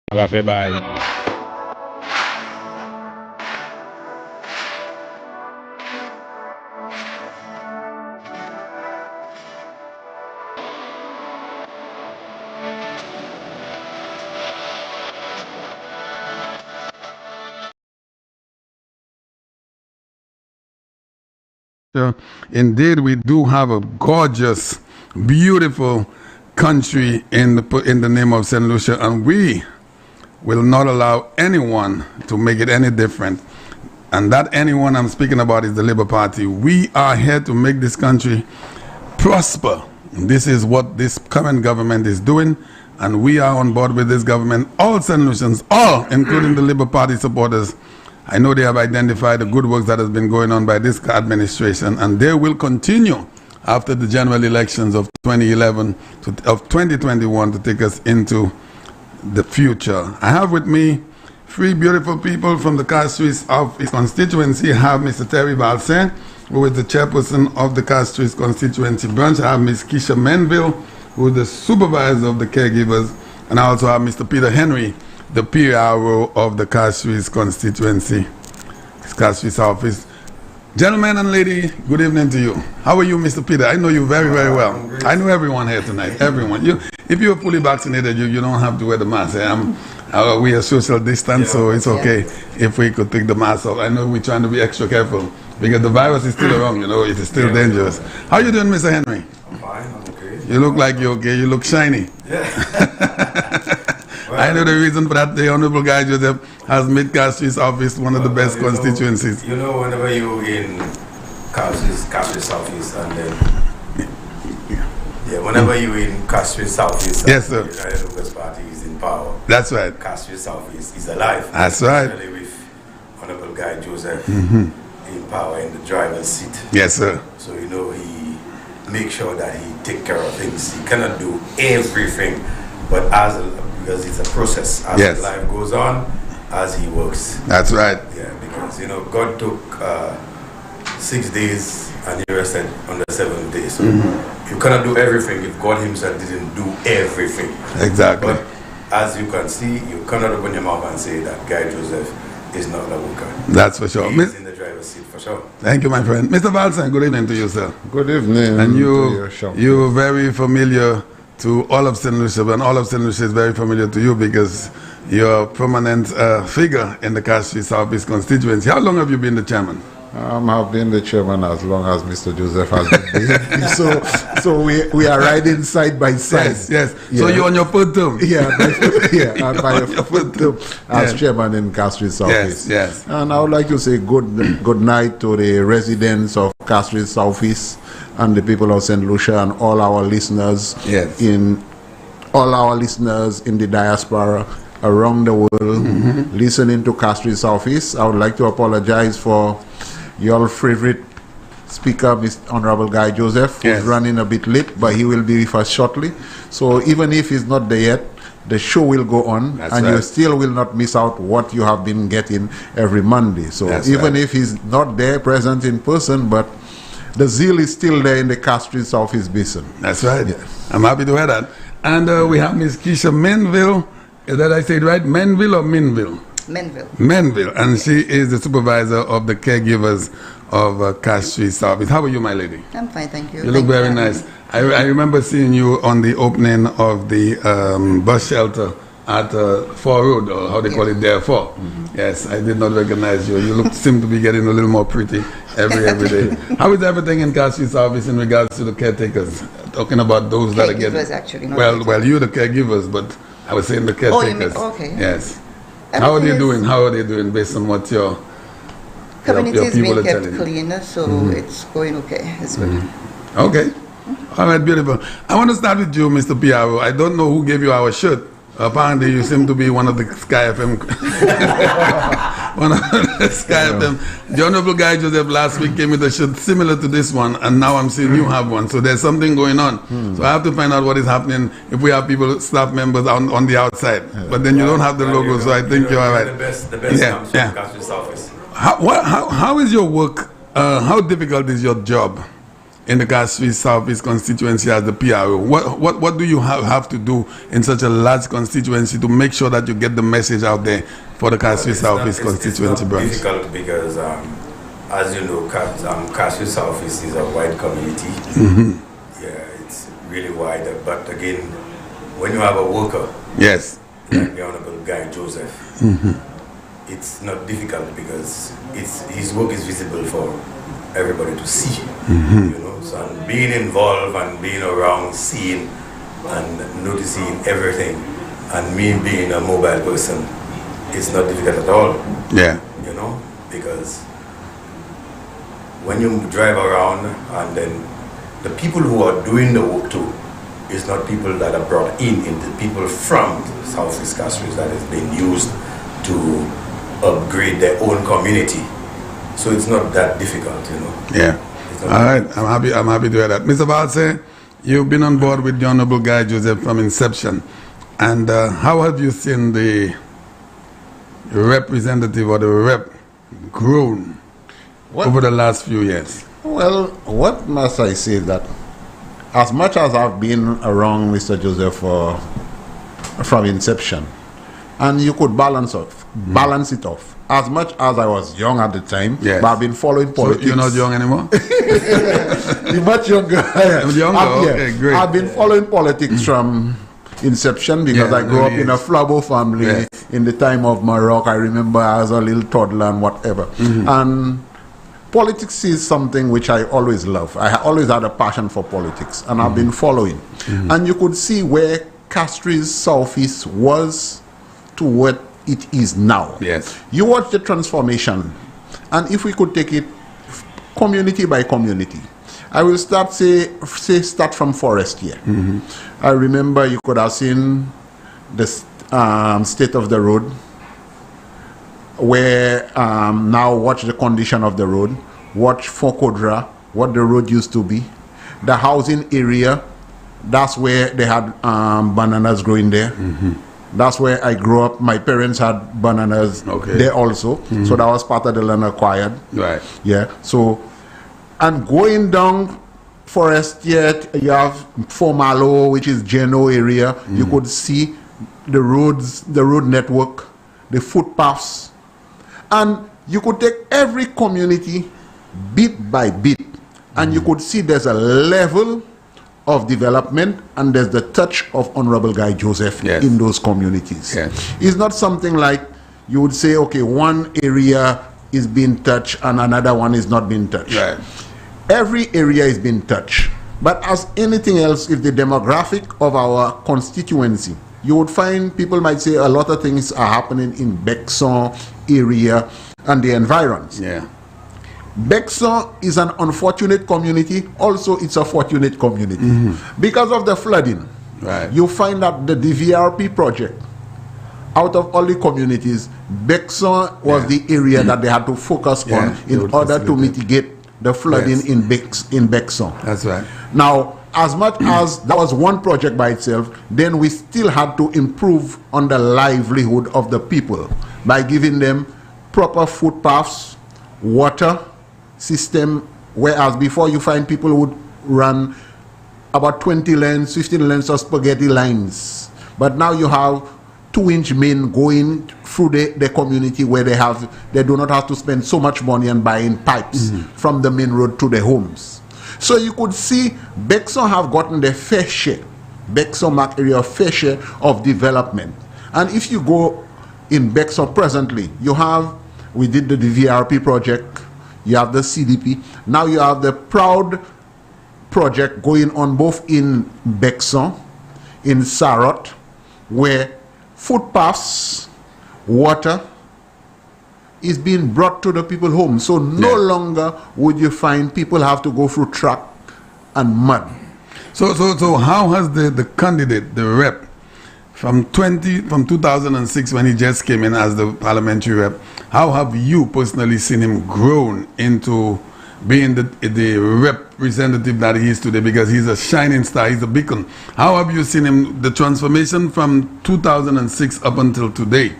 Bye. Indeed, we do have a gorgeous, beautiful country in the name of St. Lucia, and we will not allow anyone to make it any different. And that anyone I'm speaking about is the Labour Party. We are here to make this country prosper. This is what this current government is doing, and we are on board with this government. All St. Lucians, all, including the Labour Party supporters, I know they have identified the good work that has been going on by this administration, and they will continue after the general elections of 2011 of 2021 to take us into the future. I have with me three beautiful people from the Castries of his constituency. I have Mr. Terry Valsain, who is the chairperson of the Castries constituency branch. I have Ms. Keisha Menville, who is the supervisor of the caregivers, and I also have Mr. Peter Henry, the PRO of the Castries constituency, Castries office. Gentlemen and lady, good evening to you. How are you, Mr. Peter? I know you very, very well. I know everyone here tonight, everyone. If you're fully vaccinated, you don't have to wear the mask. We are social distance, so it's okay if we could take the mask off. I know we're trying to be extra careful because the virus is still around, it is still dangerous. How are you doing, Mr. Henry? I'm fine, I'm okay. You look like you're okay. You look shiny. Yeah. Well, I know the reason for that. The Honorable Guy Joseph has made Castries office one of the best constituencies. Whenever you're in Castries Southeast, and then whenever you're in Castries Southeast, yes, sir. The United Party is in power. That's right. Castries Southeast is alive. That's right. Especially with Honorable Guy Joseph in power in the driver's seat. Yes, sir. So he makes sure that he take care of things. He cannot do everything, but because it's a process. As life goes on, as he works. That's right. Yeah, because God took 6 days and he rested on the 7th day. So you cannot do everything if God himself didn't do everything. Exactly. But as you can see, you cannot open your mouth and say that Guy Joseph is not a worker. That's for sure. He's in the driver's seat for sure. Thank you, my friend. Mr. Valsain, good evening to you, sir. Good evening. And you're very familiar to all of St. Lucia, and all of St. Lucia is very familiar to you because you're a prominent figure in the Castries Southeast constituency. How long have you been the chairman? I've been the chairman as long as Mr. Joseph has been. so we are riding side by side. Yes. Yeah. So you're on your third term. By your third term as chairman in Castries Southeast. Yes. And I would like to say good night to the residents of Castries Southeast and the people of St. Lucia and all our listeners in the diaspora around the world listening to Castries Southeast. I would like to apologize for your favorite speaker, Mr. Honorable Guy Joseph, who's running a bit late, but he will be with us shortly. So even if he's not there yet, the show will go on. That's and right. You still will not miss out what you have been getting every Monday. So even if he's not there present in person, but the zeal is still there in the Castries Southeast Basin. That's right. Yes. I'm happy to hear that. And we have Ms. Keisha Menville. Is that I said right? Menville or Minville? Menville. And she is the supervisor of the caregivers of Castries Southeast. How are you, my lady? I'm fine, thank you. You look very nice. I remember seeing you on the opening of the bus shelter at Fore Road, or how they call it there, Fore. Yes, I did not recognize you. You seem to be getting a little more pretty every day. How is everything in Castries Southeast in regards to the caretakers? Talking about those that are getting... Actually, well, you're the caregivers, but I was saying the caretakers. Oh, you mean, okay. Yes. How are they doing? How are they doing based on what your community is people being are kept telling you? clean, so it's going okay. It's good. Okay. All right, beautiful. I want to start with you, Mr. PRO. I don't know who gave you our shirt. Apparently, you seem to be one of the Sky FM. One of the Sky FM. The Honorable Guy Joseph last week came with a shirt similar to this one, and now I'm seeing you have one. So there's something going on. So I have to find out what is happening if we have people, staff members on the outside. But then you don't have the logo, so I think you're all right. The best comes from Castries Southeast. How is your work? How difficult is your job in the Castries Southeast constituency as the PRO. What do you have to do in such a large constituency to make sure that you get the message out there for the Castries Southeast constituency branch? It's difficult because, as you know, Castries Southeast is a wide community. Yeah, it's really wide. But again, when you have a worker, yes, like the Honorable Guy Joseph, it's not difficult because his work is visible for everybody to see. You know, so being involved and being around, seeing and noticing everything, and me being a mobile person, it's not difficult at all. Yeah, you know, because when you drive around and then the people who are doing the work too, it's not people that are brought in, the people from Southeast Castries that is being used to upgrade their own community. So it's not that difficult, you know. Yeah. All right, I'm happy to hear that. Mr. Valse, you've been on board with the Honorable Guy Joseph from inception. And how have you seen the representative or the rep grown over the last few years? Well, what must I say that as much as I've been around Mr. Joseph from inception, and you could balance it off. As much as I was young at the time, yes, but I've been following politics. So you're not young anymore? You're much younger. Okay, great. I've been following politics from inception because I grew up in a Flabo family in the time of Morocco. I remember as a little toddler and whatever. And politics is something which I always love. I always had a passion for politics, and I've been following. And you could see where Castries Southeast was to what it is now. Yes. You watch the transformation, and if we could take it community by community, I will start from Forest here. I remember you could have seen the state of the road, where now watch the condition of the road, watch Fokodra, what the road used to be, the housing area. That's where they had bananas growing there. That's where I grew up. My parents had bananas there also. So that was part of the land acquired. Right. Yeah. So, and going down Forest yet, you have Formalo, which is Geno area. You could see the roads, the road network, the footpaths. And you could take every community bit by bit, and you could see there's a level of development, and there's the touch of Honorable Guy Joseph in those communities. It's not something like you would say, okay, one area is being touched and another one is not being touched. Right. Every area is being touched. But as anything else, if the demographic of our constituency, you would find people might say a lot of things are happening in Bexon area and the environs. Yeah. Bexon is an unfortunate community. Also, it's a fortunate community. Because of the flooding, you find that the DVRP project, out of all the communities, Bexon was the area that they had to focus on in order to mitigate the flooding in Bexon. That's right. Now, as much as that was one project by itself, then we still had to improve on the livelihood of the people by giving them proper footpaths, water system, whereas before you find people would run about 20 lanes, 15 lanes of spaghetti lines. But now you have 2-inch main going through the community where they do not have to spend so much money on buying pipes from the main road to the homes. So you could see Bexon have gotten their fair share, Bexon Mark area fair share of development. And if you go in Bexon presently, we did the VRP project, you have the CDP, now you have the Proud project going on both in Bexon, in Sarot, where footpaths, water is being brought to the people's home. So no longer would you find people have to go through truck and mud. So how has the candidate, the rep, from 2006 when he just came in as the parliamentary rep, how have you personally seen him grown into being the representative that he is today? Because he's a shining star, he's a beacon. How have you seen him, the transformation from 2006 up until today?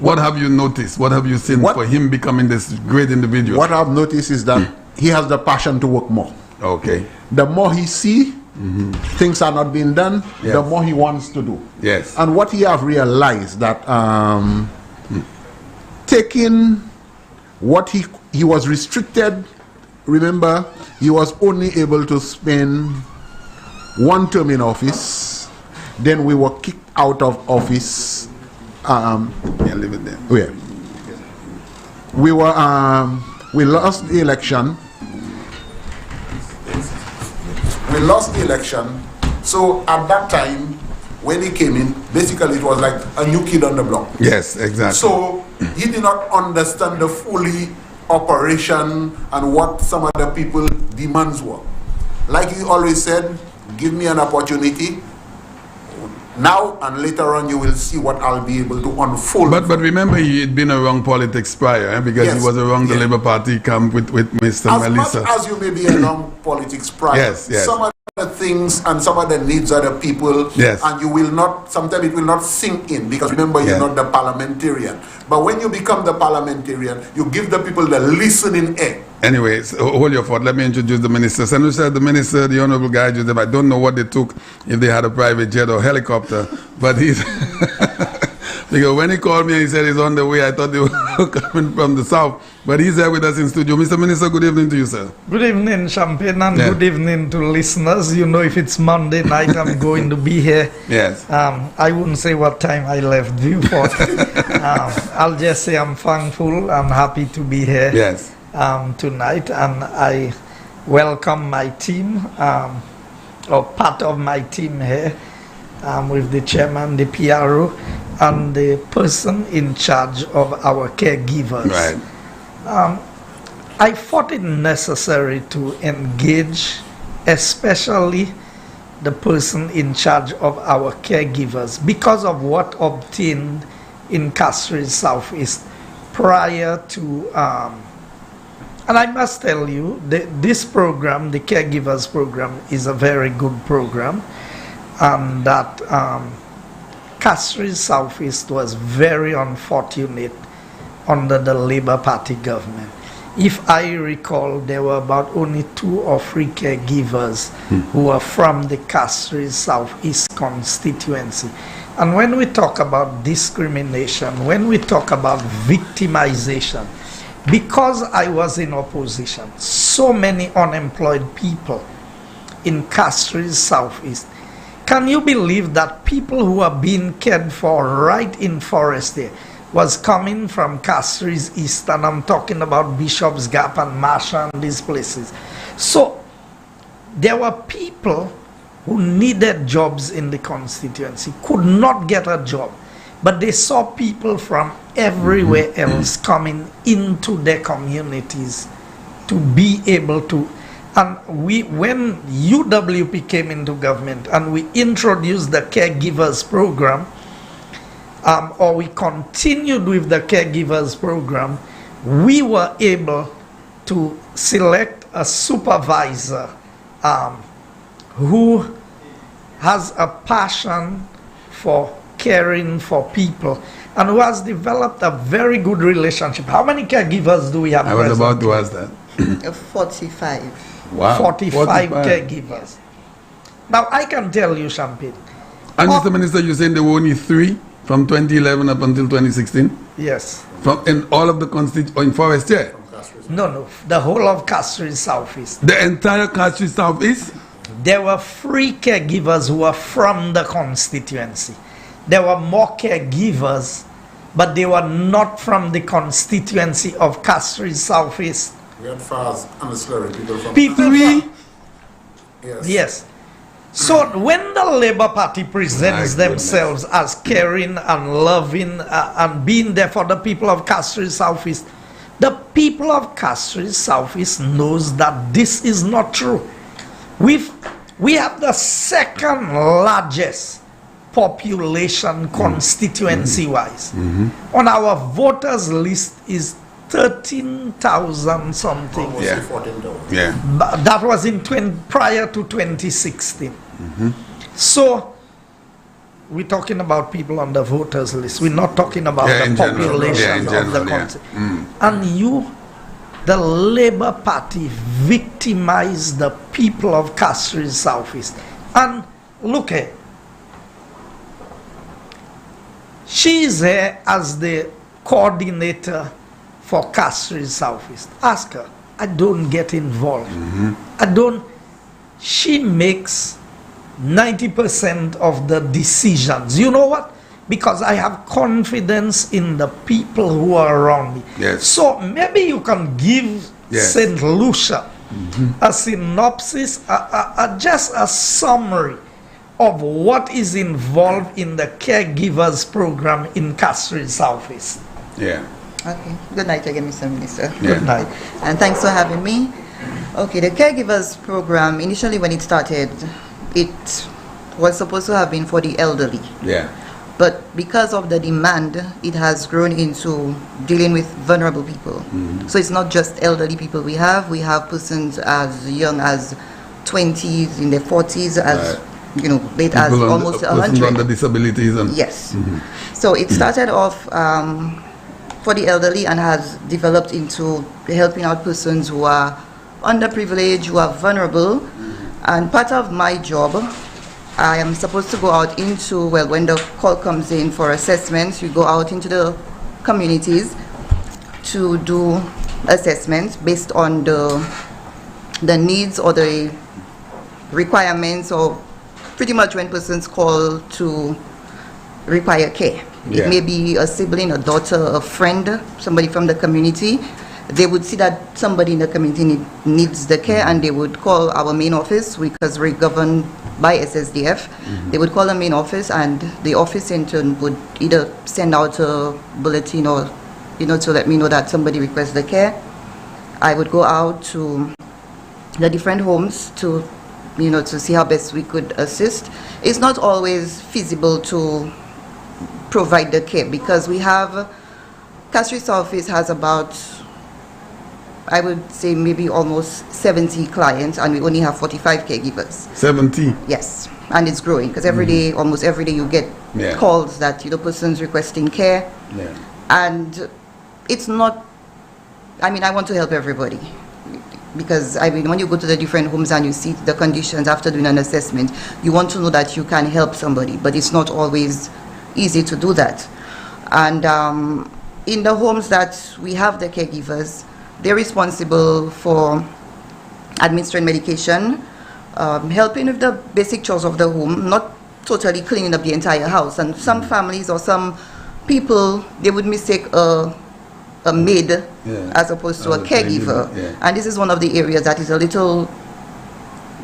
What have you noticed? What have you seen for him becoming this great individual? What I've noticed is that he has the passion to work more. Okay. The more he see things are not being done, Yes. the more he wants to do. Yes. And what he have realized that taking what he was restricted. Remember, he was only able to spend one term in office. Then we were kicked out of office. Yeah, leave it there. Yeah. We were we lost the election. We lost the election. So at that time, when he came in, basically it was like a new kid on the block. Yes, exactly. So he did not understand the fully operation and what some other people demands were. Like he always said, give me an opportunity. Now and later on you will see what I'll be able to unfold. But remember, he had been around politics prior, because Yes. he was around the Yeah. Labour Party camp with Mr. As Melissa. much as you may be around politics prior, Yes, yes. some of the things and some of the needs of the people, Yes. and you will not, sometimes it will not sink in, because remember, you're Yeah. not the parliamentarian. But when you become the parliamentarian, you give the people the listening ear. Anyways, hold your thought. Let me introduce the minister. St. Lucia, the minister, the Honorable Guy Joseph. I don't know what they took, if they had a private jet or helicopter, but he's... Because when he called me and he said he's on the way, I thought they were coming from the south. But he's here with us in studio. Mr. Minister, good evening to you, sir. Good evening, Champagne, and Yeah. good evening to listeners. You know, if it's Monday night, I'm going to be here. Yes. I wouldn't say what time I left Viewport. I'll just say I'm thankful. I'm happy to be here Yes. tonight, and I welcome my team, or part of my team here, with the chairman, the PRO, and the person in charge of our caregivers. Right. I thought it necessary to engage, especially the person in charge of our caregivers, because of what obtained in Castries Southeast prior to, and I must tell you, this program, the caregivers program, is a very good program, and that Castries Southeast was very unfortunate under the Labour Party government. If I recall, there were about only 2 or 3 caregivers who were from the Castries Southeast constituency. And when we talk about discrimination, when we talk about victimization, because I was in opposition, so many unemployed people in Castries Southeast. Can you believe that people who are being cared for right in Forest there was coming from Castries East, and I'm talking about Bishop's Gap and Marsha and these places. So there were people who needed jobs in the constituency, could not get a job, but they saw people from everywhere else coming into their communities to be able to. And when UWP came into government and we introduced the caregivers program, or we continued with the caregivers program, we were able to select a supervisor who has a passion for caring for people and who has developed a very good relationship. How many caregivers do we have? I was about to ask that. 45. Wow. 45 caregivers. Now, I can tell you, Champagne. And Mr. Minister, you're saying there were only 3 from 2011 up until 2016? Yes. From in all of the in Forest, yeah? No, the whole of Castries Southeast. The entire Castries Southeast? There were 3 caregivers who were from the constituency. There were more caregivers, but they were not from the constituency of Castries Southeast. We had fast ancillary people from... Yes. So when the Labour Party presents themselves as caring and loving and being there for the people of Castries Southeast, the people of Castries Southeast knows that this is not true. We have the second largest population constituency-wise. On our voters list is 13,000 something. Yeah. 14,000. Yeah. But that was in prior to 2016. So we're talking about people on the voters list. We're not talking about the population of the country. And the Labour Party victimized the people of Castries Southeast. And look at, she is here as the coordinator for Castries Southeast. Ask her. I don't get involved. I don't. She makes 90% of the decisions. You know what? Because I have confidence in the people who are around me. Yes. So maybe you can give St. Lucia a synopsis, just a summary of what is involved in the caregivers program in Castries Southeast. Yeah. Okay. Good night again, Mr. Minister. Yeah. Good night. And thanks for having me. Okay, the caregivers program, initially when it started, it was supposed to have been for the elderly. Yeah. But because of the demand, it has grown into dealing with vulnerable people. So it's not just elderly people we have persons as young as 20s, in their 40s, as late as almost 100. Persons under disabilities. And Yes. So it started off for the elderly and has developed into helping out persons who are underprivileged, who are vulnerable. And part of my job, I am supposed to go out into, when the call comes in for assessments, you go out into the communities to do assessments based on the needs or the requirements, or pretty much when persons call to require care. Yeah. It may be a sibling, a daughter, a friend, somebody from the community. They would see that somebody in the community needs the care, and they would call our main office because we're governed by SSDF. They would call the main office, and the office in turn would either send out a bulletin or, to let me know that somebody requests the care. I would go out to the different homes to see how best we could assist. It's not always feasible to provide the care because we have, Castries office has about, I would say maybe almost 70 clients, and we only have 45 caregivers. 70? Yes, and it's growing because every day, almost every day, you get calls that persons requesting care. Yeah. And it's not, I want to help everybody because when you go to the different homes and you see the conditions after doing an assessment, you want to know that you can help somebody, but it's not always easy to do that. And in the homes that we have the caregivers, they're responsible for administering medication, helping with the basic chores of the home, not totally cleaning up the entire house. And some families or some people, they would mistake a maid as opposed to a caregiver. And this is one of the areas that is a little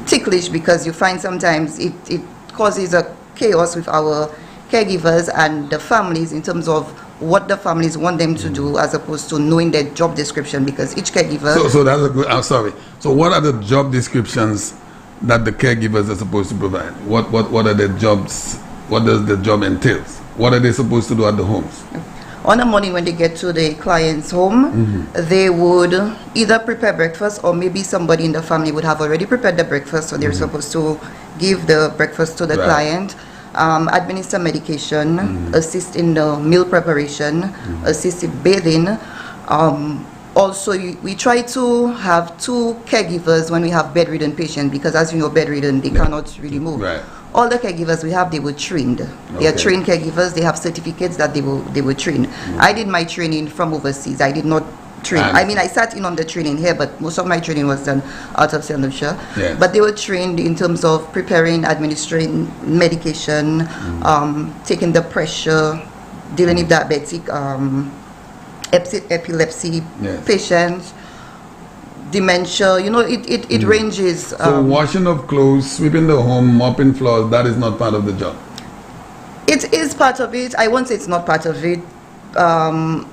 ticklish because you find sometimes it causes a chaos with our caregivers and the families in terms of what the families want them to do as opposed to knowing their job description, because each caregiver... So that's a good... I'm sorry. So what are the job descriptions that the caregivers are supposed to provide? What are their jobs? What does the job entail? What are they supposed to do at the homes? On the morning when they get to the client's home, they would either prepare breakfast, or maybe somebody in the family would have already prepared the breakfast, so they're supposed to give the breakfast to the client. Administer medication, assist in the meal preparation, assist in bathing. Also, we try to have 2 caregivers when we have bedridden patients, because as you know, bedridden, they cannot really move. Right. All the caregivers we have, they were trained. They are trained caregivers. They have certificates that they were trained. I did my training from overseas. I did not train. I sat in on the training here, but most of my training was done out of St. Lucia. Yes. But they were trained in terms of preparing, administering medication, taking the pressure, dealing with diabetic, epilepsy patients, dementia. It ranges. So washing of clothes, sweeping the home, mopping floors, that is not part of the job? It is part of it. I won't say it's not part of it.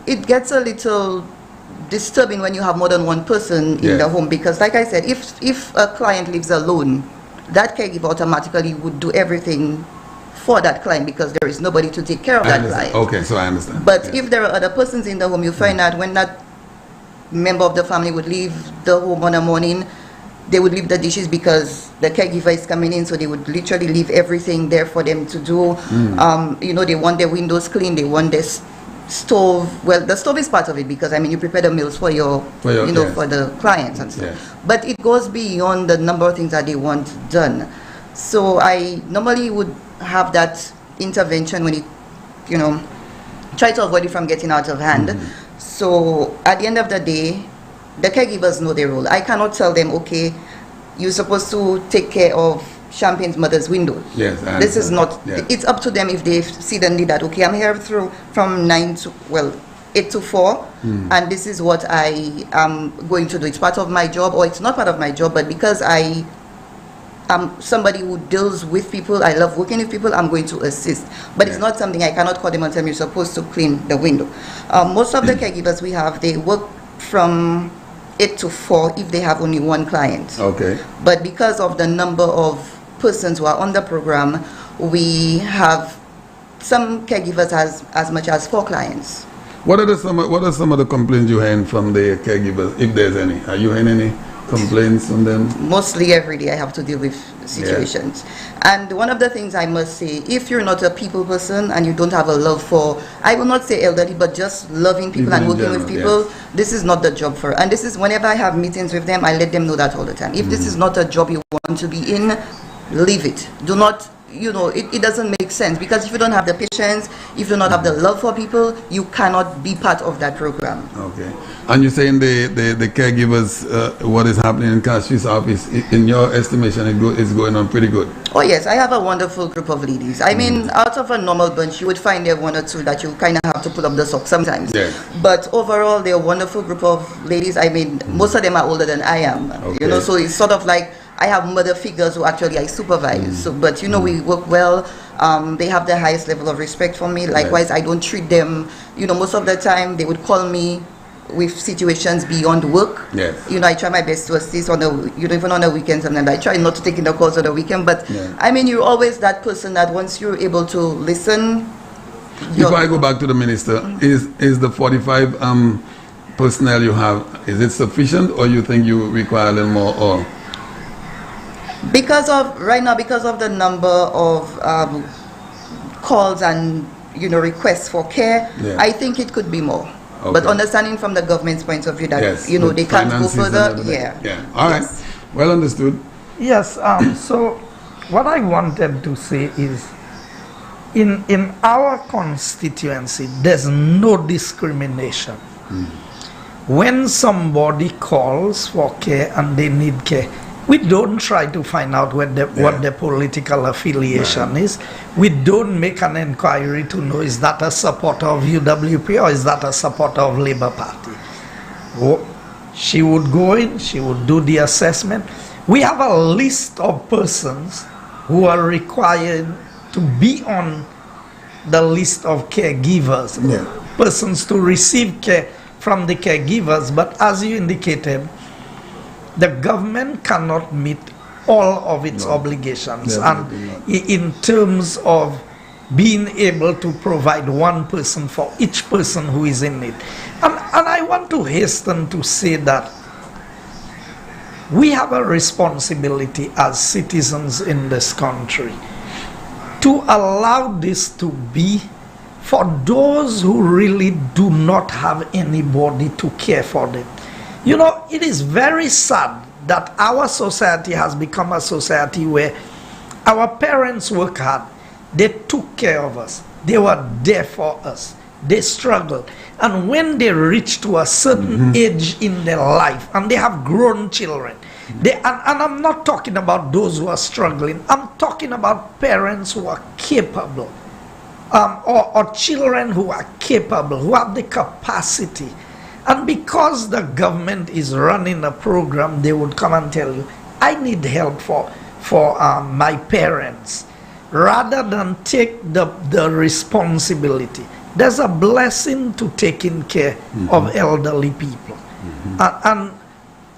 It gets a little disturbing when you have more than one person in the home, because like I said, if a client lives alone, that caregiver automatically would do everything for that client because there is nobody to take care of that client. Okay, so I understand. But if there are other persons in the home, you find that when that member of the family would leave the home on a morning, they would leave the dishes because the caregiver is coming in, so they would literally leave everything there for them to do. They want their windows clean, they want their stove, well, the stove is part of it because, I mean, you prepare the meals for your yes. for the clients and stuff. Yes. But it goes beyond the number of things that they want done. So I normally would have that intervention when it, try to avoid it from getting out of hand. So at the end of the day, the caregivers know their role. I cannot tell them, okay, you're supposed to take care of Champagne's mother's windows. Yes, this is not. Yes. It's up to them if they see the need that, okay, I'm here from 8 to 4, and this is what I am going to do. It's part of my job, or it's not part of my job, but because I am somebody who deals with people, I love working with people, I'm going to assist. But it's not something I cannot call them and tell them you're supposed to clean the window. Most of the caregivers we have, they work from 8 to 4 if they have only one client. Okay. But because of the number of persons who are on the program, we have some caregivers as much as 4 clients. What are some of the complaints you hear from the caregivers, if there's any? Are you hearing any complaints from them? Mostly every day I have to deal with situations. And one of the things I must say, if you're not a people person and you don't have a love for, I will not say elderly, but just loving people and working with people, this is not the job for. And this is, whenever I have meetings with them, I let them know that all the time. If this is not a job you want to be in, leave it. Do not, it doesn't make sense, because if you don't have the patience, if you do not have the love for people, you cannot be part of that program. Okay. And you're saying the caregivers, what is happening in Castries office, in your estimation, is going on pretty good? Oh yes, I have a wonderful group of ladies. I mean, out of a normal bunch, you would find there 1 or 2 that you kind of have to pull up the socks sometimes. Yes. But overall, they're a wonderful group of ladies. I mean, most of them are older than I am. Okay. So it's sort of like I have mother figures who actually I supervise. So, but we work well. They have the highest level of respect for me. Likewise, I don't treat them. Most of the time they would call me with situations beyond work. Yes. I try my best to assist on the, even on the weekend sometimes. I try not to take in the calls on the weekend, but I mean, you're always that person that once you're able to listen. Before I go back to the minister, is the 45 personnel you have, is it sufficient, or you think you require a little more? Or because of the number of calls and requests for care, I think it could be more. Okay. But understanding from the government's point of view that they can't go further. All right. Well understood. Yes. So what I wanted to say is, in our constituency, there's no discrimination. When somebody calls for care and they need care, we don't try to find out what the political affiliation is. We don't make an inquiry to know, is that a supporter of UWP or is that a supporter of Labour Party? She would go in, she would do the assessment. We have a list of persons who are required to be on the list of caregivers, persons to receive care from the caregivers. But as you indicated, the government cannot meet all of its obligations, and in terms of being able to provide one person for each person who is in need. And I want to hasten to say that we have a responsibility as citizens in this country to allow this to be for those who really do not have anybody to care for them. It is very sad that our society has become a society where our parents work hard. They took care of us. They were there for us. They struggled. And when they reach to a certain age in their life, and they have grown children, and I'm not talking about those who are struggling. I'm talking about parents who are capable, or children who are capable, who have the capacity. And because the government is running a program, they would come and tell you, I need help for my parents, rather than take the responsibility. There's a blessing to taking care of elderly people. And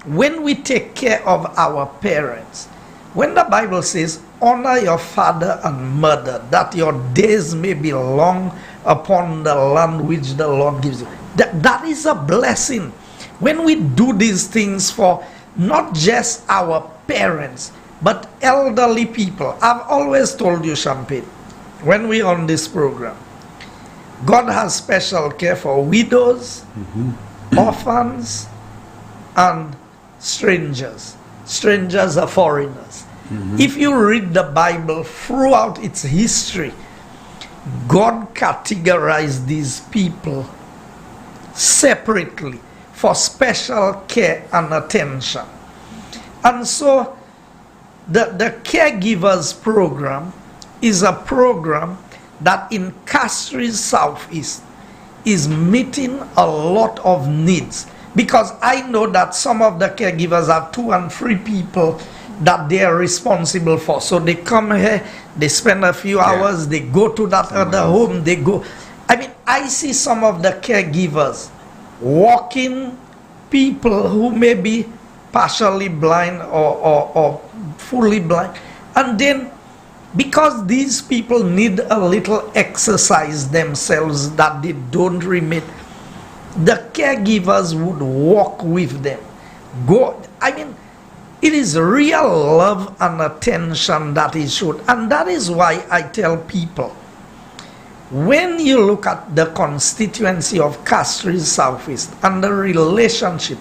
when we take care of our parents, when the Bible says, honor your father and mother, that your days may be long upon the land which the Lord gives you. That is a blessing. When we do these things for not just our parents, but elderly people. I've always told you, Champagne, when we're on this program, God has special care for widows, orphans, and strangers. Strangers are foreigners. If you read the Bible throughout its history, God categorized these people separately for special care and attention. And so the Caregivers program is a program that in Castries Southeast is meeting a lot of needs, because I know that some of the caregivers have 2 and 3 people that they are responsible for. So they come here, they spend a few hours, they go to that other home, they go. I mean, I see some of the caregivers walking people who may be partially blind or fully blind, and then because these people need a little exercise themselves that they don't remit, the caregivers would walk with them. Go, I mean, it is real love and attention that is shown. And that is why I tell people, when you look at the constituency of Castries Southeast and the relationship,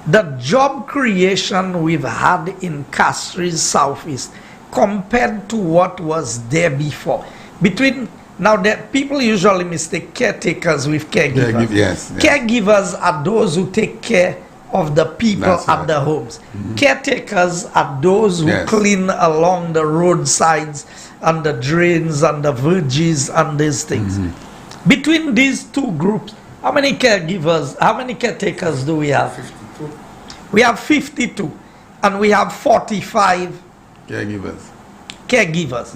the job creation we've had in Castries Southeast compared to what was there before. Between now, that people usually mistake caretakers with caregivers. Yes. Caregivers are those who take care of the people at the homes. Caretakers are those who clean along the roadsides and the drains and the verges and these things. Between these two groups, how many caregivers, how many caretakers do we have? 52. We have 52, and we have 45 caregivers.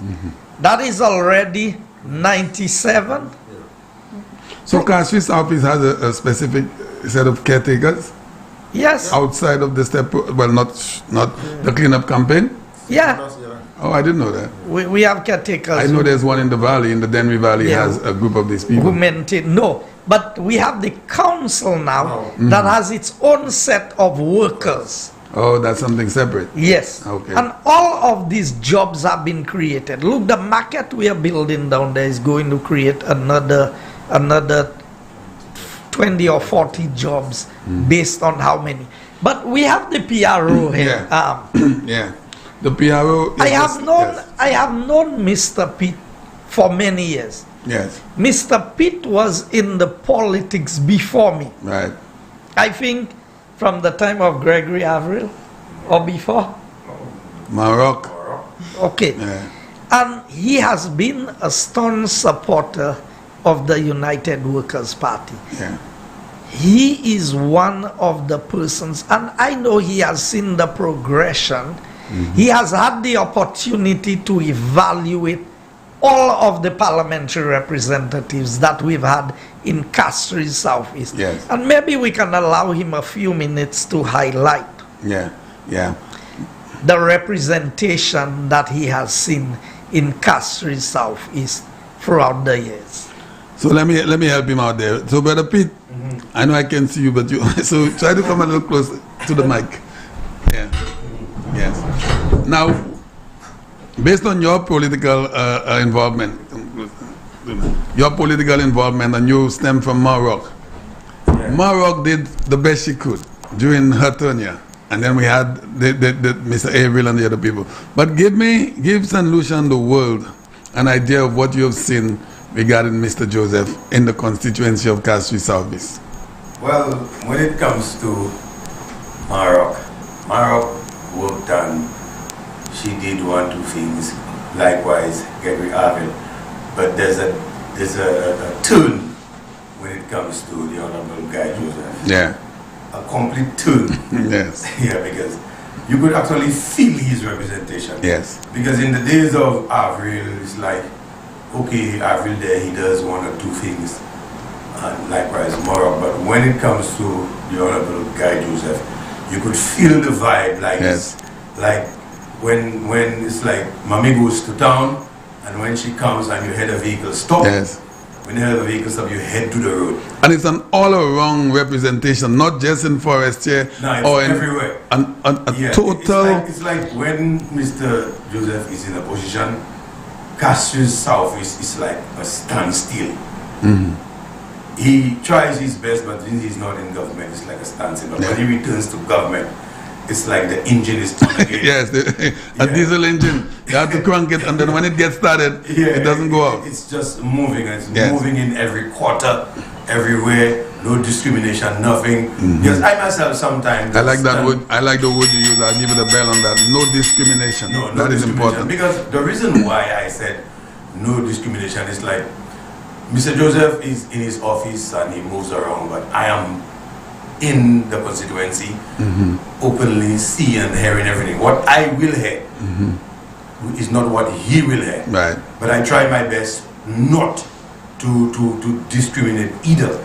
That is already 97. So Castries office has a specific set of caretakers? Yes. Outside of the step, well, not the cleanup campaign? Yeah. Oh, I didn't know that. We have caretakers. I know there's one in the valley, in the Denby Valley, has a group of these people. Who maintain, no. But we have the council now that has its own set of workers. Oh, that's something separate. Yes. Okay. And all of these jobs have been created. Look, the market we are building down there is going to create another 20 or 40 jobs based on how many. But we have the PRO here. Yeah. The PRO. I have known Mr. Pitt for many years. Yes. Mr. Pitt was in the politics before me. Right. I think from the time of Gregory Avril or before. Maroc. Okay. Yeah. And he has been a staunch supporter of the United Workers' Party. Yeah. He is one of the persons, and I know he has seen the progression. He has had the opportunity to evaluate all of the parliamentary representatives that we've had in Castries Southeast. Yes. And maybe we can allow him a few minutes to highlight the representation that he has seen in Castries Southeast throughout the years. So let me help him out there. So Brother Pete, I know I can see you, but you so try to come a little closer to the mic. Yeah. Yes. Now, based on your political involvement, and you stem from Maroc. Maroc did the best she could during her tenure, and then we had the Mr. Avril and the other people. But give St. Lucia and the world an idea of what you have seen regarding Mr. Joseph in the constituency of Castries Southeast. Well, when it comes to Maroc worked on, she did 1, 2 things, likewise Gregory Avril. But there's a turn when it comes to the Honorable Guy Joseph. Yeah. A complete turn. Yes. Yeah, because you could actually feel his representation. Yes. Because in the days of Avril, it's like, okay, Avril there, he does 1 or 2 things. And likewise Maroc. But when it comes to the Honorable Guy Joseph, you could feel the vibe, like like when it's like mommy goes to town, and when she comes and you hear the vehicle stop. Yes. When you hear the vehicle stop, you head to the road. And it's an all-around representation, not just in Forestier. No, it's or everywhere. Total. It's like when Mr. Joseph is in a position, Castries Southeast is like a standstill. He tries his best, but when he's not in government, it's like a standstill. But when he returns to government, it's like the engine is on again. Yes, a diesel engine. You have to crank it, and then when it gets started, it doesn't go out. It's just moving. It's moving in every quarter, everywhere. No discrimination, nothing. Because I myself sometimes. I like that word. I like the word you use. I'll give it a bell on that. No discrimination. No that is important. Because the reason why I said no discrimination is like Mr. Joseph is in his office and he moves around, but I am in the constituency, openly seeing and hearing everything. What I will hear is not what he will hear. Right. But I try my best not to discriminate either,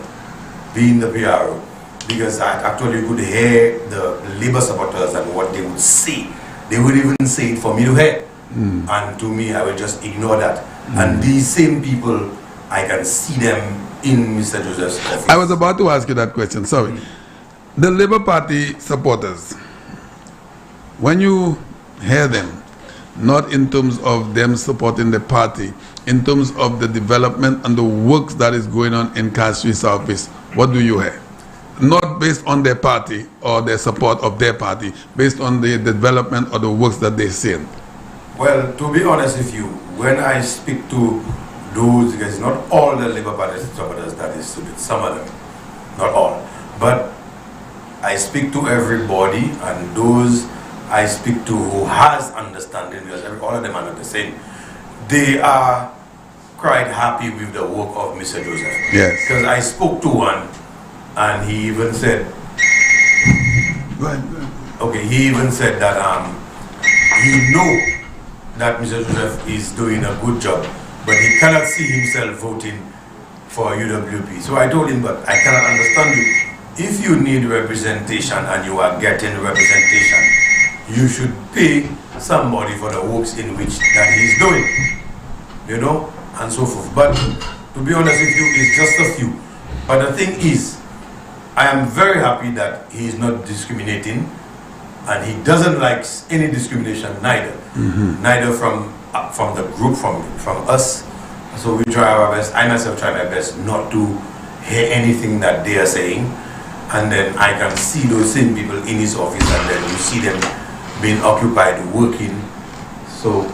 being the PRO, because I actually could hear the labor supporters and what they would say. They would even say it for me to hear. And to me, I will just ignore that. And these same people, I can see them in Mr. Joseph's office. I was about to ask you that question. Sorry. The Labour Party supporters, when you hear them, not in terms of them supporting the party, in terms of the development and the works that is going on in Castries office, what do you hear? Not based on their party or their support of their party, based on the development or the works that they're seeing. Well, to be honest with you, when I speak to those guys, not all the Labour Party supporters, that is stupid, some of them, not all, but I speak to everybody, and those I speak to who has understanding, because all of them are not the same. They are quite happy with the work of Mr. Joseph. Yes. Because I spoke to one, and he even said, okay, he even said that he know that Mr. Joseph is doing a good job, but he cannot see himself voting for UWP. So I told him, but I cannot understand you. If you need representation and you are getting representation, you should pay somebody for the works in which that he's doing, you know, and so forth. But to be honest with you, it's just a few. But the thing is, I am very happy that he is not discriminating, and he doesn't like any discrimination neither. Neither from the group, from us. So we try our best. I myself try my best not to hear anything that they are saying, and then I can see those same people in his office, and then you see them being occupied working. So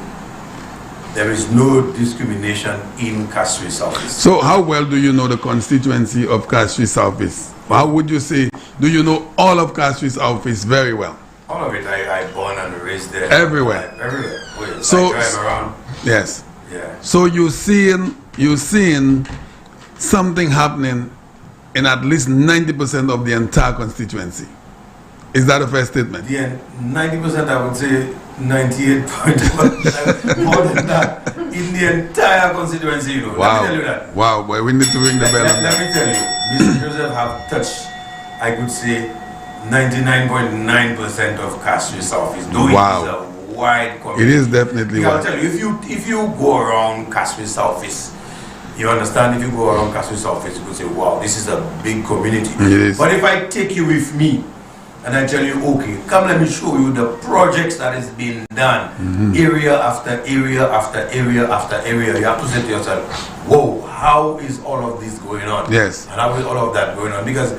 there is no discrimination in Castries office. So how well do you know the constituency of Castries office? How would you say, do you know all of Castries office very well? All of it. I born and raised there. Everywhere. Everywhere. So I drive around. Yes. Yeah. So you're seeing something happening in at least 90% of the entire constituency. Is that a fair statement? Yeah, 90%, I would say 98%, more than that, in the entire constituency, you know. Wow. Let me tell you that. Wow, boy, we need to ring the bell on Let that. me tell you, Mr. Joseph have touched, I could say, 99.9% of Castries office. Though Wow. it is a wide community. It is definitely I'll wide. tell you, if you go around Castries office, you understand, if you go around Castries office, you could say, wow, this is a big community. It is. But if I take you with me, and I tell you, okay, come let me show you the projects that is being done, area after area after area after area. You have to say to yourself, whoa, how is all of this going on? Yes. And how is all of that going on? Because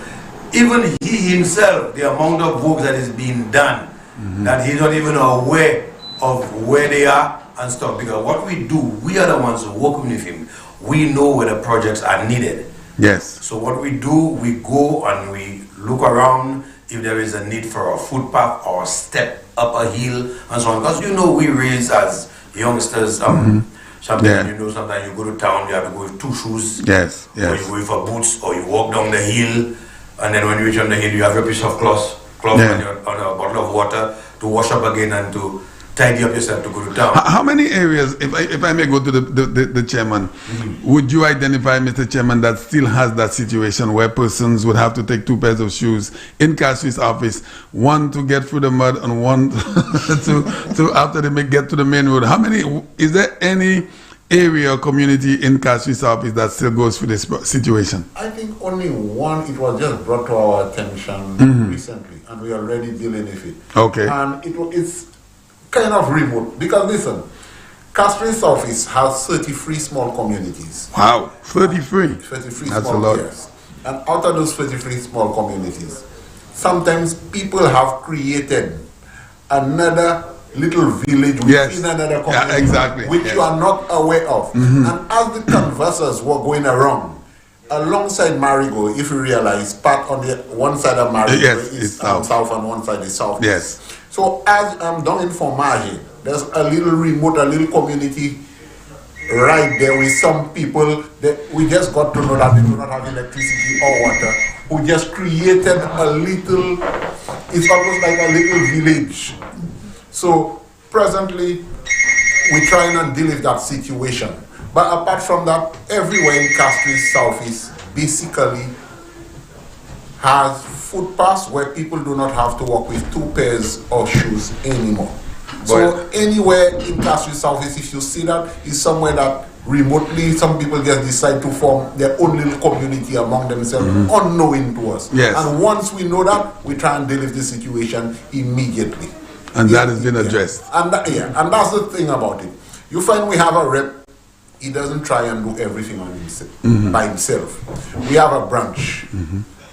even he himself, the amount of work that is being done, that he's not even aware of where they are and stuff. Because what we do, we are the ones who work with him. We know where the projects are needed. Yes. So what we do, we go and we look around if there is a need for a footpath or a step up a hill and so on. Because you know, we raise as youngsters, sometimes you know, sometimes you go to town, you have to go with 2 shoes. Yes. Or you go with a boots, or you walk down the hill, and then when you reach on the hill, you have a piece of cloth and a bottle of water to wash up again and to tidy up yourself to go to town. How many areas, if I may go to the chairman, would you identify, Mr. Chairman, that still has that situation where persons would have to take 2 pairs of shoes in Castries office, one to get through the mud and one to after they get to the main road? How many, is there any area or community in Castries office that still goes through this situation? I think only one. It was just brought to our attention recently, and we are already dealing with it. Okay. And it's kind of remote, because listen, Castries Southeast has 33 small communities. Wow, 33. 33 That's small a lot. areas. And out of those 33 small communities, sometimes people have created another little village within another community, yeah, exactly. which you are not aware of. And as the conversers were going around, alongside Marigo, if you realize, part on the one side of Marigo is south and one side is south. Yes. So as I'm down in Formage, there's a little remote, a little community right there with some people that we just got to know that they do not have electricity or water, who just created a little, it's almost like a little village. So presently, we're trying to deal with that situation. But apart from that, everywhere in Castries Southeast basically has footpaths where people do not have to walk with 2 pairs of shoes anymore. So anywhere in Castries Southeast, if you see that, is somewhere that remotely some people just decide to form their own little community among themselves, unknowing to us. Yes. And once we know that, we try and deal with the situation immediately. And that has been addressed. And and that's the thing about it. You find we have a rep, he doesn't try and do everything on himself, by himself. We have a branch,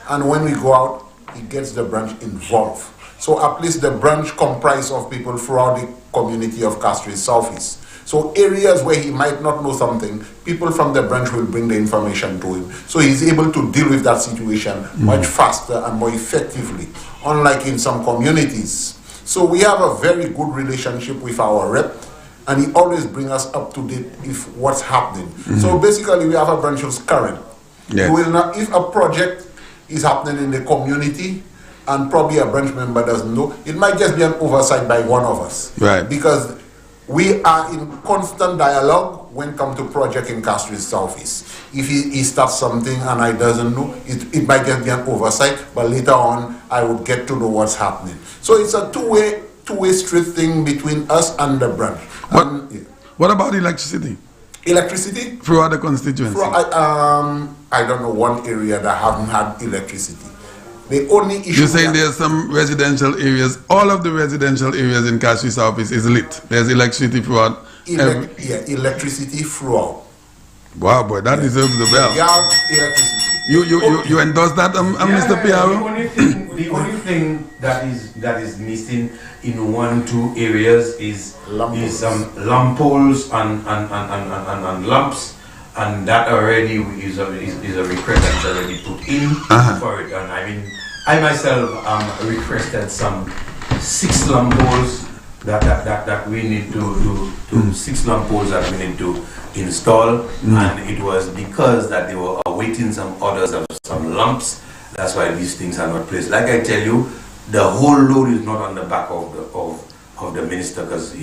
and when we go out, he gets the branch involved. So at least the branch comprises of people throughout the community of Castries Southeast. So areas where he might not know something, people from the branch will bring the information to him. So he's able to deal with that situation much faster and more effectively, unlike in some communities. So we have a very good relationship with our rep, and he always brings us up to date with what's happening. So basically we have a branch who's current. Yes. You will not, if a project is happening in the community, and probably a branch member doesn't know, it might just be an oversight by one of us. Right. Because we are in constant dialogue when it comes to project in Castries Southeast. If he starts something and I doesn't know, it might just be an oversight, but later on I would get to know what's happening. So it's a two-way street thing between us and the branch. What about electricity? Electricity? Throughout the constituency? I don't know one area that haven't had electricity. The only issue... You're saying there's some residential areas, all of the residential areas in Castries Southeast is lit. There's electricity throughout. Electricity throughout. Wow, boy, that deserves the bell. Yeah, electricity. You endorse that, Mr. Piaro? The only thing that is missing in 1-2 areas is lamp poles and lamps, and that already is a request that's already put in for it. And I mean, I myself requested some 6 lamp poles that we need to 6 lamp poles that we need to install, and it was because that they were awaiting some orders of some lamps. That's why these things are not placed. Like I tell you, the whole load is not on the back of the minister, because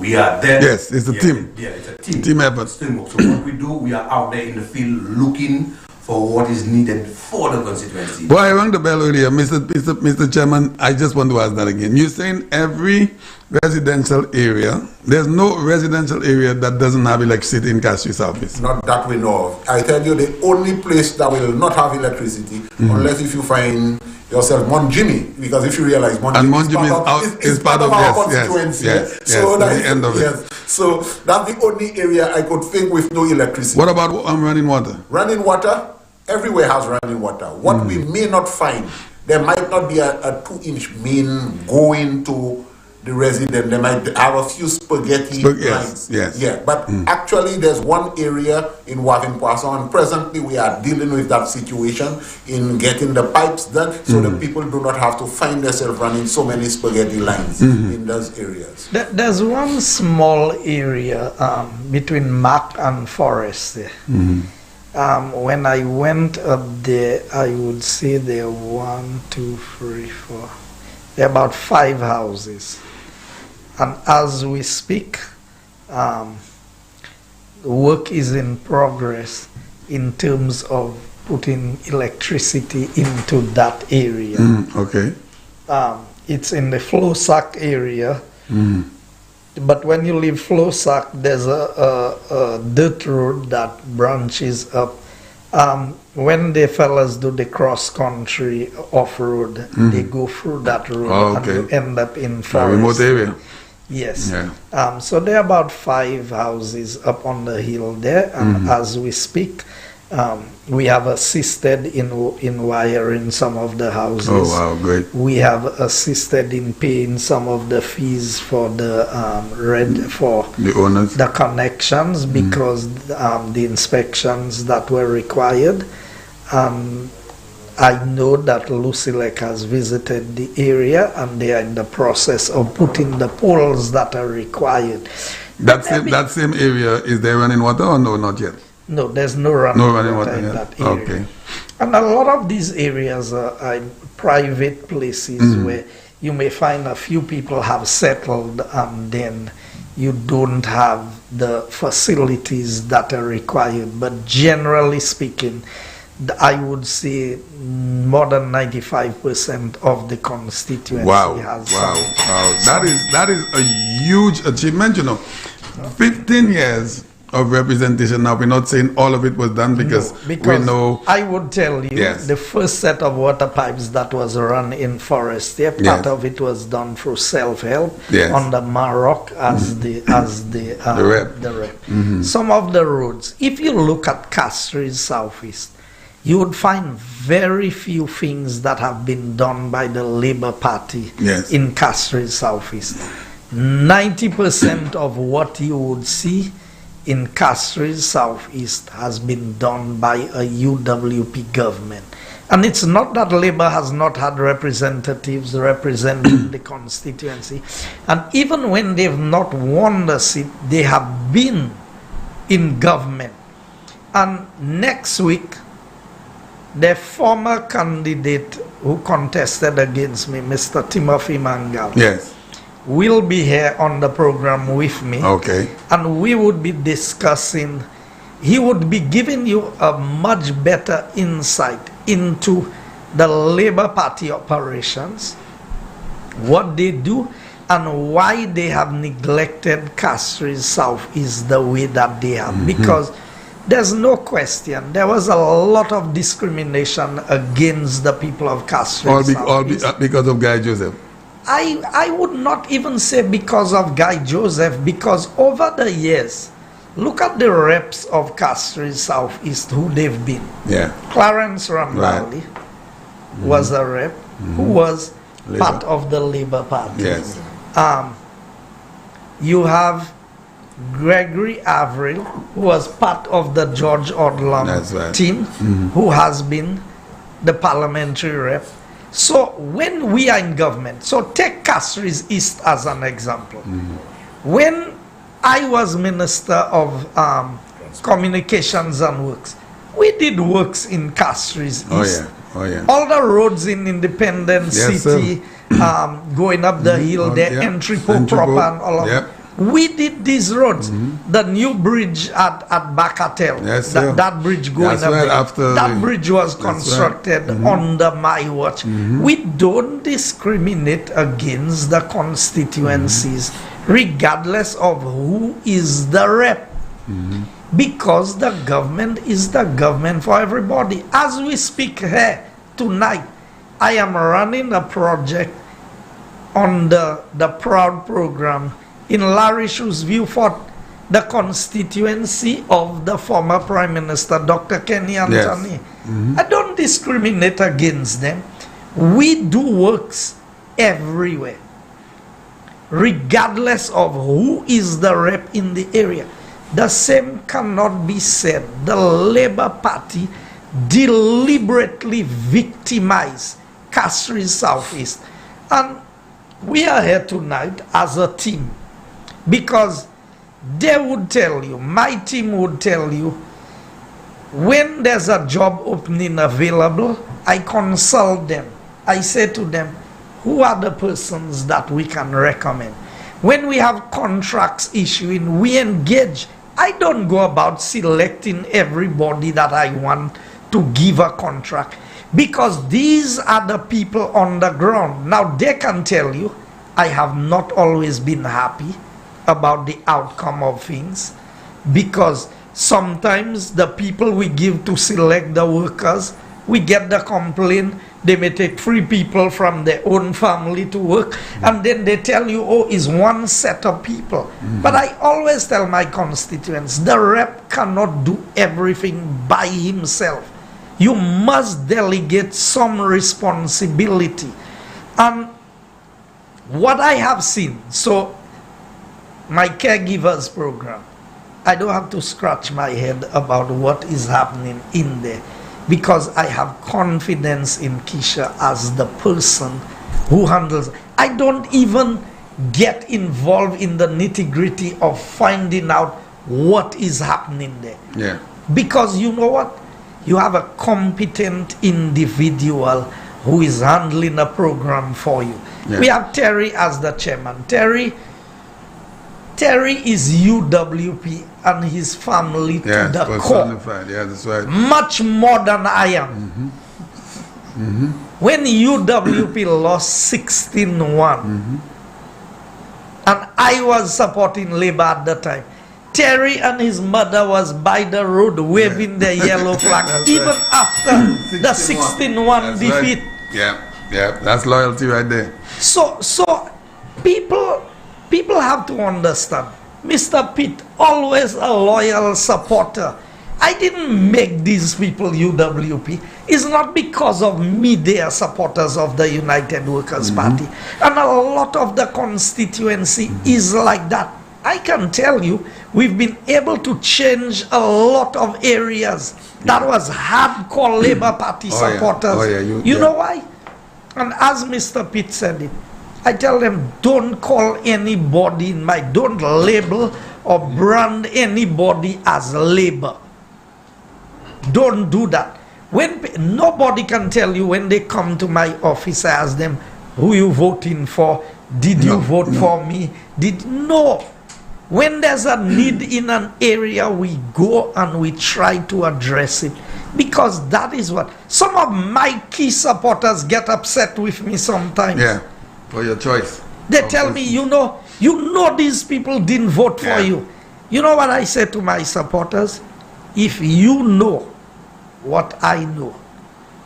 we are there. Yes, it's a team. Yeah, it's a team. Team effort. So what we do, we are out there in the field looking for what is needed for the constituency. Boy, I rang the bell earlier, Mr. Chairman. I just want to ask that again. You're saying every residential area, there's no residential area that doesn't have electricity in Castries Southeast? Not that we know of. I tell you, the only place that will not have electricity, unless if you find yourself Monjimi, because if you realize Monjimi is part of our constituency. Yes, so that's the end of it. So that's the only area I could think with no electricity. What about running water? Running water? Everywhere has running water. What we may not find, there might not be a 2-inch main going to the resident. They might have a few spaghetti lines. Yes. Yeah, but actually there's one area in Wavin Poisson, and presently we are dealing with that situation in getting the pipes done, so that people do not have to find themselves running so many spaghetti lines in those areas. There's one small area between Mac and Forest there. When I went up there, I would say there are 1, 2, 3, 4. There are about 5 houses. And as we speak, the work is in progress in terms of putting electricity into that area. Okay. It's in the Flowsack area. But when you leave Flowsack, there's a dirt road that branches up. When the fellas do the cross-country off-road, they go through that road and you end up in forest. A remote area. Yes. Yeah. So there are about 5 houses up on the hill there, and as we speak, we have assisted in wiring some of the houses. Oh wow, great. We have assisted in paying some of the fees for the The owners. the connections, because the inspections that were required. I know that Lucia has visited the area, and they are in the process of putting the poles that are required. That same area, is there running water or no, not yet? No, there's no running water in yet. that area. Okay. And a lot of these areas are private places where you may find a few people have settled, and then you don't have the facilities that are required. But generally speaking, I would say more than 95% of the constituency has That is a huge achievement, 15 years of representation. Now, we're not saying all of it was done, because we know. I would tell you, the first set of water pipes that was run in Forest, part of it was done through self-help under Maroc as the rep. Some of the roads, if you look at Castries Southeast, you would find very few things that have been done by the Labour Party in Castries Southeast. 90% of what you would see in Castries Southeast has been done by a UWP government. And it's not that Labour has not had representatives representing the constituency. And even when they've not won the seat, they have been in government. And next week, the former candidate who contested against me, Mr. Timothy Mangal, will be here on the program with me. Okay. And we would be discussing, he would be giving you a much better insight into the Labour Party operations, what they do, and why they have neglected Castries Southeast the way that they have. Because there's no question, there was a lot of discrimination against the people of Castries Southeast. All because of Guy Joseph. I would not even say because of Guy Joseph, because over the years, look at the reps of Castries Southeast, who they've been. Clarence Rambali was a rep who was part of the Labour Party. You have Gregory Avril, who was part of the George Odlum team, who has been the parliamentary rep. So when we are in government, so take Castries East as an example. When I was Minister of Communications and Works, we did works in Castries East. All the roads in Independence City, going up the hill, the entry proper and all of that. We did these roads. The new bridge at Bacatel, that bridge going up there, that bridge was constructed under my watch. We don't discriminate against the constituencies, regardless of who is the rep. Because the government is the government for everybody. As we speak here tonight, I am running a project on the Proud program in Larry Shu's Viewfort, the constituency of the former Prime Minister, Dr. Kenny Anthony. I don't discriminate against them. We do works everywhere, regardless of who is the rep in the area. The same cannot be said. The Labour Party deliberately victimized Castries Southeast. And we are here tonight as a team, because they would tell you, my team would tell you, when there's a job opening available, I consult them. I say to them, who are the persons that we can recommend? When we have contracts issuing, we engage. I don't go about selecting everybody that I want to give a contract, because these are the people on the ground. Now they can tell you, I have not always been happy about the outcome of things, because sometimes the people we give to select the workers we get the complaint, they may take 3 people from their own family to work, and then they tell you, oh, it's one set of people. But I always tell my constituents, the rep cannot do everything by himself. You must delegate some responsibility. And what I have seen, so my caregivers program, I don't have to scratch my head about what is happening in there, because I have confidence in Keisha as the person who handles. I don't even get involved in the nitty-gritty of finding out what is happening there. Yeah. Because you know what? You have a competent individual who is handling a program for you. Yeah. We have Terry as the chairman. Terry is UWP and his family to the core. Yeah, that's right. Much more than I am. When UWP lost 16-1, and I was supporting Labour at the time, Terry and his mother was by the road waving the yellow flag, even after the 16-1 defeat. Right. Yeah, that's loyalty right there. So people have to understand, Mr. Pitt, always a loyal supporter. I didn't make these people UWP. It's not because of me they are supporters of the United Workers' Party. And a lot of the constituency is like that. I can tell you, we've been able to change a lot of areas that was hardcore Labour Party supporters. You know why? And as Mr. Pitt said it, I tell them, don't call anybody don't label or brand anybody as Labour. Don't do that. Nobody can tell you when they come to my office, I ask them, who you voting for? Did you vote for me? No. When there's a need in an area, we go and we try to address it. Because that is what some of my key supporters get upset with me sometimes. Yeah, for your choice. They tell me, you know these people didn't vote for you. You know what I say to my supporters? If you know what I know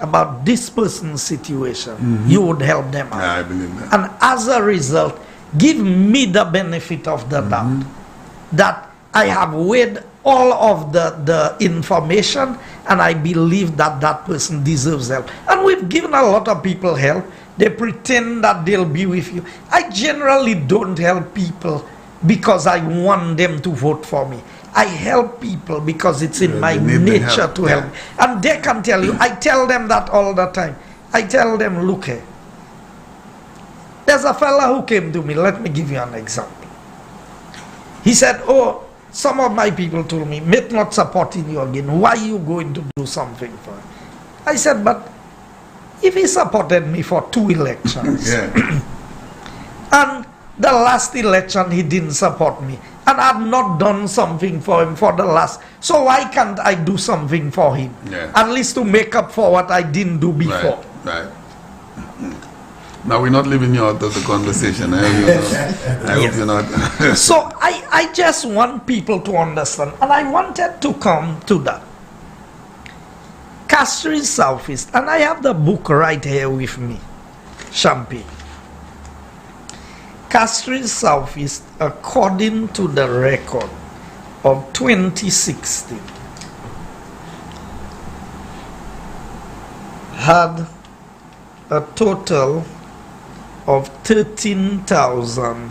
about this person's situation, you would help them out. Yeah, I believe that. And as a result, give me the benefit of the doubt that I have weighed all of the information and I believe that that person deserves help. And we've given a lot of people help. They pretend that they'll be with you. I generally don't help people because I want them to vote for me. I help people because it's in my nature to help. And they can tell you, I tell them that all the time. I tell them, look here, there's a fella who came to me, let me give you an example. He said, oh, some of my people told me, mate, not supporting you again. Why are you going to do something for him? I said, but if he supported me for 2 elections, and the last election he didn't support me, and I've not done something for him for the last, so why can't I do something for him? At least to make up for what I didn't do before. Right. Now we're not leaving you out of the conversation. I hope you're not. So I just want people to understand, and I wanted to come to that. Castries Southeast, and I have the book right here with me, Champagne. Castries Southeast, according to the record of 2016, had a total of 13,000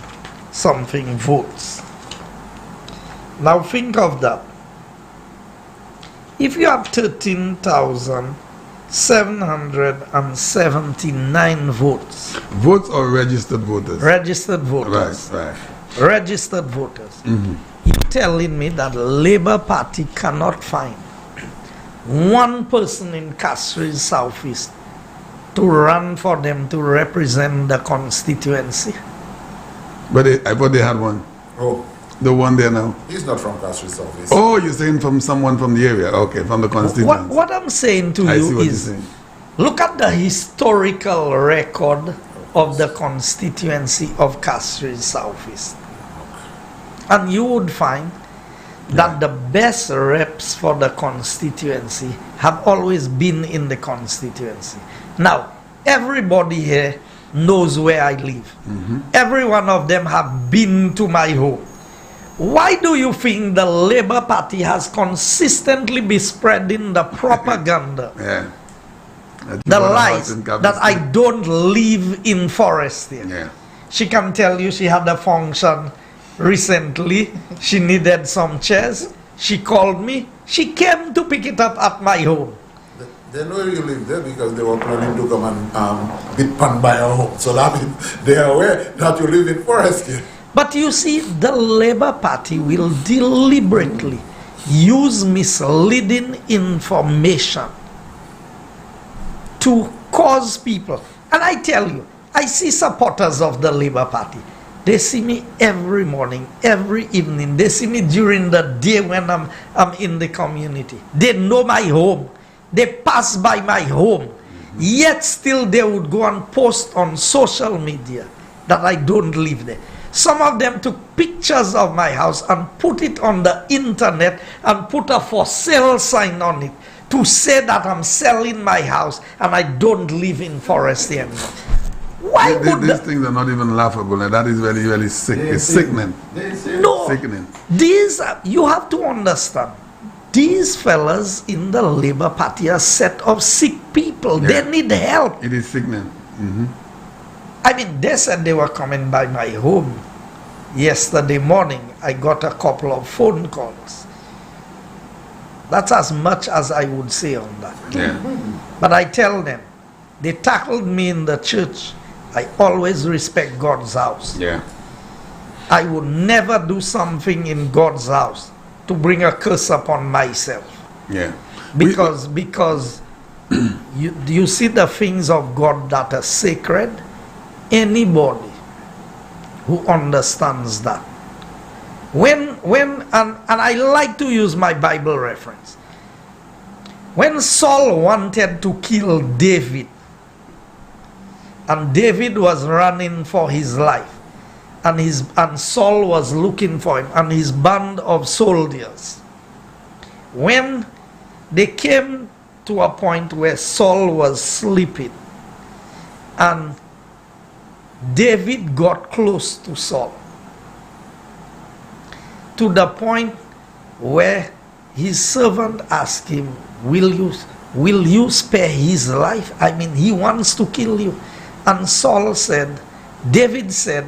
something votes. Now think of that. If you have 13,779 votes. Votes or registered voters? Registered voters. Right. Registered voters. You're telling me that Labour Party cannot find one person in Castries Southeast to run for them to represent the constituency? But I thought they had one. Oh, the one there now. He's not from Castries Southeast. Oh, you're saying from someone from the area? Okay, from the constituency. What I'm saying to you is, look at the historical record of the constituency of Castries Southeast. And you would find that the best reps for the constituency have always been in the constituency. Now, everybody here knows where I live. Every one of them have been to my home. Why do you think the Labour Party has consistently been spreading the propaganda, the lies, that I don't live in Forest here? Yeah. She can tell you she had a function recently. She needed some chairs. She called me. She came to pick it up at my home. They know you live there because they were planning to come and bid pan by our home. So that means they are aware that you live in Forest here. But you see, the Labour Party will deliberately use misleading information to cause people. And I tell you, I see supporters of the Labour Party. They see me every morning, every evening. They see me during the day when I'm in the community. They know my home. They pass by my home. Yet still they would go and post on social media that I don't live there. Some of them took pictures of my house and put it on the internet and put a for sale sign on it to say that I'm selling my house and I don't live in Forest anymore. Why would these things are not even laughable, and that is very, very sick. It's sickening. No, Sickening. these you have to understand. These fellas in the Labour Party are a set of sick people. Yeah. They need help. It is sickening. I mean, they said they were coming by my home yesterday morning. I got a couple of phone calls. That's as much as I would say on that. Yeah. But I tell them, they tackled me in the church. I always respect God's house. Yeah. I would never do something in God's house to bring a curse upon myself. Yeah. Because you see the things of God that are sacred. Anybody who understands that. And I like to use my Bible reference. When Saul wanted to kill David, and David was running for his life, and Saul was looking for him and his band of soldiers, when they came to a point where Saul was sleeping and David got close to Saul to the point where his servant asked him, will you spare his life? I mean, he wants to kill you. And David said,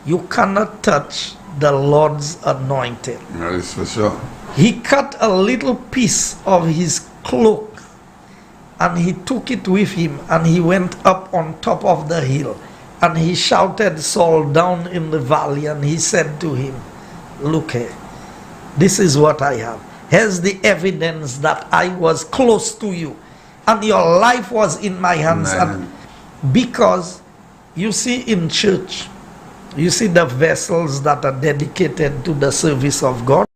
you cannot touch the Lord's anointed. That is for sure. He cut a little piece of his cloak and he took it with him and he went up on top of the hill and he shouted Saul down in the valley and he said to him, look here, this is what I have. Here's the evidence that I was close to you and your life was in my hands. And because you see in church, you see the vessels that are dedicated to the service of God.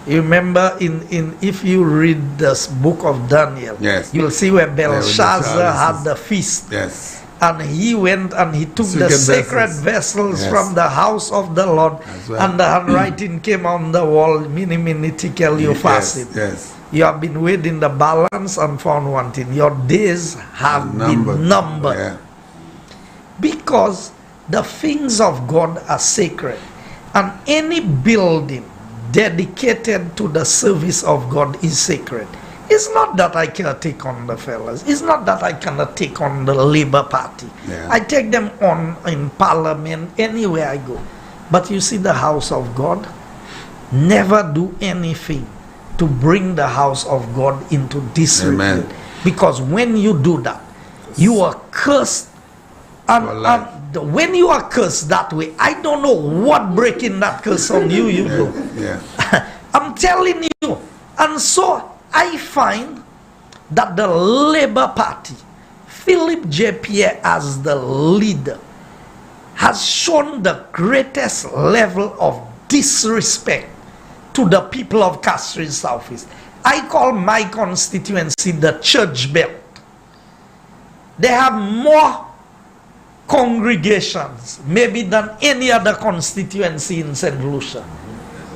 You remember if you read this book of Daniel, yes, you'll see where Belshazzar had the feast. Yes. And he went and he took the sacred vessels yes, from the house of the Lord, well. And the handwriting came on the wall, mini tikel you fasit. Yes. You have been weighed in the balance and found wanting. Your days have been numbered. Yeah. Because the things of God are sacred. And any building dedicated to the service of God is sacred. It's not that I cannot take on the fellas. It's not that I cannot take on the Labour Party. Yeah. I take them on in Parliament, anywhere I go. But you see, the house of God, never do anything to bring the house of God into disrepute. Because when you do that, you are cursed. And when you are cursed that way, I don't know what breaking that curse on you do. Yeah. I'm telling you. And so I find that the Labour Party, Philip J. Pierre as the leader, has shown the greatest level of disrespect to the people of Castries Southeast. I call my constituency the church belt. They have more congregations maybe than any other constituency in St. Lucia.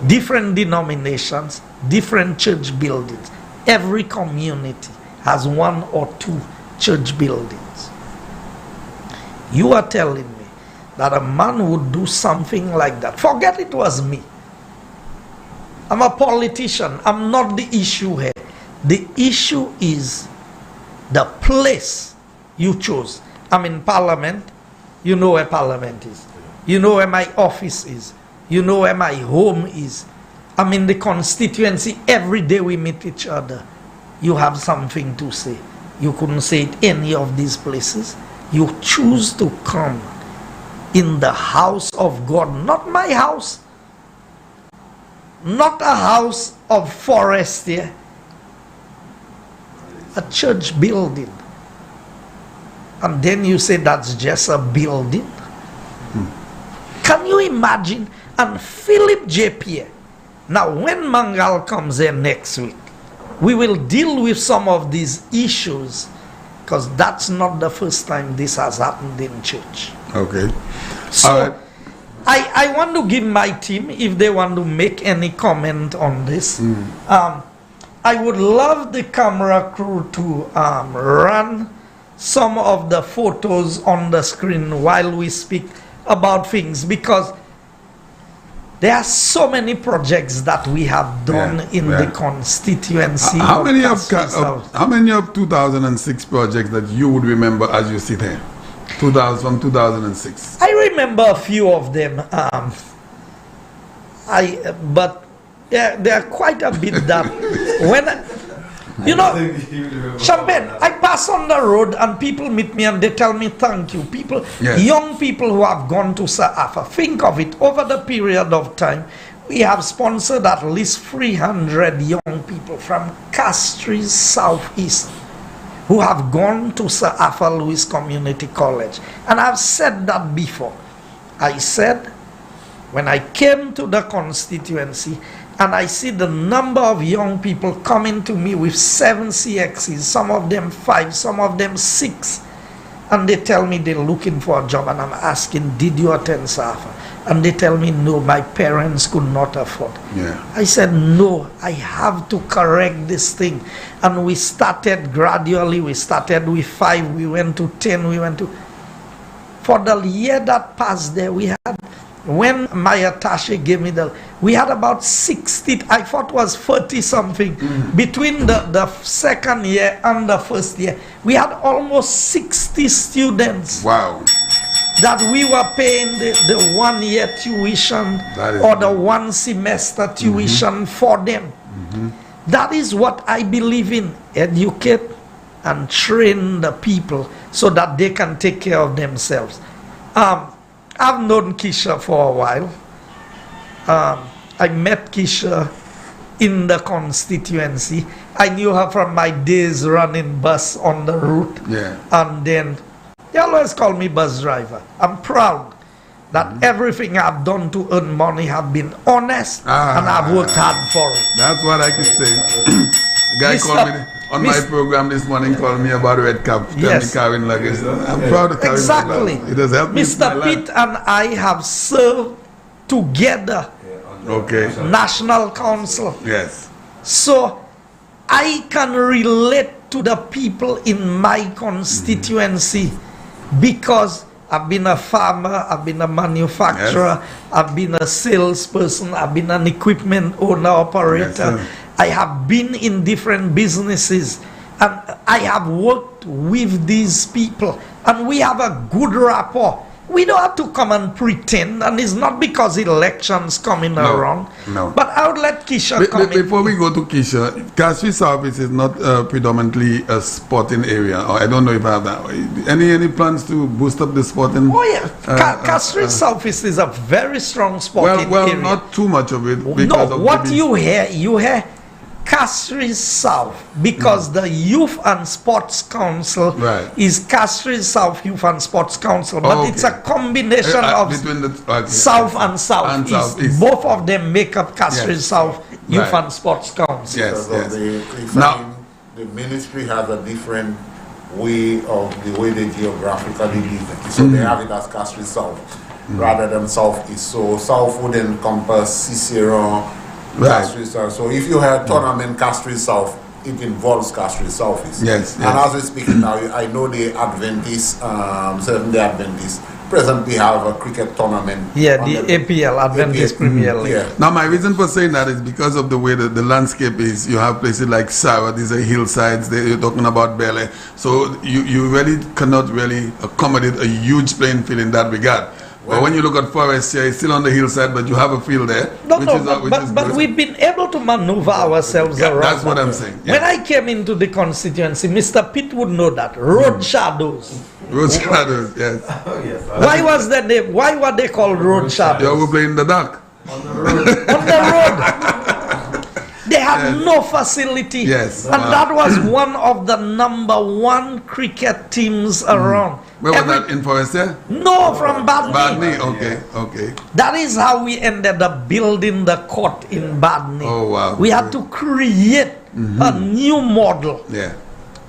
Different denominations, different church buildings. every community has 1 or 2 church buildings. You are telling me that a man would do something like that? Forget it was me. I'm a politician. I'm not the issue here. The issue is the place you chose. I'm in Parliament. You know where Parliament is. You know where my office is. You know where my home is. I'm in the constituency. Every day we meet each other. You have something to say. You couldn't say it any of these places. You choose to come in the house of God, not my house, not a house of forest here, a church building. And then you say that's just a building? Can you imagine? And Philip J. Pierre. Now, when Mangal comes here next week, we will deal with some of these issues, because that's not the first time this has happened in church. Okay. So, I want to give my team, if they want to make any comment on this, I would love the camera crew to run some of the photos on the screen while we speak about things, because there are so many projects that we have done in the constituency. How many of 2006 projects that you would remember as you sit here? From 2006. I remember a few of them. But there are quite a bit that when you know, Champagne, I pass on the road and people meet me and they tell me thank you. People, young people who have gone to Sa'afa, think of it, over the period of time, we have sponsored at least 300 young people from Castries Southeast who have gone to Sa'afa Louis Community College. And I've said that before. I said, when I came to the constituency, and I see the number of young people coming to me with 7 CXCs, some of them 5, some of them 6. And they tell me they're looking for a job, and I'm asking, did you attend SAFA? And they tell me, no, my parents could not afford. I said, no, I have to correct this thing. And we started gradually. We started with 5, we went to 10, we went to... For the year that passed there, we had... When my attaché gave me we had about 60, I thought it was 40 something. Between the second year and the first year, we had almost 60 students. Wow. That we were paying the 1 year tuition or the 1 semester tuition for them. That is what I believe in. Educate and train the people so that they can take care of themselves. I've known Keisha for a while. I met Keisha in the constituency. I knew her from my days running bus on the route. And then they always call me bus driver. I'm proud that everything I've done to earn money have been honest and I've worked hard for it. That's what I could say. A guy called me on my program this morning, called me about red cap. Yes. Carrying luggage. I'm proud of carrying exactly. It has helped me. Mr. Pitt and I have served together. National Council. Yes. So I can relate to the people in my constituency because I've been a farmer, I've been a manufacturer, I've been a salesperson, I've been an equipment owner, operator. I have been in different businesses and I have worked with these people and we have a good rapport. We don't have to come and pretend, and it's not because elections coming around. But I would let Keisha come in. Before we go to Keisha, Castries Southeast is not predominantly a sporting area. Or I don't know if I have that. Any plans to boost up the sporting? Oh yeah, Castries Southeast is a very strong sporting area. Well, not too much of it. No, what you hear Castries South, because the Youth and Sports Council is Castries South Youth and Sports Council, but it's a combination of between the South and Southeast. Both of them make up Castries South Youth and Sports Council. The ministry has a different way of the way they geographically live it. So they have it as Castries South rather than Southeast. So South would encompass Cicero, Castries South. So if you had tournament Castries South, it involves Castries Southeast. Yes. And as we're speaking now, I know the Adventists, Seventh-day Adventists, presently have a cricket tournament. Yeah, the APL, Adventist Premier League. Yeah. Now, my reason for saying that is because of the way the landscape is. You have places like Sarah, these are hillsides, you're talking about Bele. So you really cannot really accommodate a huge playing field in that regard. But when you look at Forest here, it's still on the hillside, but you have a field there. But we've been able to maneuver ourselves around. That's what I'm saying. Yeah. When I came into the constituency, Mr. Pitt would know that. Road shadows. Road shadows, yes. Oh, yes. Why was that name? Why were they called road shadows? You were playing in the dark. On the road. On the road. They have no facility. Yes. And that was one of the #1 cricket teams around. Where was that, in Forestier? No, from Badney. Badney, okay. That is how we ended up building the court in Badney. Oh, wow. We had to create a new model. Yeah.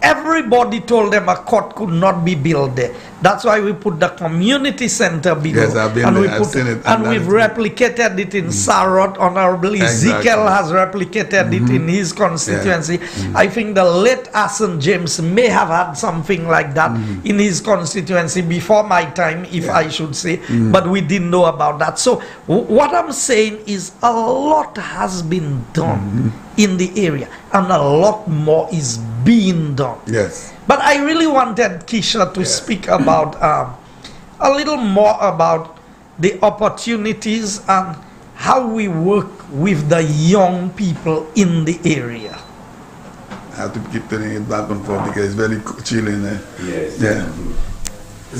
Everybody told them a court could not be built there. That's why we put the community center below. Yes, I've been there. I've seen it. And we've replicated it in Sarot. Honorable Ezekiel has replicated it in his constituency. Yeah. I think the late Asen James may have had something like that in his constituency before my time, if I should say. But we didn't know about that. So what I'm saying is a lot has been done in the area, and a lot more is being done. Yes. But I really wanted Keisha to speak about a little more about the opportunities and how we work with the young people in the area. I have to keep turning it back and forth because it's very chilling there. Yes. Yeah.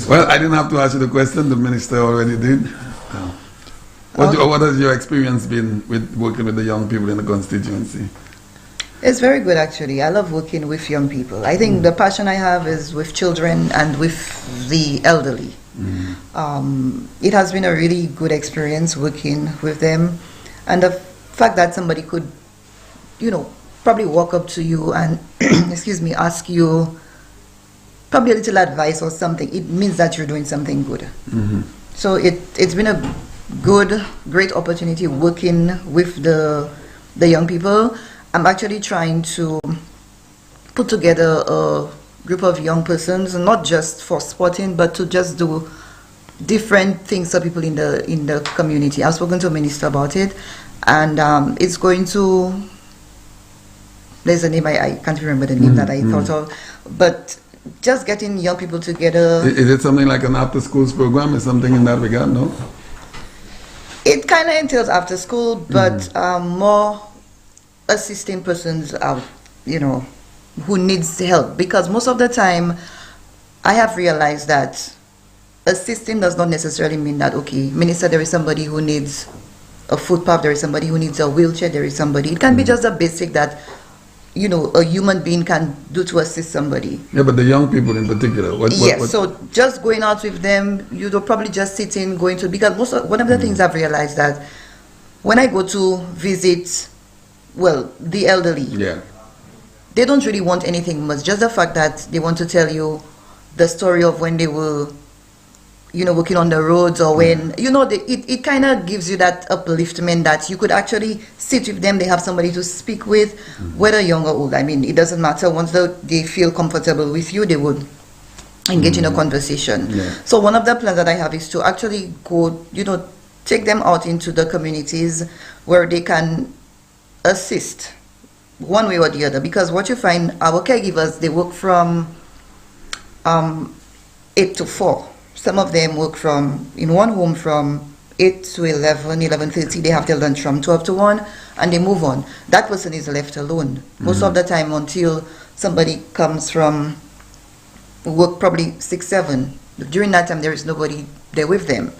Well, I didn't have to ask you the question. The minister already did. What has your experience been with working with the young people in the constituency? It's very good, actually. I love working with young people. I think the passion I have is with children and with the elderly. It has been a really good experience working with them. And the fact that somebody could, probably walk up to you and, ask you probably a little advice or something, it means that you're doing something good. So it's been a great opportunity working with the young people. I'm actually trying to put together a group of young persons, not just for sporting, but to just do different things for people in the community. I've spoken to a minister about it, and it's going to. There's a name I can't remember the name that I thought of, but just getting young people together. Is it something like an after-schools program or something in that regard? No. It kind of entails after school, but more assisting persons out, who needs help. Because most of the time, I have realized that assisting does not necessarily mean that, okay, minister, there is somebody who needs a footpath, there is somebody who needs a wheelchair, there is somebody. It can be just a basic that, a human being can do to assist somebody. Yeah, but the young people in particular. What, so just going out with them, probably just sitting, going to, because one of the things I've realized that when I go to visit, the elderly, they don't really want anything much, just the fact that they want to tell you the story of when they were, working on the roads, or when, it kind of gives you that upliftment that you could actually sit with them, they have somebody to speak with, whether young or old. I mean, it doesn't matter. Once they feel comfortable with you, they would engage in a conversation. So one of the plans that I have is to actually go, take them out into the communities where they can assist one way or the other, because what you find, our caregivers, they work from 8 to 4. Some of them work in one home from 8 to 11, 11:30. They have their lunch from 12 to 1, and they move on. That person is left alone most of the time until somebody comes from work, probably 6, 7. During that time, there is nobody there with them,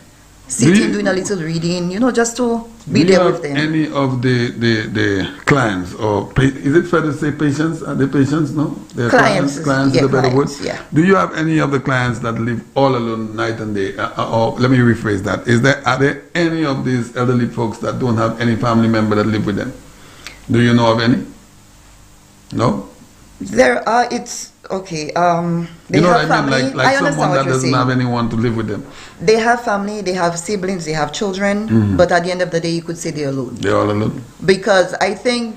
sitting, doing a little reading, just to be there with them. Any of the clients, or is it fair to say patients? Are they patients? No, they're clients is a better word. Yeah. Do you have any of the clients that live all alone night and day? Or let me rephrase that: are there any of these elderly folks that don't have any family member that live with them? Do you know of any? No. There are. It's okay. They have family. Like someone that doesn't have anyone to live with them. They have family, they have siblings, they have children, but at the end of the day, you could say they're alone. They're all alone. Because I think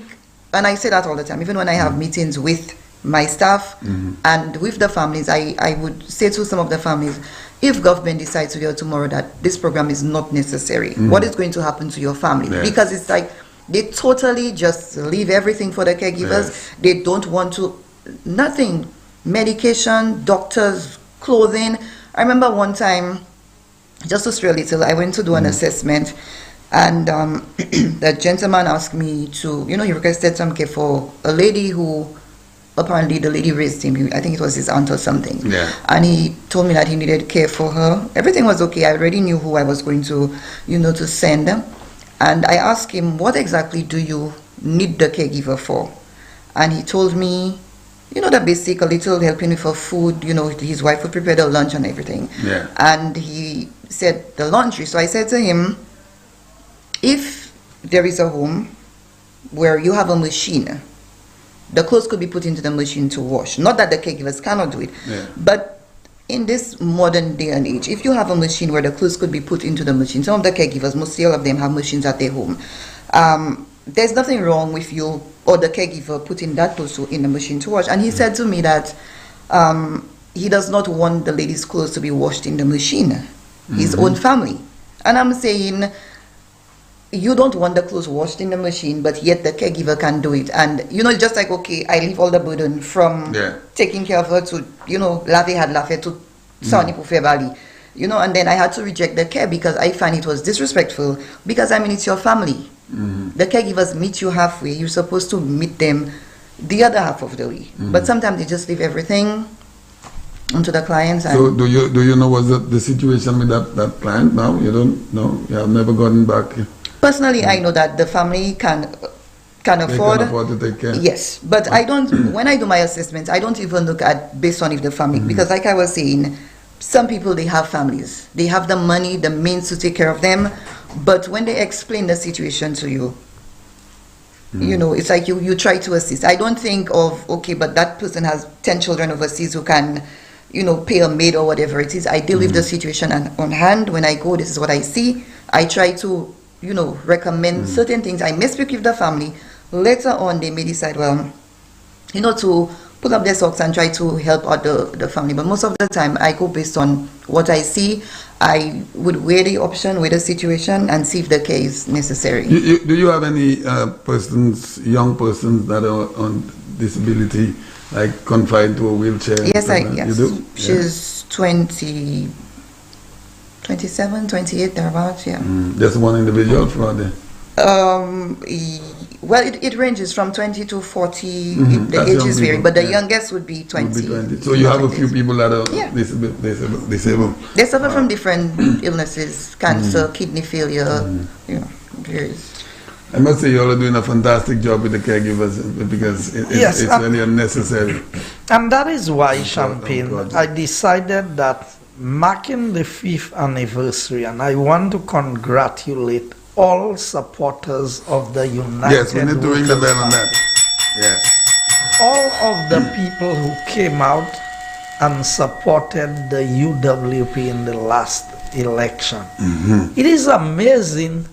and I say that all the time, even when I have meetings with my staff and with the families, I would say to some of the families, if government decides today or tomorrow that this program is not necessary, what is going to happen to your family? Yes. Because it's like they totally just leave everything for the caregivers. Yes. They don't want to, nothing, medication, doctors, clothing. I remember one time, just to stray a little, I went to do an assessment, and the gentleman asked me to, he requested some care for a lady who, apparently the lady raised him. I think it was his aunt or something. Yeah. And he told me that he needed care for her. Everything was okay. I already knew who I was going to, to send. And I asked him, what exactly do you need the caregiver for? And he told me, the basic, a little helping with her food. His wife would prepare the lunch and everything. Yeah. And he said the laundry. So I said to him, if there is a home where you have a machine, the clothes could be put into the machine to wash. Not that the caregivers cannot do it, but in this modern day and age, if you have a machine where the clothes could be put into the machine, some of the caregivers, mostly all of them have machines at their home. There's nothing wrong with you or the caregiver putting that clothes in the machine to wash. And he said to me that he does not want the lady's clothes to be washed in the machine, his own family. And I'm saying, you don't want the clothes washed in the machine, but yet the caregiver can do it. And, it's just like, okay, I leave all the burden from taking care of her to, lave to Sani Bali, and then I had to reject the care because I find it was disrespectful because, it's your family. The caregivers meet you halfway. You're supposed to meet them the other half of the way. But sometimes they just leave everything onto the clients. And so do you know what's the situation with that client now? You don't know? You have never gotten back? Personally, I know that the family can afford. They can afford to take care. Yes, but I don't. When I do my assessments, I don't even look at based on if the family, because like I was saying, some people, they have families, they have the money, the means to take care of them, but when they explain the situation to you, it's like you try to assist. I don't think of, okay, but that person has 10 children overseas who can, pay a maid or whatever it is. I deal with the situation on hand. When I go, this is what I see. I try to recommend certain things. I may speak with the family. Later on, they may decide, well, to put up their socks and try to help out the family. But most of the time, I go based on what I see. I would weigh the option, weigh the situation, and see if the care is necessary. Do you have any young persons that are on disability, like confined to a wheelchair? Yes, yes. You do? She's 27, 28, thereabouts, yeah. Just one individual for the... Well, it ranges from 20 to 40. The ages vary, but the youngest would be 20. So you have a few people that are disabled. They suffer from different illnesses, cancer, kidney failure, various. I must say you all are doing a fantastic job with the caregivers because it's really unnecessary. And that is why, Champagne, I decided that marking the 5th anniversary, and I want to congratulate all supporters of the United Yes, we need to ring the bell on that. Yes. All of the people who came out and supported the UWP in the last election. It is amazing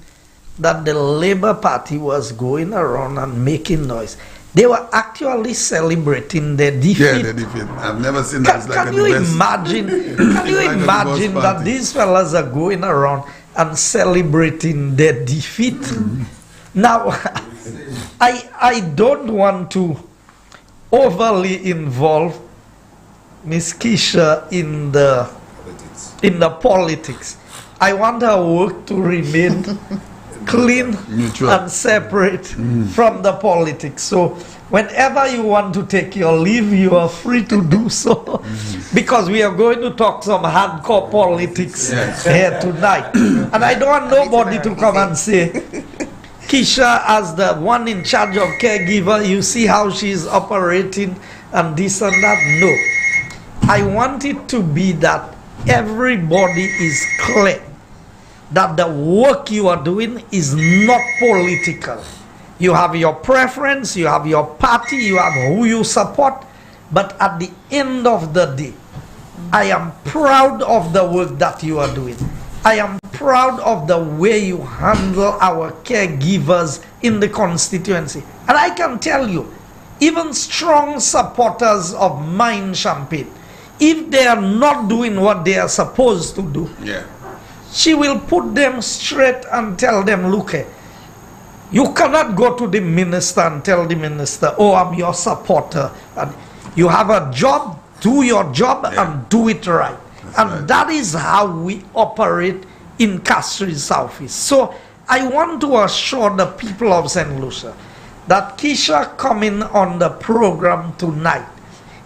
that the Labour Party was going around and making noise. They were actually celebrating their defeat. Yeah, their defeat. I've never seen that. Can you imagine that these fellas are going around and celebrating their defeat? Now, I don't want to overly involve Miss Keisha in the politics. I want her work to remain clean, neutral, and separate from the politics. So whenever you want to take your leave, you are free to do so, because we are going to talk some hardcore politics here tonight. And I don't want nobody to come and say, Keisha, as the one in charge of caregiver, you see how she's operating and this and that. No. I want it to be that everybody is clear that the work you are doing is not political. You have your preference, you have your party, you have who you support, but at the end of the day, I am proud of the work that you are doing. I am proud of the way you handle our caregivers in the constituency. And I can tell you, even strong supporters of mine Champagne, if they are not doing what they are supposed to do, she will put them straight and tell them, look, you cannot go to the minister and tell the minister, oh, I'm your supporter. And you have a job, do your job and do it right. That is how we operate in Castries Southeast. So I want to assure the people of St. Lucia that Keisha coming on the program tonight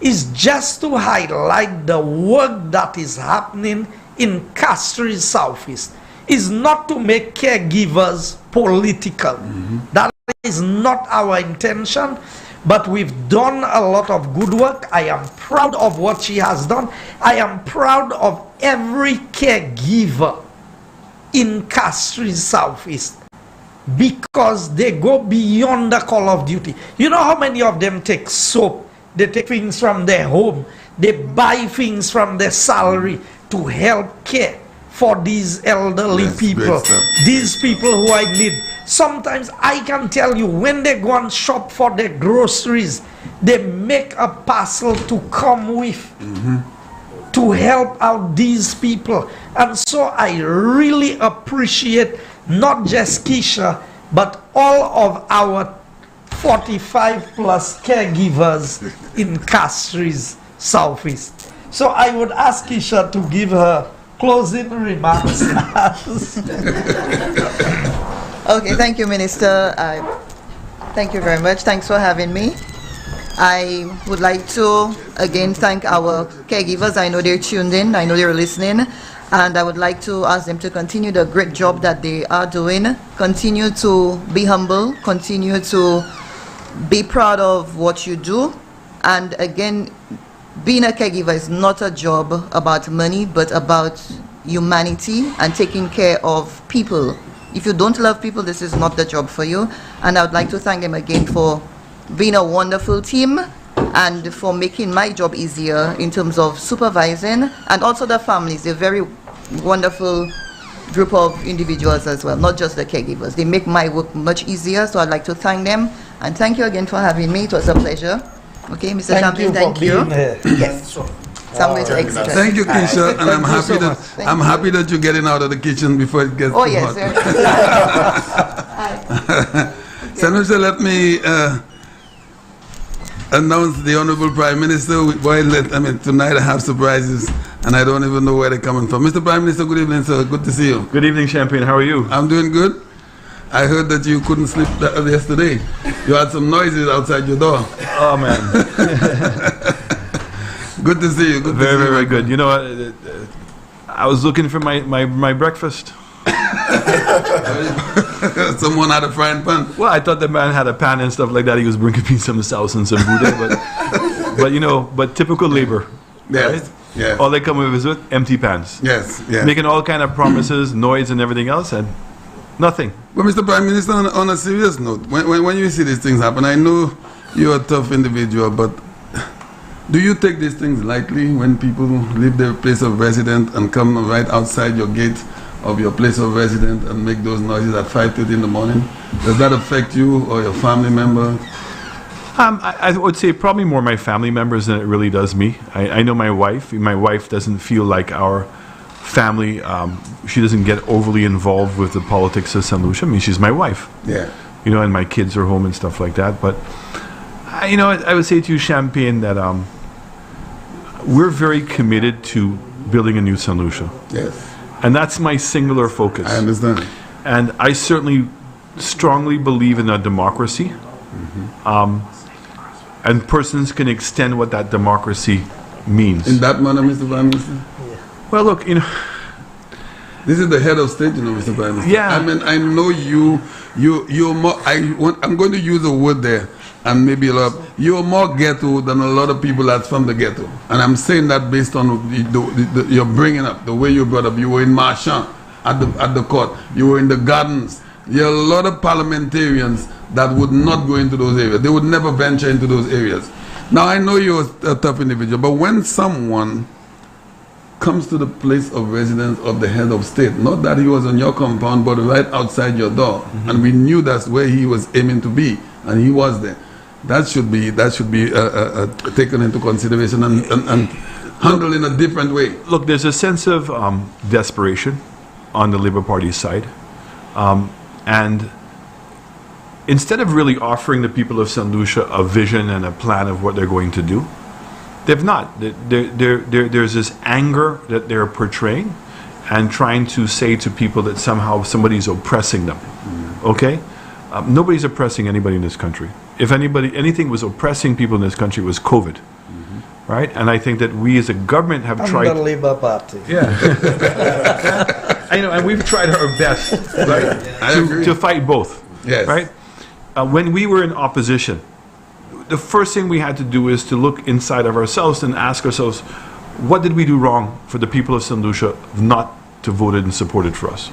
is just to highlight the work that is happening in Castries Southeast. Is not to make caregivers political. That is not our intention, but we've done a lot of good work. I am proud of what she has done. I am proud of every caregiver in Castries Southeast because they go beyond the call of duty. You know how many of them take soap, they take things from their home, they buy things from their salary to help care for these elderly people, these people who I need. Sometimes I can tell you, when they go and shop for their groceries, they make a parcel to come with to help out these people. And so I really appreciate not just Keisha, but all of our 45 plus caregivers in Castries Southeast. So I would ask Keisha to give her closing remarks. Okay, thank you, Minister. Thank you very much. Thanks for having me. I would like to again thank our caregivers. I know they're tuned in, I know they're listening, and I would like to ask them to continue the great job that they are doing. Continue to be humble, continue to be proud of what you do, and again, being a caregiver is not a job about money, but about humanity and taking care of people. If you don't love people, this is not the job for you. And I would like to thank them again for being a wonderful team and for making my job easier in terms of supervising, and also the families. They're very wonderful group of individuals as well, not just the caregivers. They make my work much easier, so I'd like to thank them. And thank you again for having me. It was a pleasure. Okay, Mr. Champagne, thank you. Yes. So I'm going to exit. Thank you, Keisha, and I'm happy that you're getting out of the kitchen before it gets too hot. Senator, let me announce the Honorable Prime Minister. Tonight I have surprises, and I don't even know where they're coming from. Mr. Prime Minister, good evening, sir. Good to see you. Good evening, Champagne. How are you? I'm doing good. I heard that you couldn't sleep yesterday. You had some noises outside your door. Oh, man. Good to see you. Very good. You know, I was looking for my breakfast. Someone had a frying pan. Well, I thought the man had a pan and stuff like that. He was bringing me some sauce and some boudin, but typical labor. Yes. Right? Yes. All they come with is empty pans. Yes. Yes. Making all kind of promises, noise, and everything else, and nothing. But Mr. Prime Minister, on a serious note, when you see these things happen, I know you're a tough individual, but do you take these things lightly when people leave their place of residence and come right outside your gate of your place of residence and make those noises at 5:30 in the morning? Does that affect you or your family members? I would say probably more my family members than it really does me. I know my wife. My wife doesn't feel like our family. She doesn't get overly involved with the politics of St. Lucia. I mean, she's my wife. Yeah. You know, and my kids are home and stuff like that. But, I would say to you, Champagne, that we're very committed to building a new St. Lucia. Yes. And that's my singular focus. I understand. And I certainly strongly believe in a democracy. And persons can extend what that democracy means. In that manner, Mr. Prime Minister? Well, look, this is the head of state, Mr. Prime Minister. Yeah. I mean, I know you're more, I'm going to use a word there, and maybe you're more ghetto than a lot of people that's from the ghetto. And I'm saying that based on your bringing up, the way you brought up. You were in Marchand at the court. You were in the gardens. There are a lot of parliamentarians that would not go into those areas. They would never venture into those areas. Now, I know you're a tough individual, but when someone comes to the place of residence of the head of state, not that he was on your compound, but right outside your door, and we knew that's where he was aiming to be, and he was there. That should be taken into consideration and handled in a different way. Look, there's a sense of desperation on the Labour Party side, and instead of really offering the people of St. Lucia a vision and a plan of what they're going to do, they've not. There's this anger that they're portraying and trying to say to people that somehow somebody's oppressing them. Okay? Nobody's oppressing anybody in this country. If anything was oppressing people in this country, it was COVID. Right? And I think that we as a government have tried... the Labour Party. Yeah. And we've tried our best, right? to fight both. Yes. Right? When we were in opposition, the first thing we had to do is to look inside of ourselves and ask ourselves, what did we do wrong for the people of St. Lucia not to voted and supported for us?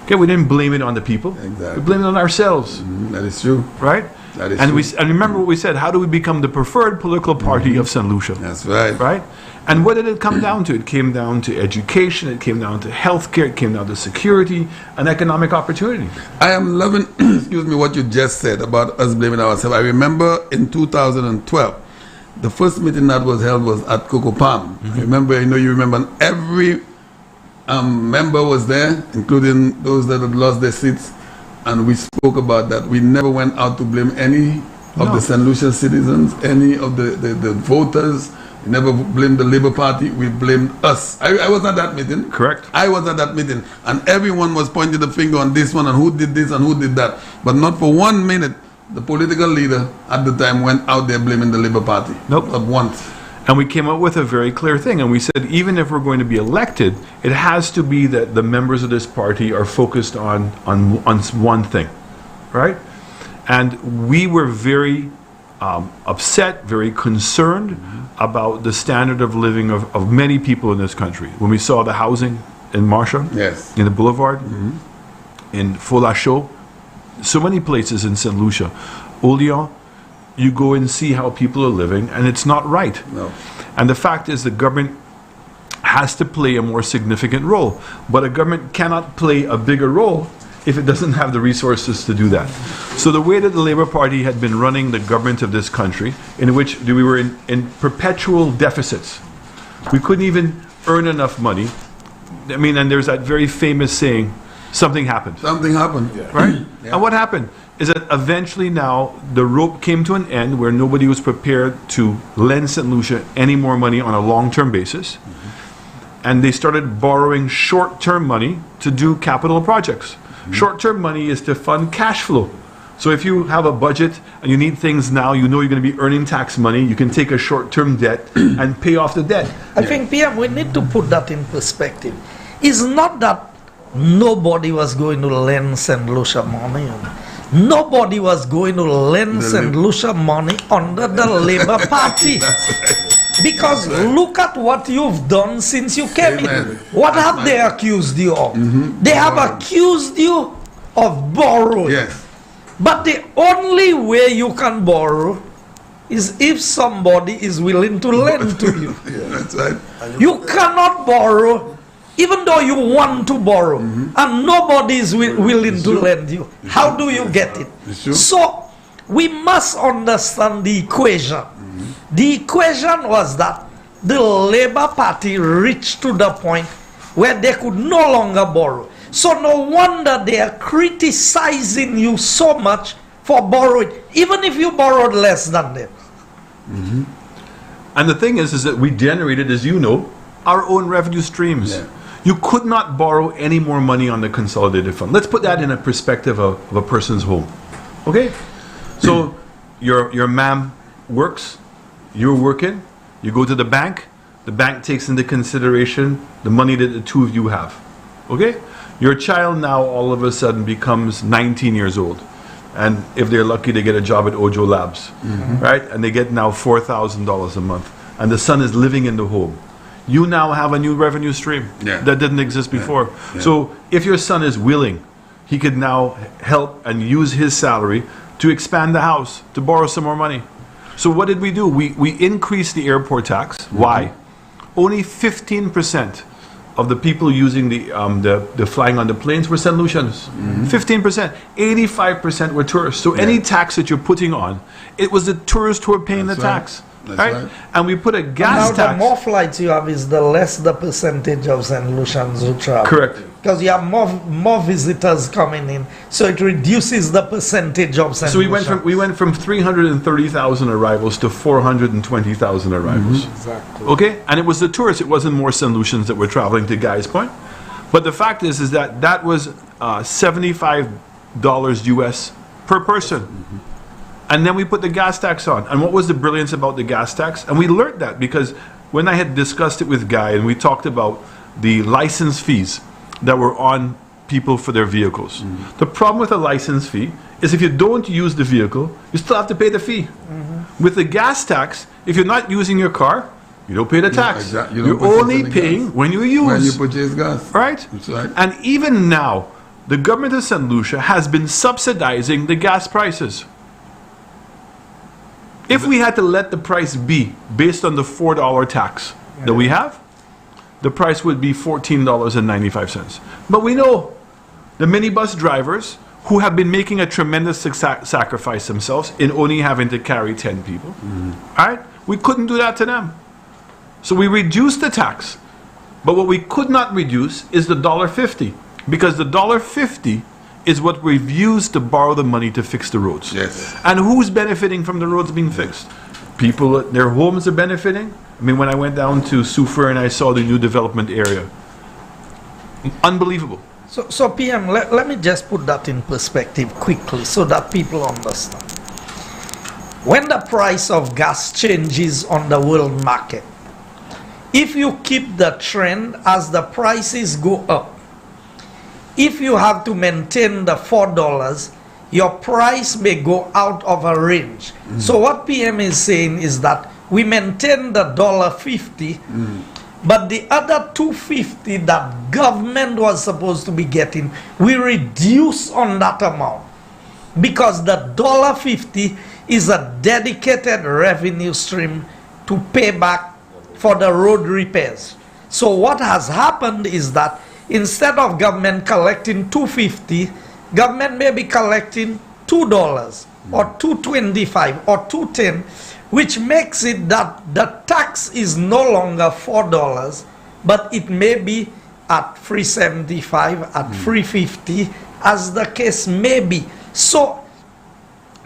Okay, we didn't blame it on the people. Exactly. We blamed it on ourselves. That is true. Right? That is and true. and remember what we said, how do we become the preferred political party of St. Lucia? That's right. Right? And what did it come down to? It came down to education, it came down to healthcare, it came down to security and economic opportunity. I am loving, excuse me, what you just said about us blaming ourselves. I remember in 2012, the first meeting that was held was at Coco Palm. Remember, you remember, every member was there, including those that had lost their seats, and we spoke about that. We never went out to blame any of the St. Lucia citizens, any of the voters. We never blamed the Labour Party. We blamed us. I was at that meeting. Correct. I was at that meeting, and everyone was pointing the finger on this one and who did this and who did that. But not for 1 minute the political leader at the time went out there blaming the Labour Party. Nope. Not once. And we came up with a very clear thing, and we said even if we're going to be elected, it has to be that the members of this party are focused on one thing, right? And we were very upset, very concerned about the standard of living of many people in this country. When we saw the housing in Marsha, Yes. in the Boulevard, in Folachot, so many places in St. Lucia, Olean, you go and see how people are living, and it's not right. No. And the fact is the government has to play a more significant role, but a government cannot play a bigger role if it doesn't have the resources to do that. So the way that the Labour Party had been running the government of this country, in which we were in perpetual deficits, we couldn't even earn enough money. I mean, and there's that very famous saying, something happened. Something happened. Right? And what happened is that eventually now the rope came to an end where nobody was prepared to lend St. Lucia any more money on a long-term basis. And they started borrowing short-term money to do capital projects. Short-term money is to fund cash flow. So if you have a budget and you need things now, you know you're going to be earning tax money, you can take a short-term debt and pay off the debt. I think, PM, we need to put that in perspective. It's not that nobody was going to lend St. Lucia money. Nobody was going to lend St. Lucia money under the Labour Party. Because look at what you've done since you came in. What have they accused you of? They have accused you of borrowing. Yes. But the only way you can borrow is if somebody is willing to lend to you. That's right. You cannot borrow even though you want to borrow and nobody is willing to lend you. How do you get it? So we must understand the equation. The equation was that the Labour Party reached to the point where they could no longer borrow. So no wonder they are criticizing you so much for borrowing, even if you borrowed less than them. And the thing is that we generated, as you know, our own revenue streams. Yeah. You could not borrow any more money on the consolidated fund. Let's put that in a perspective of a person's home. Okay? So your mom works, you're working, you go to the bank takes into consideration the money that the two of you have. Okay? Your child now all of a sudden becomes 19 years old. And if they're lucky, they get a job at Ojo Labs, right? And they get now $4,000 a month. And the son is living in the home. You now have a new revenue stream that didn't exist before. Yeah. So if your son is willing, he could now help and use his salary to expand the house, to borrow some more money. So what did we do? We increased the airport tax. Why? Only 15% of the people using the flying on the planes were St. Lucians. 15%. 85% were tourists. So any tax that you're putting on, it was the tourists who were paying the tax. That's right? right. And we put a gas Now, tax. the more flights you have is the less the percentage of St. Lucians who travel. Correct. Because you have more visitors coming in, so it reduces the percentage of St. So Lucians. we went from 330,000 arrivals to 420,000 arrivals. Exactly. Okay, and it was the tourists. It wasn't more St. Lucians that were traveling to Guy's Point. But the fact is that was $75 US per person. And then we put the gas tax on. And what was the brilliance about the gas tax? And we learned that because when I had discussed it with Guy and we talked about the license fees that were on people for their vehicles. The problem with a license fee is if you don't use the vehicle, you still have to pay the fee. With the gas tax, if you're not using your car, you don't pay the tax. exactly. You don't You're purchase only any paying gas. when you use. When you purchase gas. Right? That's right. And even now, the government of St. Lucia has been subsidizing the gas prices. If we had to let the price be based on the $4 tax that we have, the price would be $14.95. But we know the minibus drivers who have been making a tremendous sacrifice themselves in only having to carry 10 people. All right? We couldn't do that to them. So we reduced the tax. But what we could not reduce is the $1.50, because the $1.50 is what we've used to borrow the money to fix the roads. Yes. And who's benefiting from the roads being fixed? People, their homes are benefiting. I mean, when I went down to Sufer and I saw the new development area, unbelievable. So PM, let me just put that in perspective quickly so that people understand. When the price of gas changes on the world market, if you keep the trend as the prices go up, if you have to maintain the $4, your price may go out of a range. So what PM is saying is that we maintain the $1.50, but the other $2.50 that government was supposed to be getting, we reduce on that amount, because the $1.50 is a dedicated revenue stream to pay back for the road repairs. So what has happened is that instead of government collecting $2.50, government may be collecting $2 or $2.25 or $2.10, which makes it that the tax is no longer $4, but it may be at $3.75, at $3.50, as the case may be. So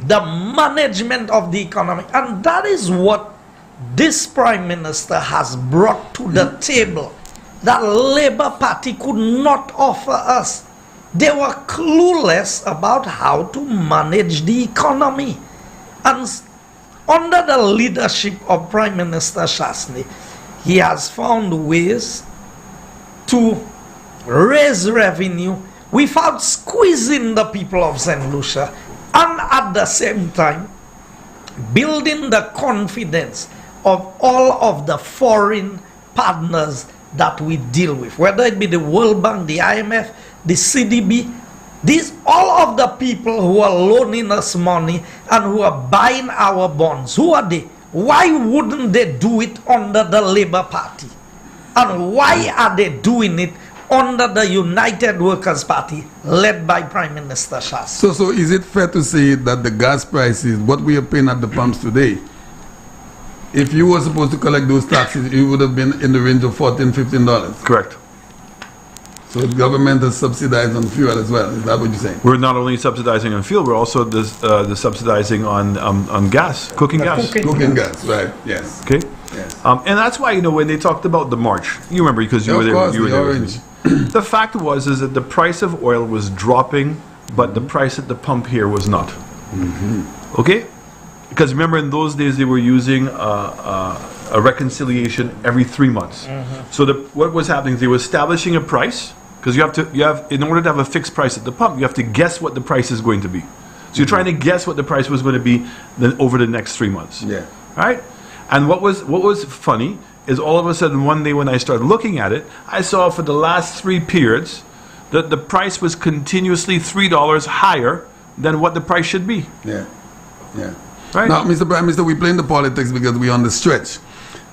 the management of the economy, and that is what this Prime Minister has brought to the table, that Labour Party could not offer us. They were clueless about how to manage the economy. And under the leadership of Prime Minister Chastanet, he has found ways to raise revenue without squeezing the people of St. Lucia, and at the same time building the confidence of all of the foreign partners that we deal with, whether it be the World Bank, the IMF, the CDB. These, all of the people who are loaning us money and who are buying our bonds, who are they? Why wouldn't they do it under the Labour Party? And why are they doing it under the United Workers' Party led by Prime Minister Chastanet? So is it fair to say that the gas prices, what we are paying at the pumps today, if you were supposed to collect those taxes, it would have been in the range of $14, $15? Correct. So the government is subsidized on fuel as well. Is that what you're saying? We're not only subsidizing on fuel, we're also the subsidizing on gas, cooking gas. Cooking gas, right? Yes. Okay. Yes. And that's why, you know, when they talked about the March, you remember because you Of were there. course, You were the there. orange. The fact is that the price of oil was dropping, but the price at the pump here was not. Okay. Because remember, in those days they were using a reconciliation every 3 months. So what was happening is they were establishing a price, because you have in order to have a fixed price at the pump, you have to guess what the price is going to be. So you're trying to guess what the price was going to be then over the next 3 months. Yeah. Right? And what was funny is all of a sudden one day when I started looking at it, I saw for the last 3 periods that the price was continuously $3 higher than what the price should be. Yeah. Yeah. Right? Now, Mr. Prime Minister, we're playing the politics because we're on the stretch.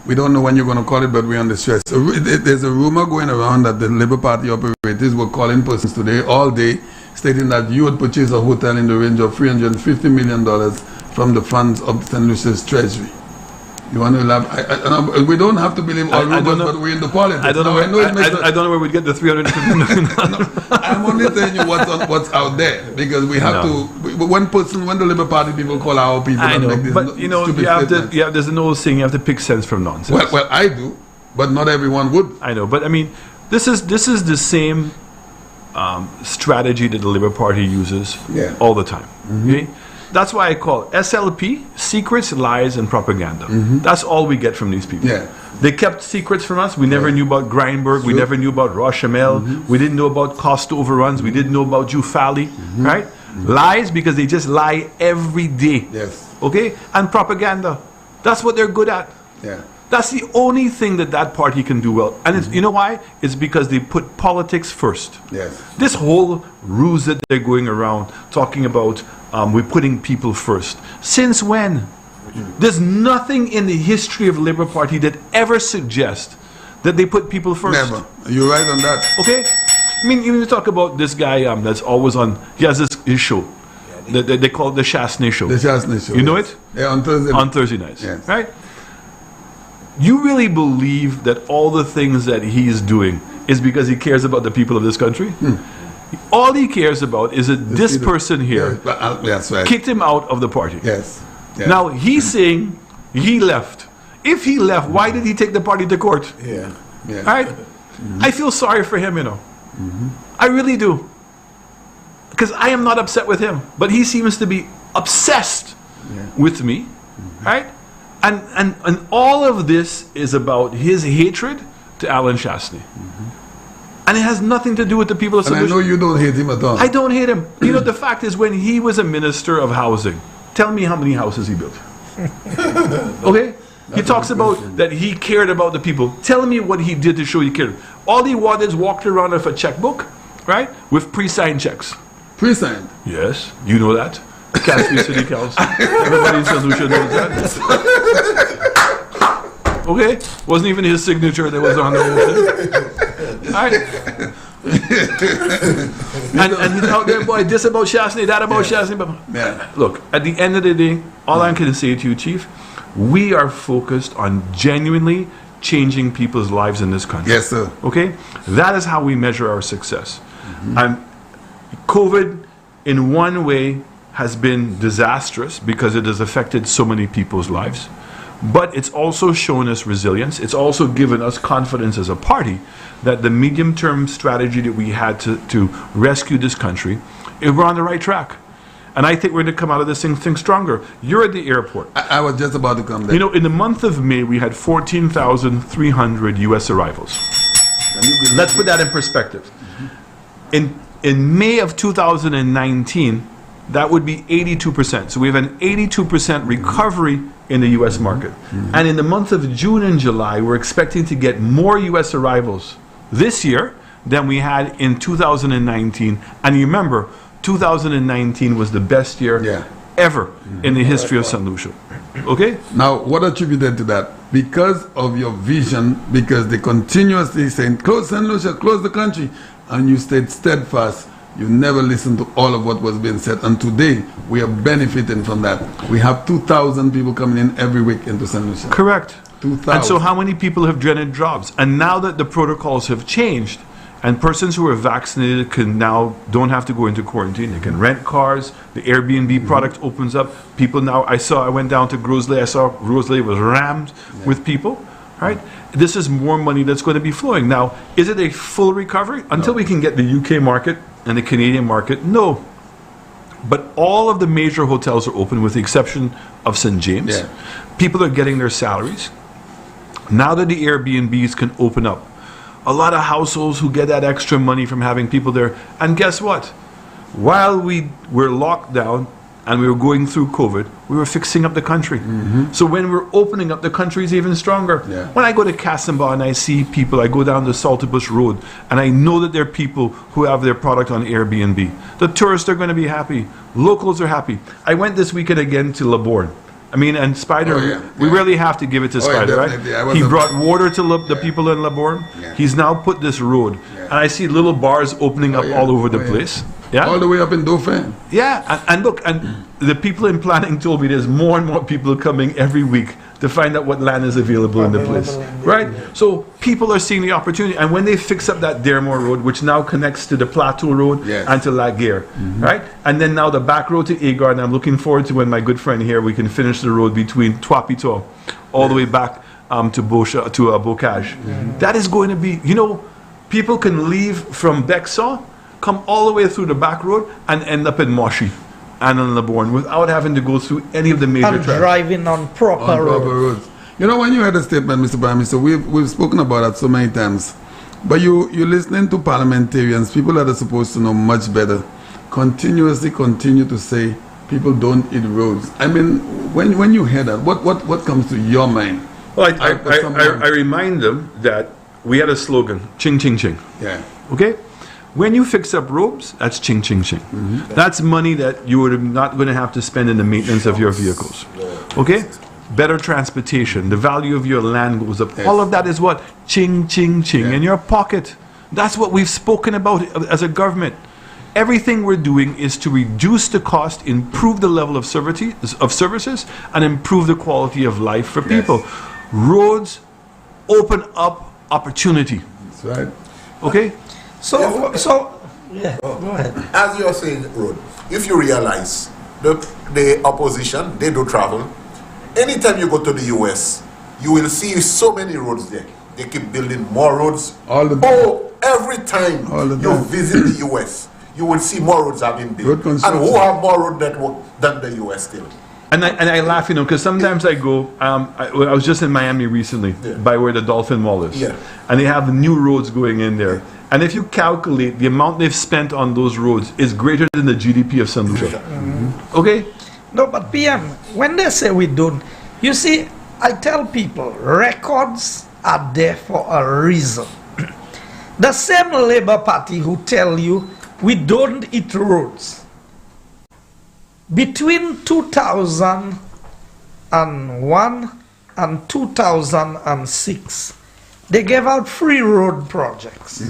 We don't know when you're going to call it, but we're under stress. So there's a rumor going around that the Labour Party operators were calling persons today, all day, stating that you would purchase a hotel in the range of $350 million from the funds of St. Lucia's treasury. You want to elaborate? We don't have to believe all rumors, but we're in the politics. I don't know where we'd get the $350 million. I'm only telling you what's out there, because we have to. When the Labour Party people call our people, I know, and make but you know, there's an old saying: you have to pick sense from nonsense. Well, I do, but not everyone would. I know, but I mean, this is the same strategy that the Labour Party uses all the time. Okay? That's why I call it SLP, secrets, lies, and propaganda. That's all we get from these people. Yeah. They kept secrets from us. We never knew about Grindberg. We never knew about Rochamel. We didn't know about cost overruns. We didn't know about Jufali, right? Lies, because they just lie every day. Yes. Okay? And propaganda. That's what they're good at. Yeah. That's the only thing that party can do well. And it's, you know why? It's because they put politics first. Yes. This whole ruse that they're going around talking about, we're putting people first. Since when? There's nothing in the history of Labour Party that ever suggests that they put people first. Never. You're right on that. Okay? I mean, you talk about this guy that's always on, he has his show. They call it the Chastanet show. The Chastanet show. You know it? Yeah, on Thursday. On Thursday nights. Yes. Right? You really believe that all the things that he's doing is because he cares about the people of this country? All he cares about is that this person here that's right. kicked him out of the party. Yes. Yes. Now, he's saying he left. If he left, why did he take the party to court? Yeah. Yeah. All right? I feel sorry for him, you know. I really do. Because I am not upset with him. But he seems to be obsessed with me. Right? And all of this is about his hatred to AllenChastanet. And it has nothing to do with the people of St. Lucia. And I know you don't hate him at all. I don't hate him. You know, the fact is, when he was a minister of housing, tell me how many houses he built. Okay? He talks about that he cared about the people. Tell me what he did to show he cared. All he wanted is walked around with a checkbook, right? With pre-signed checks. Pre-signed? Yes. You know that. Castries City Council. Everybody in St. Lucia knows that. Okay? Wasn't even his signature that was on the whole thing. All right. and he's out there, boy, this about Chastanet, that about Chastanet. But look, at the end of the day, all I can say to you, Chief, we are focused on genuinely changing people's lives in this country. Yes, sir. Okay? That is how we measure our success. And COVID, in one way, has been disastrous because it has affected so many people's lives. But it's also shown us resilience. It's also given us confidence as a party that the medium-term strategy that we had to rescue this country, we're on the right track. And I think we're going to come out of this thing stronger. You're at the airport. I was just about to come there. You know, in the month of May, we had 14,300 U.S. arrivals. Let's put that in perspective. In May of 2019, that would be 82%. So we have an 82% recovery in the U.S. market. And in the month of June and July, we're expecting to get more U.S. arrivals this year than we had in 2019. And you remember, 2019 was the best year ever in the history of St. Lucia. Okay? Now, what attributed to that? Because of your vision, because they continuously saying, close St. Lucia, close the country, and you stayed steadfast. You never listened to all of what was being said. And today, we are benefiting from that. We have 2,000 people coming in every week into St. Lucia. Correct. 2,000. And so how many people have dreaded jobs? And now that the protocols have changed, and persons who are vaccinated don't have to go into quarantine. They can rent cars. The Airbnb product opens up. People now, I went down to Grosley. I saw Grosley was rammed with people. Right? This is more money that's going to be flowing. Now, is it a full recovery? Until we can get the UK market and the Canadian market, no. But all of the major hotels are open with the exception of St. James. People are getting their salaries. Now that the Airbnbs can open up, a lot of households who get that extra money from having people there. And guess what? While we were locked down and we were going through COVID, we were fixing up the country. So when we're opening up, the country is even stronger. When I go to Casamba and I see people, I go down the Salterbush Road, and I know that there are people who have their product on Airbnb. The tourists are going to be happy. Locals are happy. I went this weekend again to Labourne. I mean, and Spider, we really have to give it to Spider, right? He brought water to the people in Labourne. Yeah. He's now put this road. And I see little bars opening up all over the place. Yeah. All the way up in Dauphin. Yeah, and look, and the people in planning told me there's more and more people coming every week to find out what land is available in the place, right? So people are seeing the opportunity, and when they fix up that Daremore Road, which now connects to the Plateau Road and to Laguerre, right? And then now the back road to Agar, and I'm looking forward to when my good friend here, we can finish the road between Trois-Pitons all the way back to Bocage. That is going to be, you know, people can leave from Bexar, come all the way through the back road and end up in Moshi and in Labourne without having to go through any of the major and driving on proper roads. You know, when you had a statement, Mr. Prime Minister, we've spoken about that so many times, but you're listening to parliamentarians, people that are supposed to know much better, continuously continue to say people don't eat roads. I mean, when you hear that, what comes to your mind? Well, I remind them that we had a slogan, ching, ching, ching. Yeah. Okay? When you fix up roads, that's ching, ching, ching. That's money that you are not going to have to spend in the maintenance of your vehicles. Okay? Better transportation. The value of your land goes up. All of that is what? Ching, ching, ching in your pocket. That's what we've spoken about as a government. Everything we're doing is to reduce the cost, improve the level of services, and improve the quality of life for people. Roads open up opportunity. That's right. Okay? So yeah, go ahead. As you are saying, road, if you realize the opposition, they do travel. Anytime you go to the US, you will see so many roads there. They keep building more roads. All the time. Every time you visit the US, you will see more roads have been built. And construction. who have more road network than the US still? And I laugh, you know, because sometimes I go, I was just in Miami recently, by where the Dolphin Mall is. Yeah. And they have new roads going in there. And if you calculate the amount they've spent on those roads is greater than the GDP of St. Lucia. Okay? No, but PM, when they say we don't, you see, I tell people, records are there for a reason. The same Labour Party who tell you we don't eat roads. Between 2001 and 2006, they gave out free road projects.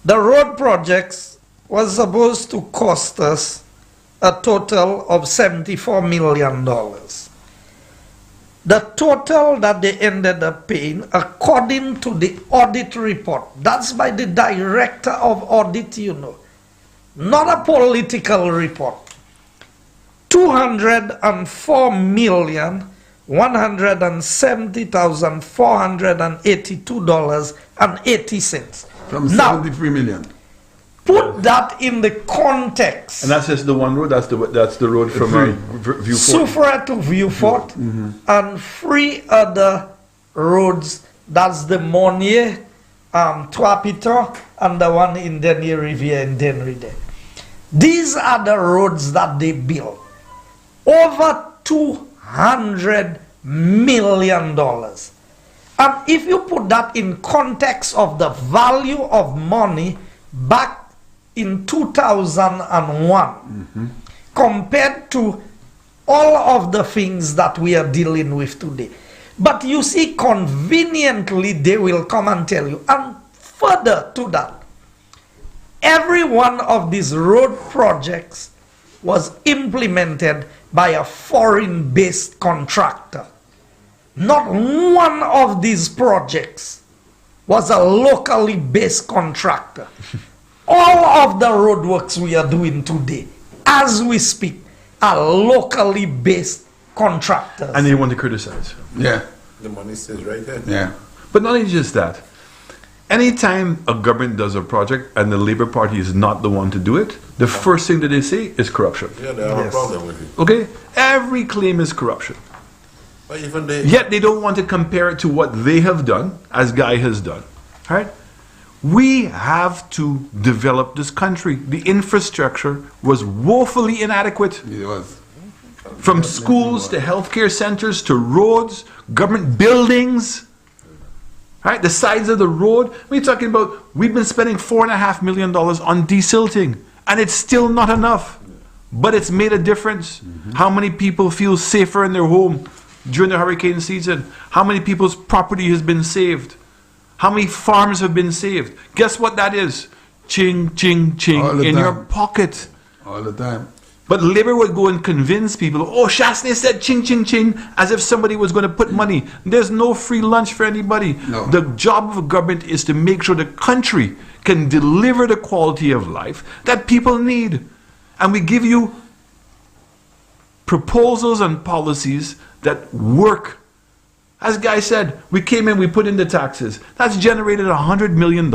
The road projects was supposed to cost us a total of $74 million. The total that they ended up paying, according to the audit report, that's by the director of audit, you know, not a political report, $204,170,482.80. From now, 73 million. Put that in the context. And that's just the one road, that's the road from Vieux Fort. Soufrière to Vieux Fort, and 3 other roads, that's the Monnier, Trois-Pitons, and the one in Denier Rivière in Denrida. These are the roads that they built. Over $200 million. And if you put that in context of the value of money back in 2001, compared to all of the things that we are dealing with today. But you see, conveniently, they will come and tell you. And further to that, every one of these road projects was implemented by a foreign-based contractor. Not one of these projects was a locally based contractor. All of the roadworks we are doing today, as we speak, are locally based contractors. And they want to criticize. Yeah. The money stays right there. Yeah. But not only just that. Anytime a government does a project and the Labour Party is not the one to do it, the first thing that they say is corruption. Yeah, they have a problem with it. Okay? Every claim is corruption. But even they... Yet they don't want to compare it to what they have done, as Guy has done. Right? We have to develop this country. The infrastructure was woefully inadequate. It was. From schools to healthcare centers to roads, government buildings. Right? The sides of the road. We're talking about, we've been spending $4.5 million on desilting, and it's still not enough. but it's made a difference. How many people feel safer in their home during the hurricane season? How many people's property has been saved? How many farms have been saved? Guess what that is? Ching, ching, ching in your pocket. All the time. But Labour would go and convince people, oh, Chastanet said ching, ching, ching, as if somebody was going to put money. There's no free lunch for anybody. No. The job of a government is to make sure the country can deliver the quality of life that people need. And we give you proposals and policies that work. As Guy said, we came in, we put in the taxes. That's generated $100 million.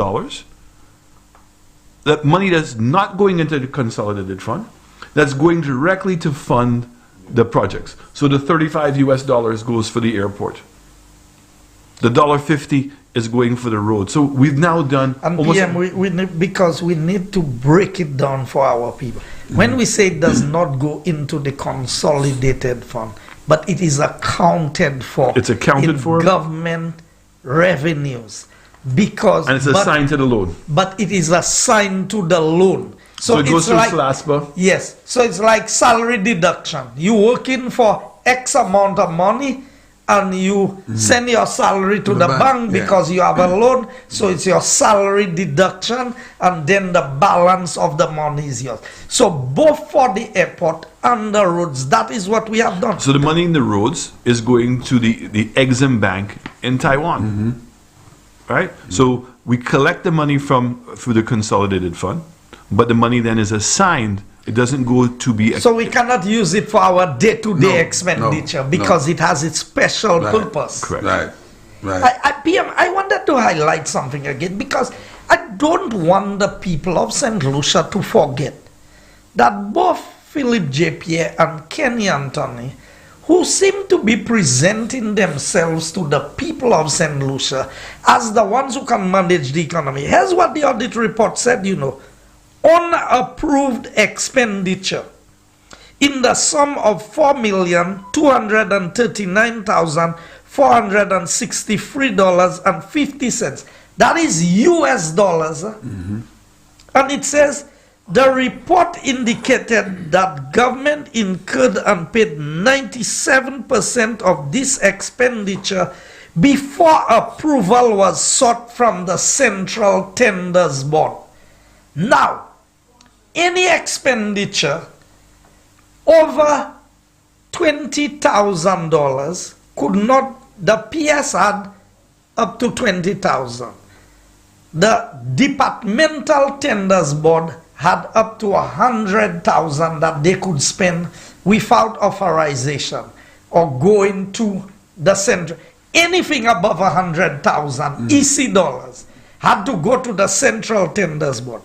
That money that's not going into the consolidated fund, that's going directly to fund the projects. So the $35 US goes for the airport. The $1.50 is going for the road. So we've now done And almost... PM, we need, because we need to break it down for our people. When we say it does not go into the consolidated fund, but it is accounted for. It's accounted in for? government revenues. Because, And it's assigned to the loan. But it is assigned to the loan. So it goes it's through like, SLASPA. yes, so it's like salary deduction. You working for X amount of money and you send your salary to the bank because you have a loan. So it's your salary deduction and then the balance of the money is yours. So both for the airport and the roads, that is what we have done. So the money in the roads is going to the Exim Bank in Taiwan. Right? So we collect the money through the consolidated fund, but the money then is assigned. It doesn't go to be... So we cannot use it for our day-to-day expenditure because it has its special purpose. Correct. Right. PM, I wanted to highlight something again because I don't want the people of St. Lucia to forget that both Philip J. Pierre and Kenny Anthony, who seem to be presenting themselves to the people of St. Lucia as the ones who can manage the economy. Here's what the audit report said, unapproved expenditure in the sum of $4,239,463.50. That is US dollars. And it says, the report indicated that government incurred and paid 97% of this expenditure before approval was sought from the Central Tenders Board. Now, any expenditure over $20,000 could not, the PS had up to $20,000. The Departmental Tenders Board had up to $100,000 that they could spend without authorization or going to the center. Anything above $100,000 EC dollars had to go to the Central Tenders Board.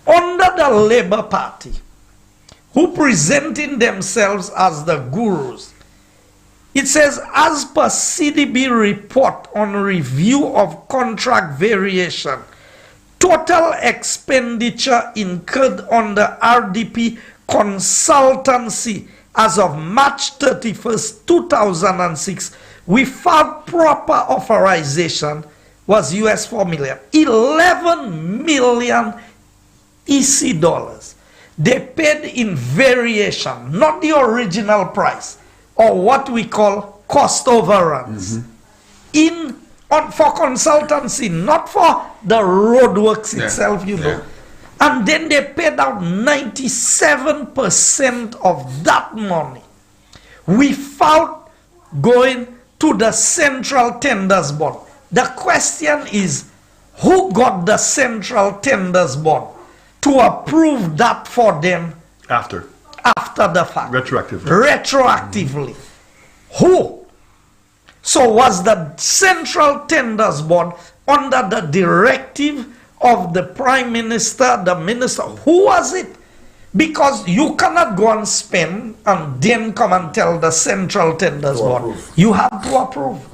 Under the Labour Party, who presenting themselves as the gurus, it says, as per CDB report on review of contract variation, total expenditure incurred on the RDP consultancy as of March 31st, 2006, without proper authorization was US $4 million. 11 million EC dollars. They paid in variation, not the original price, or what we call cost overruns. For consultancy, not for the roadworks itself, And then they paid out 97% of that money without going to the Central Tenders Board. The question is, who got the Central Tenders Board to approve that for them After the fact? Retroactively. Who? So was the Central Tenders Board under the directive of the Prime Minister, the Minister? Who was it? Because you cannot go and spend and then come and tell the Central Tenders Board. You have to approve.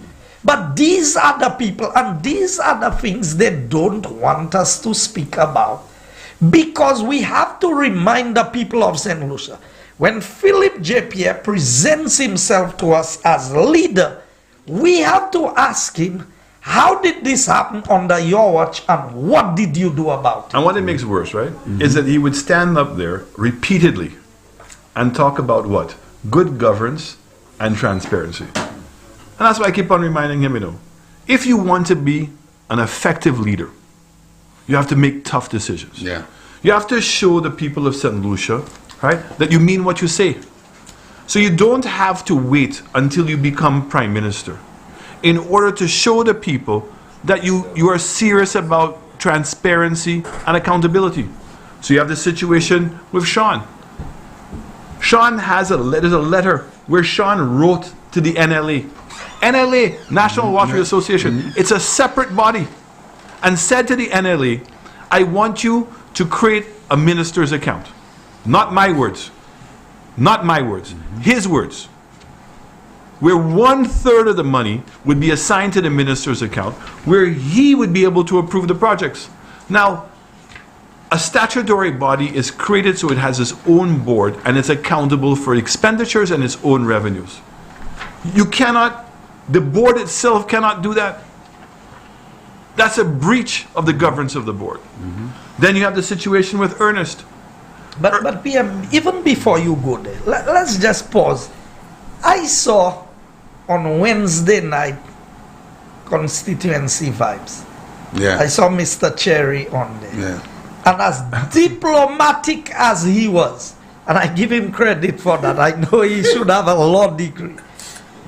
But these are the people and these are the things they don't want us to speak about. Because we have to remind the people of St. Lucia, when Philip J. Pierre presents himself to us as leader, we have to ask him, how did this happen under your watch and what did you do about it? And what it makes worse, right, is that he would stand up there repeatedly and talk about what? Good governance and transparency. And that's why I keep on reminding him, if you want to be an effective leader, you have to make tough decisions. Yeah. You have to show the people of St. Lucia, right, that you mean what you say. So you don't have to wait until you become prime minister in order to show the people that you are serious about transparency and accountability. So you have the situation with Sean. Sean has there's a letter where Sean wrote to the NLA, National Lottery Association. It's a separate body, and said to the NLA, I want you to create a minister's account. Not my words. Not my words. His words. Where 1/3 of the money would be assigned to the minister's account, where he would be able to approve the projects. Now, a statutory body is created so it has its own board and it's accountable for expenditures and its own revenues. You cannot, the board itself cannot do that. That's a breach of the governance of the board. Then you have the situation with Ernest. But PM, even before you go there, let's just pause. I saw on Wednesday night constituency vibes. Yeah. I saw Mr. Cherry on there. Yeah. And as diplomatic as he was, and I give him credit for that, I know he should have a law degree.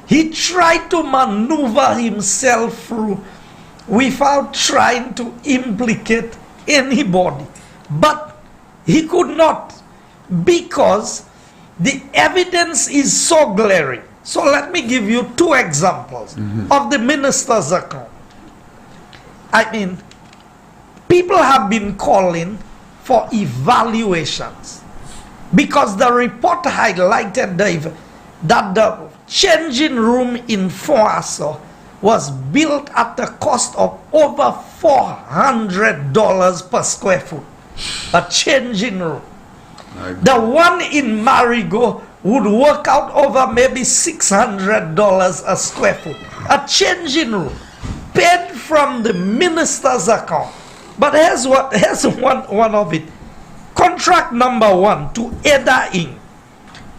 He tried to maneuver himself through without trying to implicate anybody. But he could not, because the evidence is so glaring. So let me give you 2 examples of the minister's account. I mean, people have been calling for evaluations because the report highlighted that the changing room in Foaso was built at the cost of over $400 per square foot. A changing room. The one in Marigo would work out over maybe $600 a square foot. A changing room paid from the minister's account. But here's one of it. Contract number 1 to Ada Inc.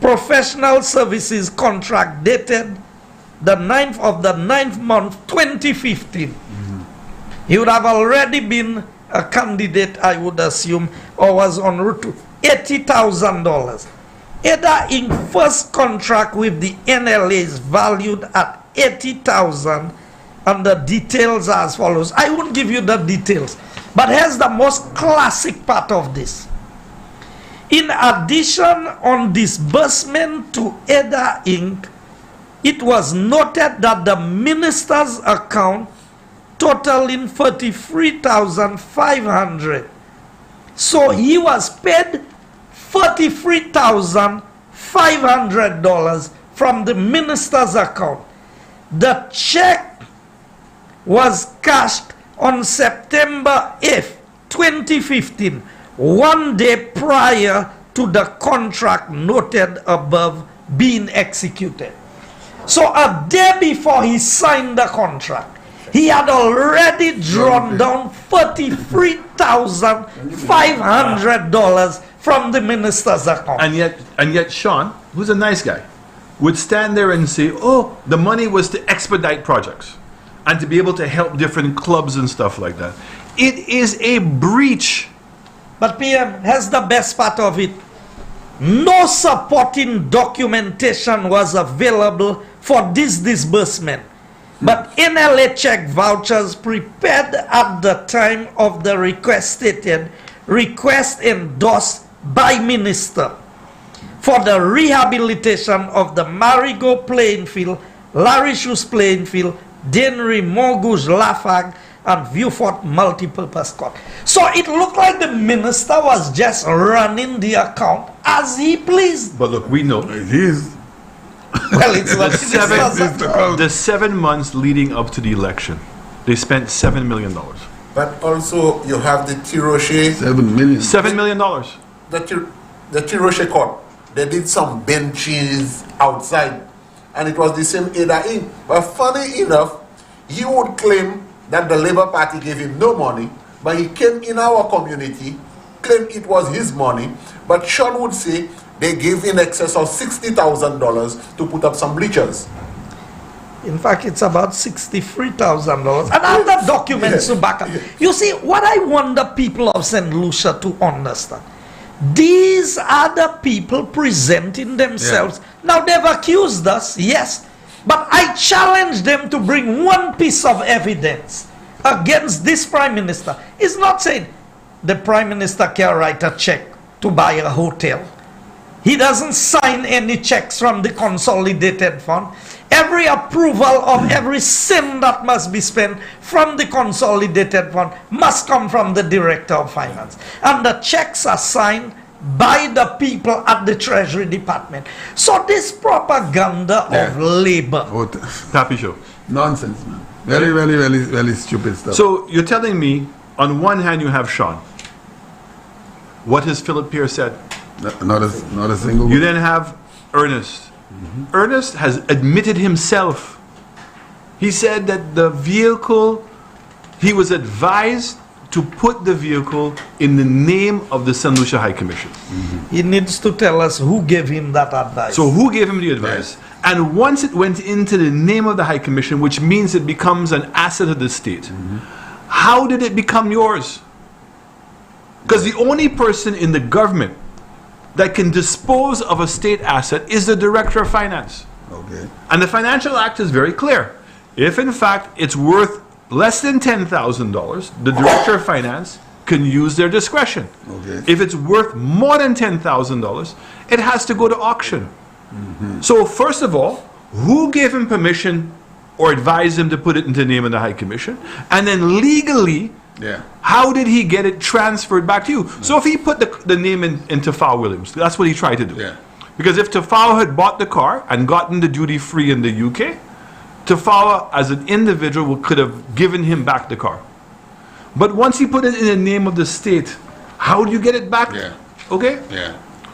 Professional services contract dated the 9th of the 9th month 2015. He would have already been a candidate, I would assume, or was en route to $80,000. Ada Inc. first contract with the NLA is valued at $80,000, and the details are as follows. I won't give you the details, but here's the most classic part of this. In addition, on disbursement to Ada Inc., it was noted that the minister's account totaling $33,500. So he was paid $33,500 from the minister's account. The check was cashed on September 8th, 2015, 1 day prior to the contract noted above being executed. So a day before he signed the contract, he had already drawn down $33,500 from the minister's account. And yet Sean, who's a nice guy, would stand there and say, oh, the money was to expedite projects and to be able to help different clubs and stuff like that. It is a breach. But PM, here's the best part of it. No supporting documentation was available for this disbursement. But NLA check vouchers prepared at the time of the request stated, request endorsed by minister for the rehabilitation of the Marigo playing field, Larry Shoes playing field, Denry, Morgouge, Lafag, and Viewfort multipurpose court. So it looked like the minister was just running the account as he pleased. But look, we know It is. Well, it's like the 7 months leading up to the election, they spent $7 million. But also you have the Tiroche, $7 million. $7 million. the Tiroche court. They did some benches outside, and it was the same Ada Inc. But funny enough, he would claim that the Labour Party gave him no money, but he came in our community, claimed it was his money, but Sean would say they gave in excess of $60,000 to put up some bleachers. In fact, it's about $63,000. And I have the documents to back up. You see, what I want the people of St. Lucia to understand, these are the people presenting themselves. Now, they've accused us, yes, but I challenge them to bring one piece of evidence against this Prime Minister. It's not saying the Prime Minister can write a check to buy a hotel. He doesn't sign any checks from the consolidated fund. Every approval of every sin that must be spent from the consolidated fund must come from the Director of Finance. And the checks are signed by the people at the Treasury Department. So this propaganda of labor. Happy show. Nonsense, man. Very, very, very, very stupid stuff. So you're telling me, on one hand you have Sean. What has Philip Pierre said? Not a single You word. then have Ernest. Ernest has admitted himself. He said that the vehicle, he was advised to put the vehicle in the name of the St. Lucia High Commission. He needs to tell us who gave him that advice. So who gave him the advice? And once it went into the name of the High Commission, which means it becomes an asset of the state, how did it become yours? Because the only person in the government that can dispose of a state asset is the Director of Finance. Okay. And the Financial Act is very clear. If in fact it's worth less than $10,000, the Director of Finance can use their discretion. Okay. If it's worth more than $10,000, it has to go to auction. So first of all, who gave him permission or advised him to put it into the name of the High Commission? And then legally, how did he get it transferred back to you? So if he put the name in Tafau Williams, that's what he tried to do. Because if Tafau had bought the car and gotten the duty free in the UK, Tafau as an individual could have given him back the car. But once he put it in the name of the state, how do you get it back? Okay?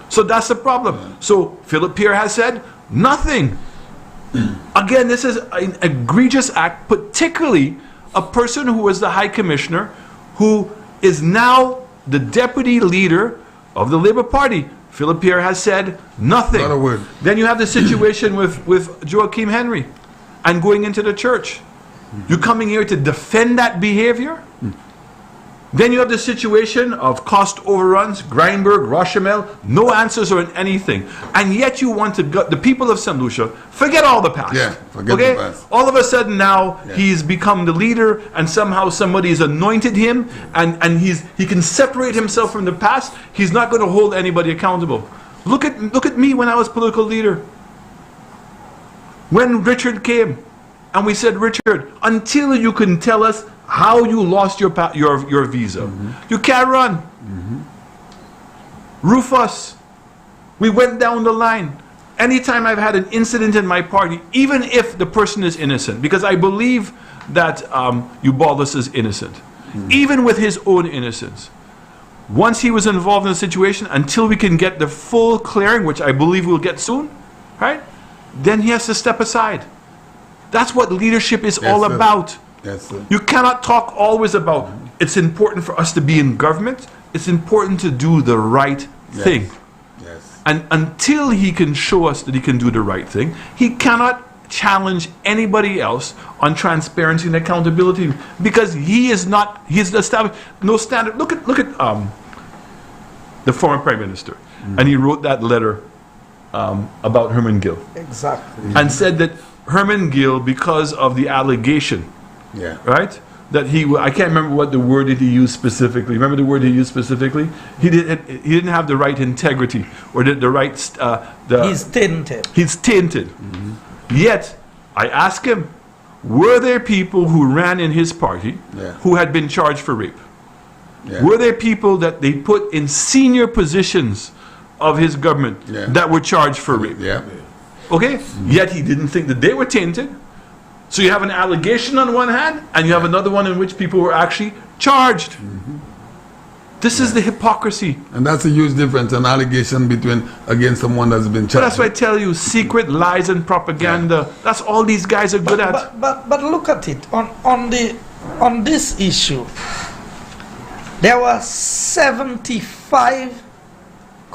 So that's the problem. So Philip Pierre has said nothing. Again, this is an egregious act, particularly a person who was the High Commissioner, who is now the deputy leader of the Labour Party. Philip Pierre has said nothing. Not a word. Then you have the situation with Joachim Henry and going into the church. You're coming here to defend that behavior? Then you have the situation of cost overruns, Greinberg, Rochamel, no answers or anything. And yet you want to the people of St. Lucia, forget all the past. Forget the past. All of a sudden now he's become the leader and somehow somebody's anointed him and he can separate himself from the past. He's not going to hold anybody accountable. Look at me when I was political leader. When Richard came and we said, Richard, until you can tell us how you lost your visa, you can't run. Rufus, we went down the line. Anytime I've had an incident in my party, even if the person is innocent, because I believe that Eubalus is innocent, even with his own innocence, once he was involved in a situation, until we can get the full clearing, which I believe we'll get soon, right? Then he has to step aside. That's what leadership is all about. You cannot talk always about it's important for us to be in government. It's important to do the right thing. And until he can show us that he can do the right thing, he cannot challenge anybody else on transparency and accountability, because he's established no standard. Look at the former Prime Minister, and he wrote that letter about Herman Gill. Exactly. And said that Herman Gill, because of the allegation, right, that I can't remember what the word that he used specifically. Remember the word he used specifically? He didn't have the right integrity or the right. He's tainted. He's tainted. Yet I asked him, were there people who ran in his party who had been charged for rape? Were there people that they put in senior positions of his government that were charged for rape? Okay? Yet he didn't think that they were tainted. So you have an allegation on one hand, and you have another one in which people were actually charged. This is the hypocrisy. And that's a huge difference, an allegation against someone that's been charged. But that's why I tell you, secret lies and propaganda. That's all these guys are good at. But look at it. On this issue, there were 75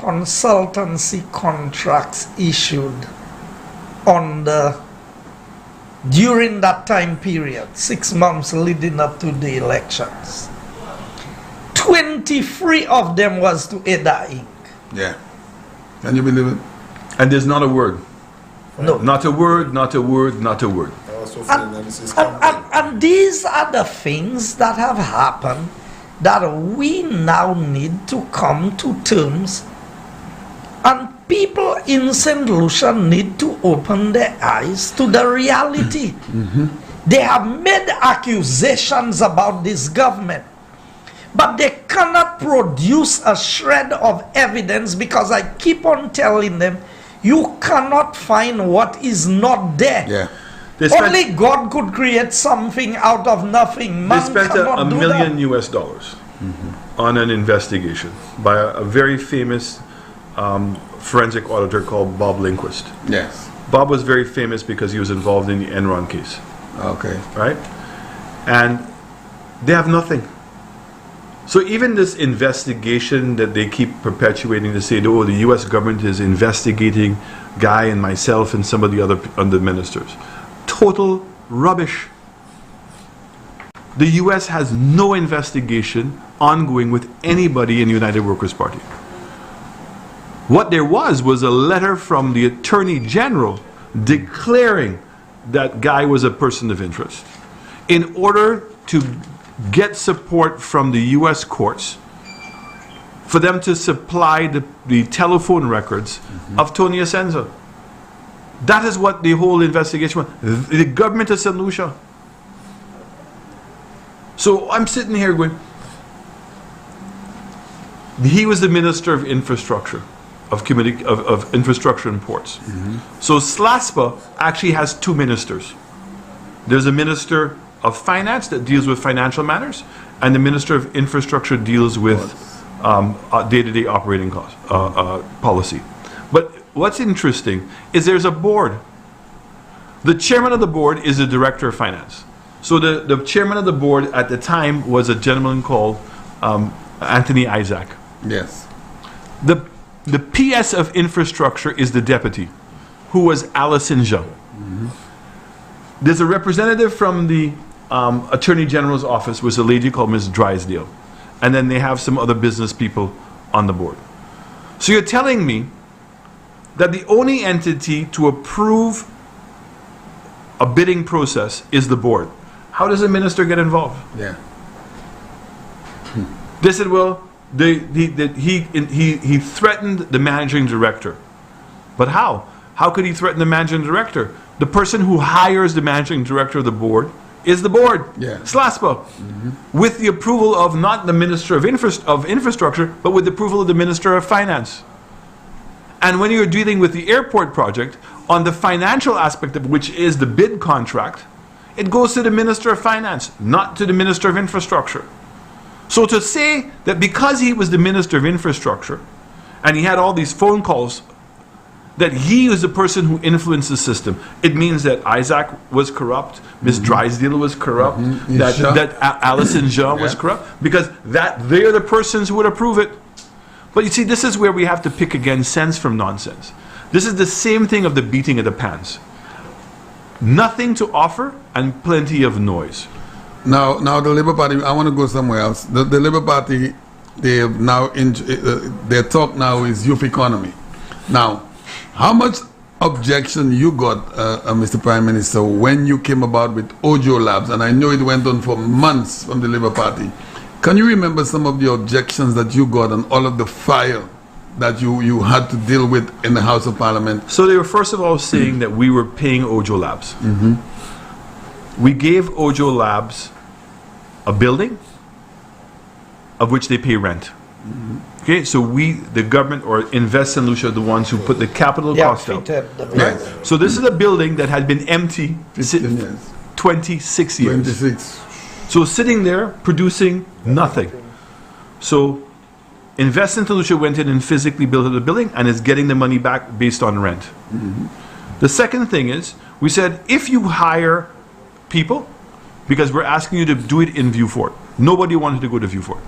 consultancy contracts issued during that time period, 6 months leading up to the elections. 23 of them was to Ada Inc. Yeah. Can you believe it? And there's not a word. No. Not a word, not a word, not a word. And these are the things that have happened that we now need to come to terms, and people in St. Lucia need to open their eyes to the reality. They have made accusations about this government, but they cannot produce a shred of evidence, because I keep on telling them, you cannot find what is not there. Yeah. Only God could create something out of nothing. They Man spent cannot $1 do million that. US dollars on an investigation by a very famous forensic auditor called Bob Lindquist. Yes. Bob was very famous because he was involved in the Enron case, Okay. right? And they have nothing. So even this investigation that they keep perpetuating to say, oh, the US government is investigating Guy and myself and some of the other ministers. Total rubbish. The US has no investigation ongoing with anybody in the United Workers' Party. What there was a letter from the Attorney General declaring that Guy was a person of interest in order to get support from the US courts for them to supply the telephone records of Tony Asenza. That is what the whole investigation was. The government of St. Lucia. So I'm sitting here going, he was the Minister of Infrastructure, of Infrastructure and Ports. So SLASPA actually has two ministers. There's a Minister of Finance that deals with financial matters, and the Minister of Infrastructure deals with day-to-day operating cost, policy. But what's interesting is there's a board. The chairman of the board is the Director of Finance. So the chairman of the board at the time was a gentleman called Anthony Isaac. Yes. The PS of Infrastructure is the deputy, who was Allison Jean. There's a representative from the Attorney General's office, was a lady called Ms. Drysdale. And then they have some other business people on the board. So you're telling me that the only entity to approve a bidding process is the board. How does the minister get involved? Yeah. They said, well, he threatened the managing director. But how? How could he threaten the managing director? The person who hires the managing director of the board is the board, Yeah. SLASPA, with the approval of not the Minister of Infrastructure, but with the approval of the Minister of Finance. And when you're dealing with the airport project, on the financial aspect of which is the bid contract, it goes to the Minister of Finance, not to the Minister of Infrastructure. So to say that because he was the Minister of Infrastructure, and he had all these phone calls, that he was the person who influenced the system, it means that Isaac was corrupt, Ms. Drysdale was corrupt, that Allison Jean was corrupt, because they're the persons who would approve it. But you see, this is where we have to pick again sense from nonsense. This is the same thing of the beating of the pans. Nothing to offer and plenty of noise. Now the Labour Party, I want to go somewhere else. The Labour Party, they have now, their talk now is youth economy. Now, how much objection you got, Mr. Prime Minister, when you came about with Ojo Labs? And I know it went on for months from the Labour Party. Can you remember some of the objections that you got and all of the fire that you had to deal with in the House of Parliament? So they were first of all saying that we were paying Ojo Labs. We gave Ojo Labs a building of which they pay rent. Okay, so the government or Invest St. Lucia, the ones who put the capital cost out. Yes. So this is a building that had been empty 15 years. 26 years. 26. So sitting there producing nothing. So Invest St. Lucia went in and physically built the building and is getting the money back based on rent. The second thing is, we said, if you hire people, because we're asking you to do it in Vieux Fort. Nobody wanted to go to Vieux Fort.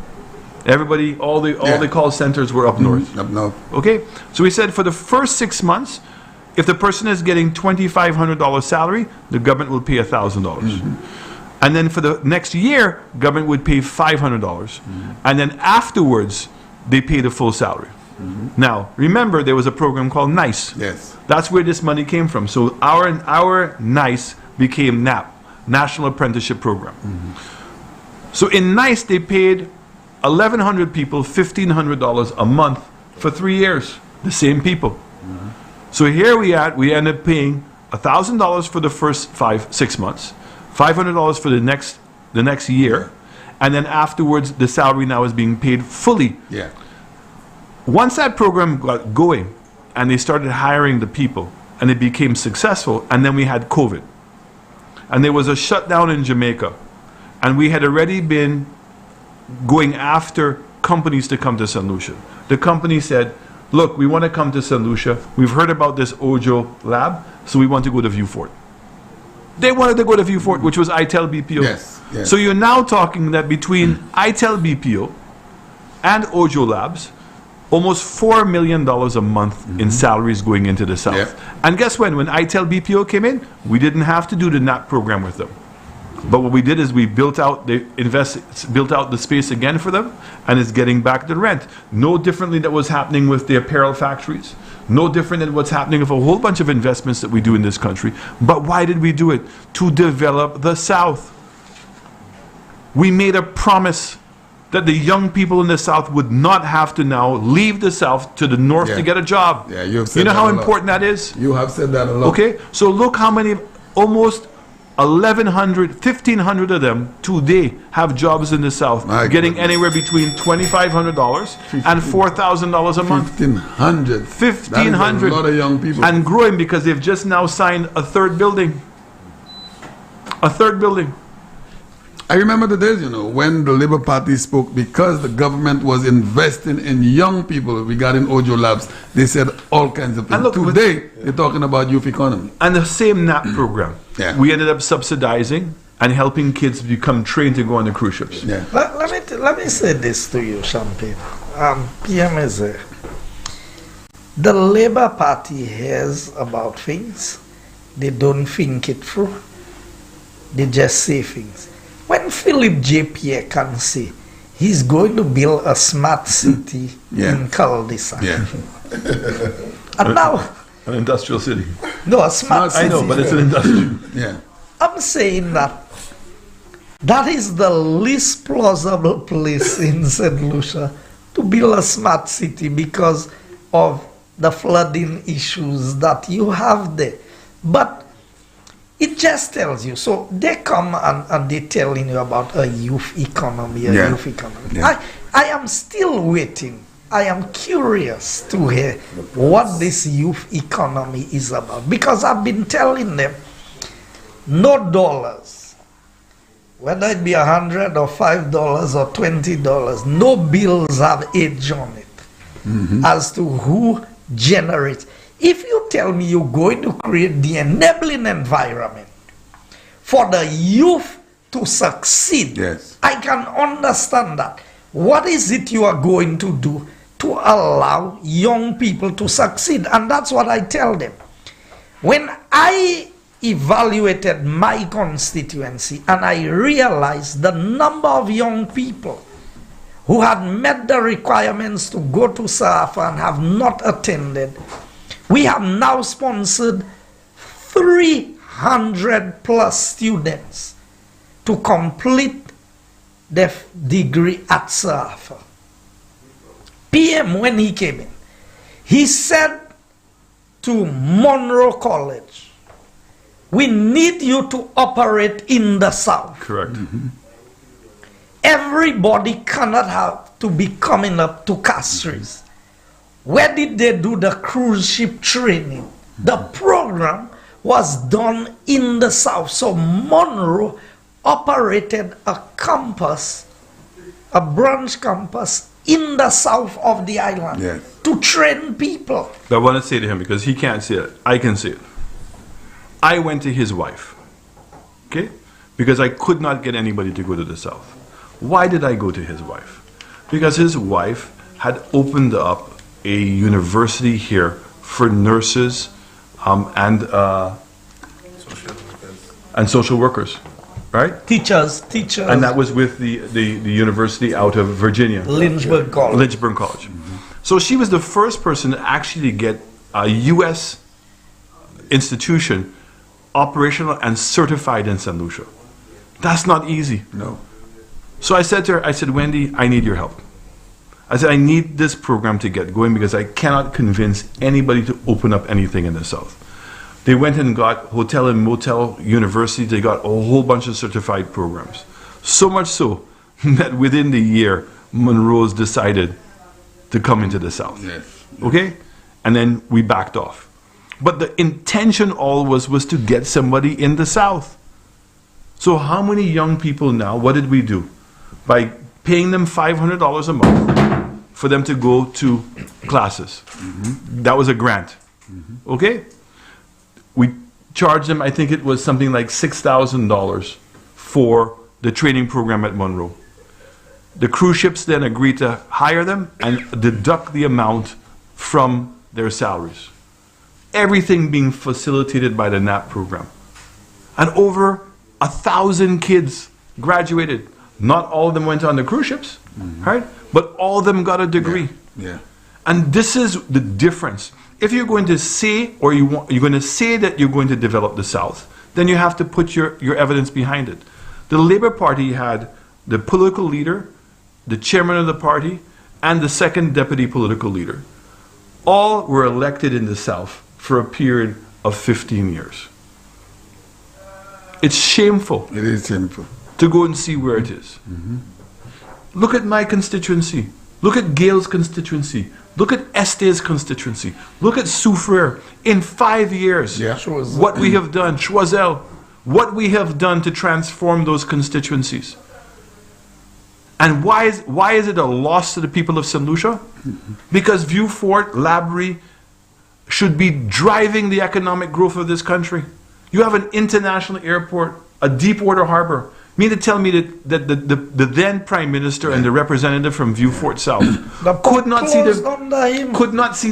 Everybody, all the call centers were up north. Up north. Okay, so we said for the first 6 months, if the person is getting $2,500 salary, the government will pay $1,000. And then for the next year, government would pay $500. And then afterwards, they pay the full salary. Now, remember, there was a program called NICE. Yes. That's where this money came from. So our NICE became NAP, National Apprenticeship Program. So in NICE, they paid 1,100 people $1,500 a month for 3 years. The same people. So here we end up paying $1,000 for the first 6 months, $500 for the next year, and then afterwards the salary now is being paid fully. Yeah. Once that program got going and they started hiring the people and it became successful, and then we had COVID. And there was a shutdown in Jamaica, and we had already been going after companies to come to St. Lucia. The company said, look, we want to come to St. Lucia. We've heard about this Ojo lab, so we want to go to Viewfort. They wanted to go to Viewfort, which was ITEL BPO. Yes, yes. So you're now talking that between ITEL BPO and Ojo Labs, almost $4 million a month in salaries going into the South. Yeah. And guess when ITEL BPO came in, we didn't have to do the NAP program with them. But what we did is we built out the space again for them, and it's getting back the rent. No differently than what's happening with the apparel factories. No different than what's happening with a whole bunch of investments that we do in this country. But why did we do it? To develop the South. We made a promise that the young people in the South would not have to now leave the South to the North to get a job. Yeah, you've said you know that how a lot. important that is? You have said that a lot. Okay, so look how many, almost 1,100, 1,500 of them today have jobs in the South, getting goodness. anywhere between $2,500 and $4,000 a month. 1,500. 1,500. That is a lot of young people. And growing, because they've just now signed a third building. A third building. I remember the days, when the Labour Party spoke, because the government was investing in young people regarding Ojo Labs, they said all kinds of things. And look, today, they're talking about youth economy. And the same NAP program. Yeah. We ended up subsidizing and helping kids become trained to go on the cruise ships. Yeah. Let me say this to you, Champagne. PM is there. The Labour Party hears about things. They don't think it through. They just say things. When Philip J. Pierre can say he's going to build a smart city in cul-de-sac. Yeah. And now... An industrial city. No, a smart city. I know, but it's an industrial. Yeah. I'm saying that is the least plausible place in St. Lucia to build a smart city because of the flooding issues that you have there. But it just tells you. So they come and they're telling you about a youth economy, youth economy. Yeah. I am still waiting. I am curious to hear what this youth economy is about. Because I've been telling them, no dollars, whether it be $100 or $5 or $20, no bills have age on it as to who generates. If you tell me you're going to create the enabling environment for the youth to succeed, I can understand that. What is it you are going to do to allow young people to succeed? And that's what I tell them. When I evaluated my constituency and I realized the number of young people who had met the requirements to go to SAFA and have not attended, we have now sponsored 300 plus students to complete their degree at SAFA. PM, when he came in, he said to Monroe College, we need you to operate in the South. Correct. Everybody cannot have to be coming up to Castries. Where did they do the cruise ship training? The program was done in the South. So Monroe operated a campus, a branch campus in the south of the island to train people. But I want to say to him, because he can't see it, I can see it. I went to his wife, okay? Because I could not get anybody to go to the South. Why did I go to his wife? Because his wife had opened up a university here for nurses and social workers, right? Teachers. And that was with the university out of Virginia. Lynchburg College. Lynchburg College. So she was the first person to actually get a U.S. institution operational and certified in St. Lucia. That's not easy. No. So I said to her, I said, Wendy, I need your help. I said, I need this program to get going because I cannot convince anybody to open up anything in the South. They went and got hotel and motel universities. They got a whole bunch of certified programs. So much so that within the year, Monroe's decided to come into the South. Yes. Okay? And then we backed off. But the intention always was to get somebody in the South. So how many young people now, what did we do? By paying them $500 a month for them to go to classes. That was a grant. Okay? We charged them, I think it was something like $6,000 for the training program at Monroe. The cruise ships then agreed to hire them and deduct the amount from their salaries. Everything being facilitated by the NAP program. And over 1,000 kids graduated. Not all of them went on the cruise ships, right? But all of them got a degree. Yeah. And this is the difference. If you're going to say, or you're going to say that you're going to develop the South, then you have to put your evidence behind it. The Labour Party had the political leader, the chairman of the party, and the second deputy political leader. All were elected in the South for a period of 15 years. It's shameful. It is shameful. To go and see where it is. Look at my constituency. Look at Gail's constituency. Look at Este's constituency. Look at Soufriere. In 5 years, what we have done, Choiseul, what we have done to transform those constituencies. And why is it a loss to the people of St. Lucia? Because Vieux Fort, Labrie should be driving the economic growth of this country. You have an international airport, a deep water harbor. Mean to tell me that the then Prime Minister and the representative from Vieux Fort South could not see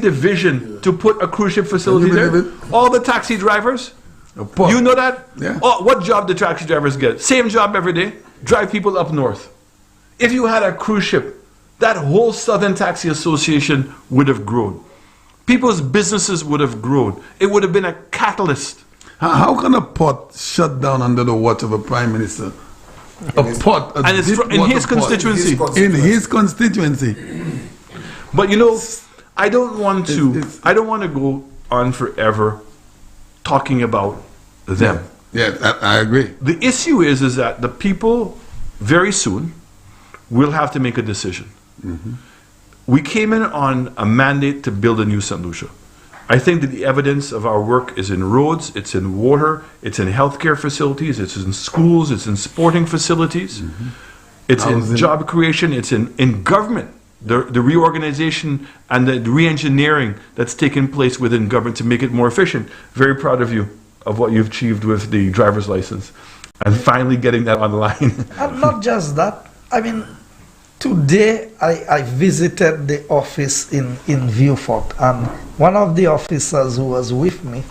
the vision to put a cruise ship facility there? All the taxi drivers, you know that? Yeah. Oh, what job do taxi drivers get? Same job every day, drive people up north. If you had a cruise ship, that whole Southern Taxi Association would have grown. People's businesses would have grown. It would have been a catalyst. How can a port shut down under the watch of a Prime Minister? Port, and it's in his constituency. In his constituency. But you know, I don't want to go on forever talking about them. Yeah, I agree. The issue is that the people very soon will have to make a decision. We came in on a mandate to build a new St. Lucia. I think that the evidence of our work is in roads, it's in water, it's in healthcare facilities, it's in schools, it's in sporting facilities, it's in job creation, it's in government. The reorganization and the re-engineering that's taken place within government to make it more efficient. Very proud of you, of what you've achieved with the driver's license. And finally getting that online. And not just that, I mean, today I visited the office in Vieux Fort, and one of the officers who was with me,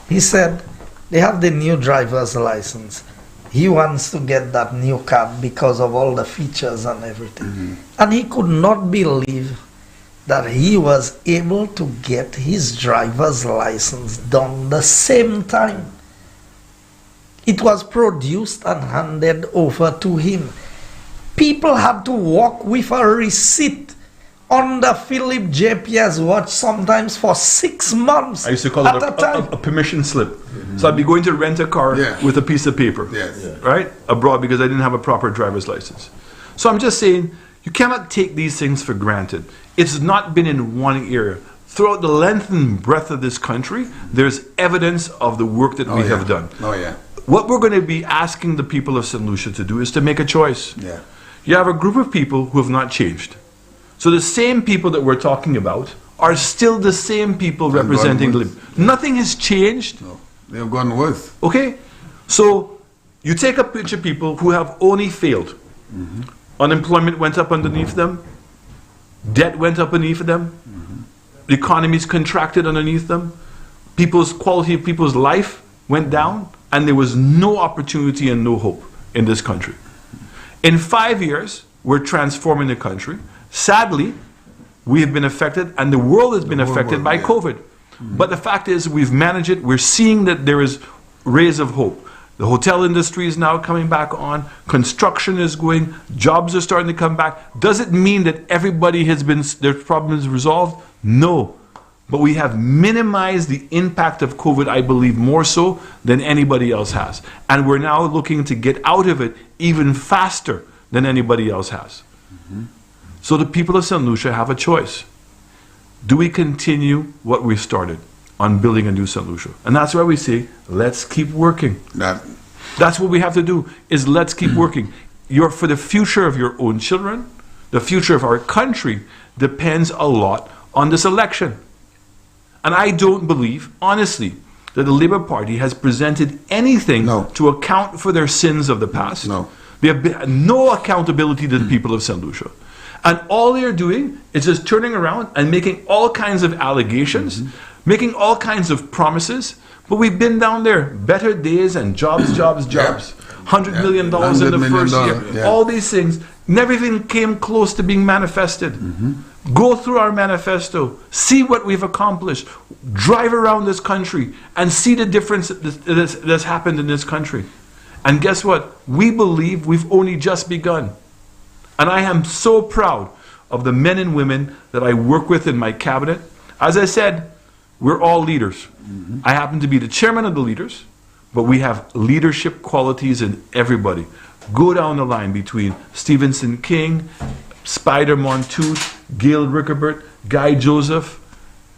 he said they have the new driver's license. He wants to get that new card because of all the features and everything. And he could not believe that he was able to get his driver's license done the same time. It was produced and handed over to him. People had to walk with a receipt on the Philip JPS watch sometimes for 6 months. I used to call it a permission slip. So I'd be going to rent a car with a piece of paper, right, abroad because I didn't have a proper driver's license. So I'm just saying, you cannot take these things for granted. It's not been in one area. Throughout the length and breadth of this country, there's evidence of the work that we have done. What we're going to be asking the people of St. Lucia to do is to make a choice. You have a group of people who have not changed. So the same people that we're talking about are still the same people representing nothing has changed. No, they have gone worse. Okay? So you take a bunch of people who have only failed. Unemployment went up underneath them. Debt went up beneath them. The economies contracted underneath them. People's quality of people's life went down, and there was no opportunity and no hope in this country. In 5 years, we're transforming the country. Sadly, we have been affected, and the world has been affected by COVID. But the fact is, we've managed it. We're seeing that there is rays of hope. The hotel industry is now coming back on. Construction is going. Jobs are starting to come back. Does it mean that everybody has been, their problems resolved? No. But we have minimized the impact of COVID, I believe, more so than anybody else has. And we're now looking to get out of it even faster than anybody else has. So the people of St. Lucia have a choice. Do we continue what we started on building a new St. Lucia? And that's why we say, let's keep working. That's what we have to do, is let's keep working. For the future of your own children, the future of our country depends a lot on this election. And I don't believe, honestly, that the Labour Party has presented anything to account for their sins of the past. They have been, no accountability to the people of St. Lucia. And all they're doing is just turning around and making all kinds of allegations, making all kinds of promises. But we've been down there, better days and jobs. $100 million in the first year. All these things, never even came close to being manifested. Go through our manifesto, see what we've accomplished, drive around this country and see the difference that's happened in this country. And guess what? We believe we've only just begun. And I am so proud of the men and women that I work with in my cabinet. As I said, we're all leaders. I happen to be the chairman of the leaders, but we have leadership qualities in everybody. Go down the line between Stevenson King, Spider Montoute, Gail Rickebert, Guy Joseph,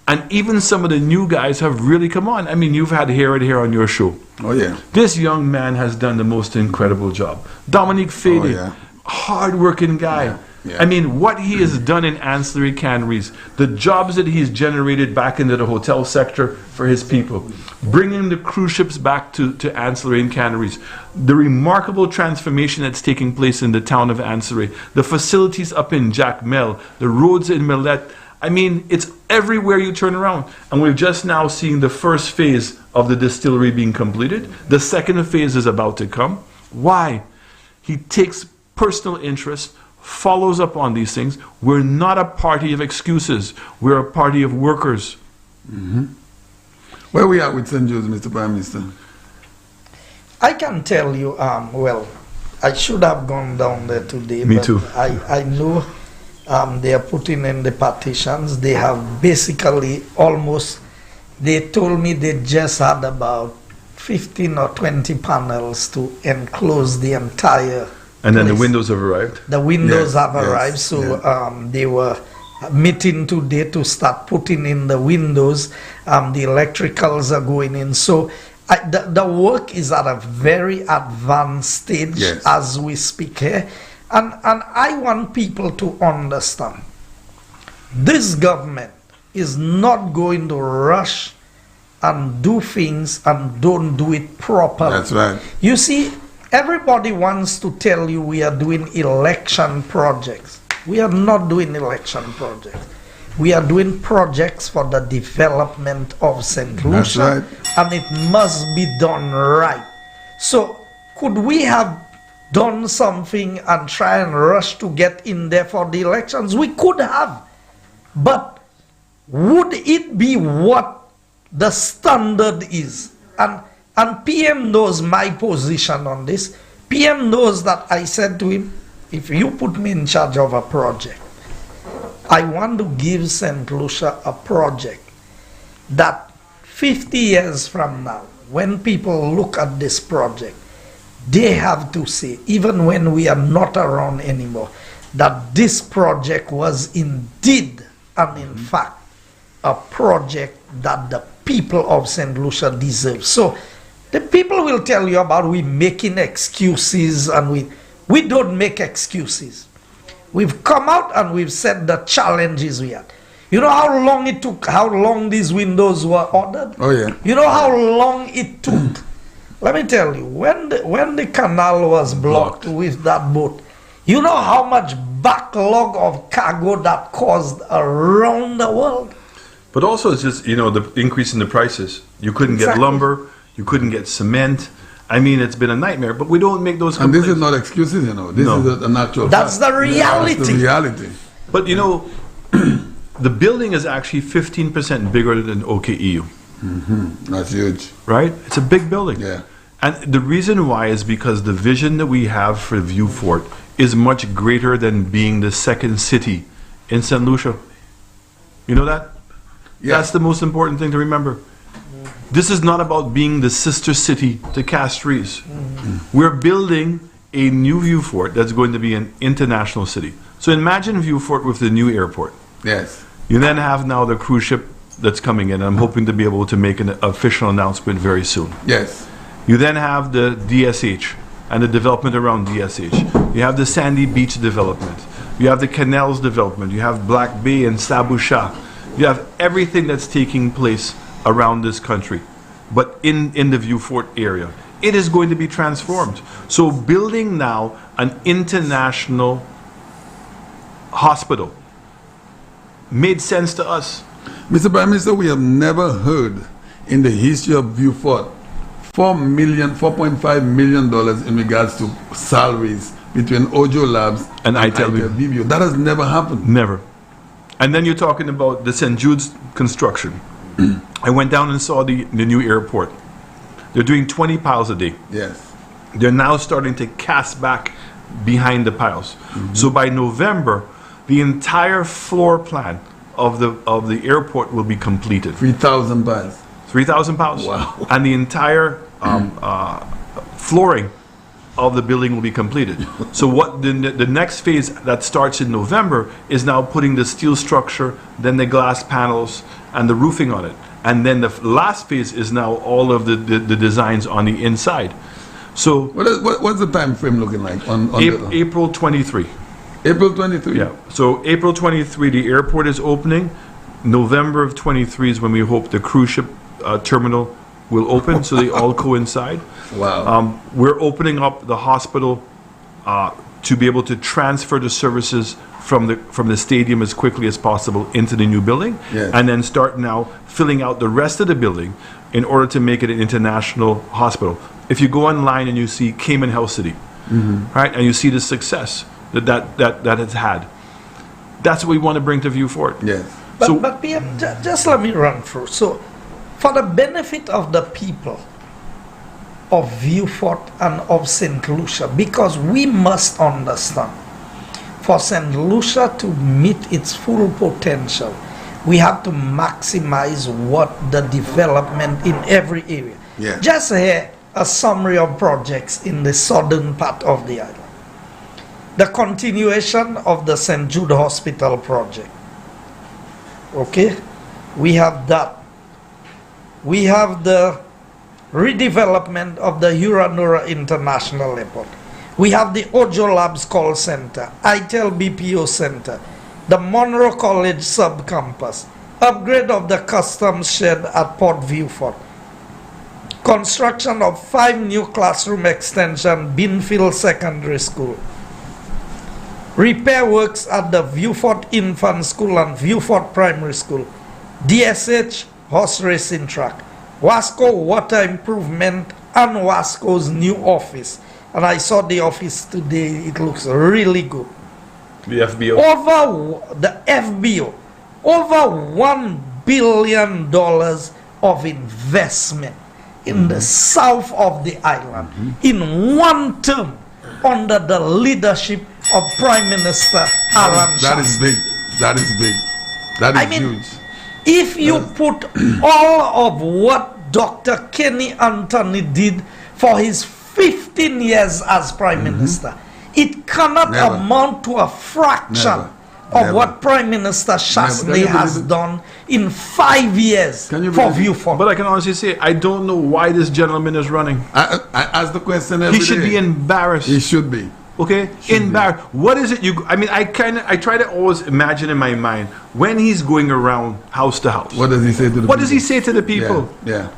and even some of the new guys have really come on. I mean, you've had Hair on your show. Oh, yeah. This young man has done the most incredible job. Dominique Fady. Oh, yeah. Hard-working guy. I mean, what he has done in ancillary canneries, the jobs that he's generated back into the hotel sector for his people, bringing the cruise ships back to ancillary and canneries, the remarkable transformation that's taking place in the town of Ancillary, the facilities up in Jacmel, the roads in Millet. I mean, it's everywhere you turn around. And we've just now seen the first phase of the distillery being completed. The second phase is about to come. Why? He takes personal interest, follows up on these things. We're not a party of excuses. We're a party of workers. Where we at with St. Joe's, Mr. Prime Minister? I can tell you, well, I should have gone down there today. Me but too. I know they are putting in the partitions. They have basically almost, they told me they just had about 15 or 20 panels to enclose the entire And then the place. windows have arrived. The windows have arrived, so they were meeting today to start putting in the windows. The electricals are going in. So the work is at a very advanced stage as we speak here. And I want people to understand, this government is not going to rush and do things and don't do it properly. That's right. You see, everybody wants to tell you we are doing election projects. We are not doing election projects. We are doing projects for the development of St. Lucia, and it must be done right. So, could we have done something and try and rush to get in there for the elections? We could have. But would it be what the standard is? And PM knows my position on this. PM knows that I said to him, if you put me in charge of a project, I want to give St. Lucia a project that 50 years from now, when people look at this project, they have to say, even when we are not around anymore, that this project was indeed and in fact a project that the people of St. Lucia deserve. So the people will tell you about we making excuses, and we don't make excuses. We've come out and we've said the challenges we had. You know how long it took, how long these windows were ordered? Oh yeah. You know how long it took? Let me tell you, when the canal was blocked with that boat, you know how much backlog of cargo that caused around the world. But also, it's just, the increase in the prices. You couldn't get Exactly. lumber, you couldn't get cement. I mean, it's been a nightmare, but we don't make those And complaints. this is not excuses, This No. is an actual That's fact. the reality. That's the reality. But, the building is actually 15% bigger than OKEU, That's huge. right? It's a big building. Yeah. And the reason why is because the vision that we have for View Fort is much greater than being the second city in St. Lucia. You know that? Yeah. That's the most important thing to remember. This is not about being the sister city to Castries. We're building a new View Fort that's going to be an international city. So imagine View Fort with the new airport. Yes. You then have now the cruise ship that's coming in. I'm hoping to be able to make an official announcement very soon. Yes. You then have the DSH and the development around DSH. You have the Sandy Beach development. You have the canals development. You have Black Bay and Sabusha. You have everything that's taking place around this country, but in the View Fort area. It is going to be transformed. So building now an international hospital made sense to us. Mr. Prime Minister, we have never heard in the history of View Fort $4.5 million in regards to salaries between Ojo Labs And ITEL Vibio. That has never happened. Never. And then you're talking about the St. Jude's construction. I went down and saw the new airport. They're doing 20 piles a day. Yes. They're now starting to cast back behind the piles. So by November, the entire floor plan of the airport will be completed. 3,000 piles. 3,000 pounds. Wow. And the entire flooring of the building will be completed. So what the next phase that starts in November is now putting the steel structure, then the glass panels, and the roofing on it. And then the last phase is now all of the designs on the inside. So What's the time frame looking like? On April 23. April 23? Yeah. So April 23, the airport is opening. November of 23 is when we hope the cruise ship terminal will open, so they all coincide. Wow. We're opening up the hospital to be able to transfer the services from the stadium as quickly as possible into the new building, Yes. and then start now filling out the rest of the building in order to make it an international hospital. If you go online and you see Cayman Health City, right, and you see the success that it's had, that's what we want to bring to View Fort. Yes. But PM, just let me run through. So, for the benefit of the people of View Fort and of St. Lucia, because we must understand, for St. Lucia to meet its full potential, we have to maximize what the development in every area. Yeah. Just here, a summary of projects in the southern part of the island. The continuation of the St. Jude Hospital project. Okay, we have that. We have the redevelopment of the Huranura International Airport. We have the Ojo Labs Call Center, ITEL BPO Center, the Monroe College Subcampus, upgrade of the customs shed at Port View Fort, construction of 5 new classroom extension, Binfield Secondary School, repair works at the View Fort Infant School and View Fort Primary School, DSH horse racing track, Wasco water improvement, and Wasco's new office. And I saw the office today, it looks really good. The FBO. Over the FBO, over $1 billion of investment in the south of the island in one term under the leadership of Prime Minister AllenChastanet. That is big. That is big. That is I mean, huge. if you put all of what Dr. Kenny Anthony did for his 15 years as Prime Minister, it cannot Never. amount to a fraction Never. of Never. what Prime Minister Can Chastanet you has believe it? done in 5 years Can you for believe it? View Fort. But I can honestly say, I don't know why this gentleman is running. I ask the question every He should day. be embarrassed. He should be. Okay, embarrassed. What is it you? I mean, I try to always imagine in my mind when he's going around house to house. What does he say to the people? What does he say to the people? Yeah.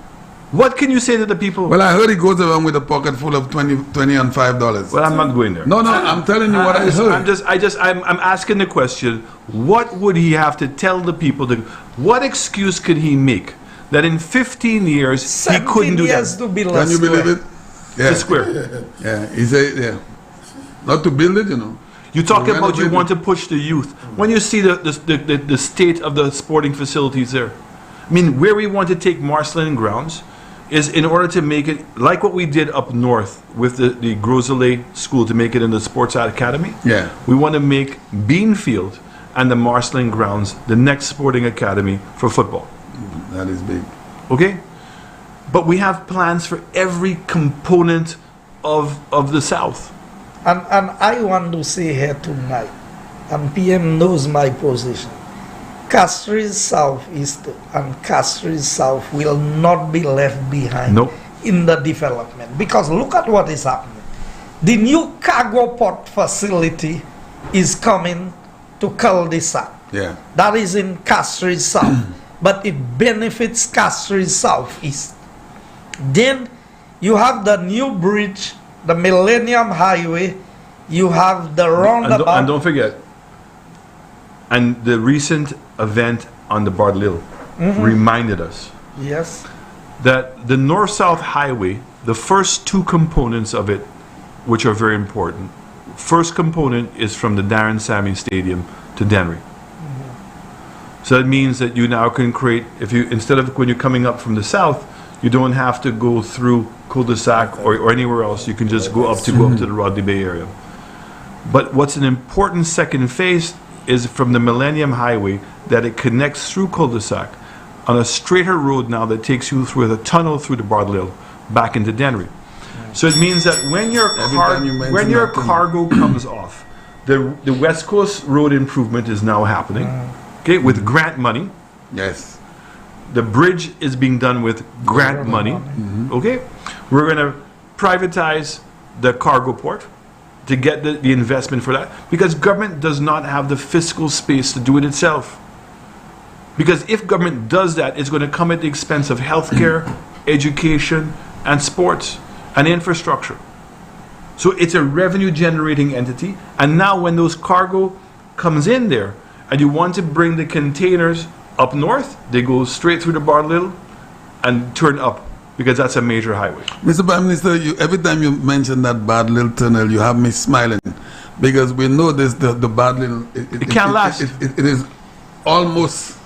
What can you say to the people? Well, I heard he goes around with a pocket full of 20 and $5. Well, I'm not going there. No, I'm telling you what I heard. I'm asking the question, what would he have to tell the people? What excuse could he make that in 15 years he couldn't do that? To build Can you believe it? Yeah. The square. Yeah, he said, yeah. Not to build it, you know. You talk To about you renovate want it. to push the youth. When you see the state of the sporting facilities there, I mean, where we want to take Marceline grounds is in order to make it like what we did up north with the Groselet school to make it in the sports academy. Yeah. We want to make Beanfield and the Marceline grounds the next sporting academy for football. That is big. Okay? But we have plans for every component of the South. And I want to say here tonight, and PM knows my position, Castries Southeast and Castries South will not be left behind in the development. Because look at what is happening. The new cargo port facility is coming to Cul-de-sac. Yeah. That is in Castries South. But it benefits Castries Southeast. Then you have the new bridge, the Millennium Highway, you have the roundabout. And don't forget, and the recent event on the Bardlil reminded us that the North-South Highway, the first two components of it, which are very important. First component is from the Darren Sammy Stadium to Dennery. So that means that you now can create, if you, instead of when you're coming up from the south, you don't have to go through cul-de-sac or anywhere else. You can just go up to the Rodney Bay area. But what's an important second phase is from the Millennium Highway that it connects through cul-de-sac on a straighter road now that takes you through the tunnel through the Bardlil back into Dennery. So it means that when your cargo comes off, the West Coast Road improvement is now happening, okay, with grant money. Yes. The bridge is being done with grant money. Okay, we're going to privatize the cargo port to get the investment for that, because government does not have the fiscal space to do it itself. Because if government does that, it's going to come at the expense of healthcare, education, and sports and infrastructure. So it's a revenue generating entity. And now when those cargo comes in there and you want to bring the containers up north, they go straight through the Bardlil and turn up, because that's a major highway. Mr. Prime Minister, every time you mention that Bardlil tunnel, you have me smiling, because we know this, the Bardlil, it can't last. It is almost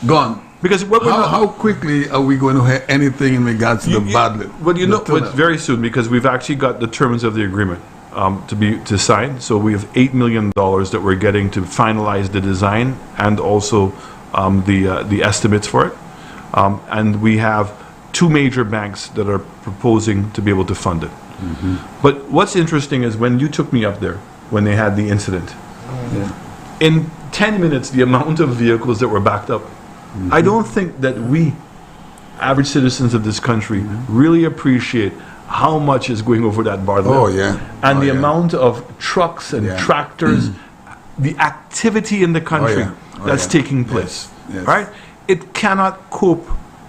gone. Because how quickly are we going to hear anything in regards to the Bardlil? Well, you know, it's very soon, because we've actually got the terms of the agreement to sign. So we have $8 million that we're getting to finalize the design and also the estimates for it. And we have two major banks that are proposing to be able to fund it. But what's interesting is when you took me up there, when they had the incident, in 10 minutes, the amount of vehicles that were backed up, I don't think that we, average citizens of this country, really appreciate how much is going over that Bardlil. Oh, yeah. And the amount of trucks and tractors, the activity in the country that's taking place. Yes. Right? It cannot cope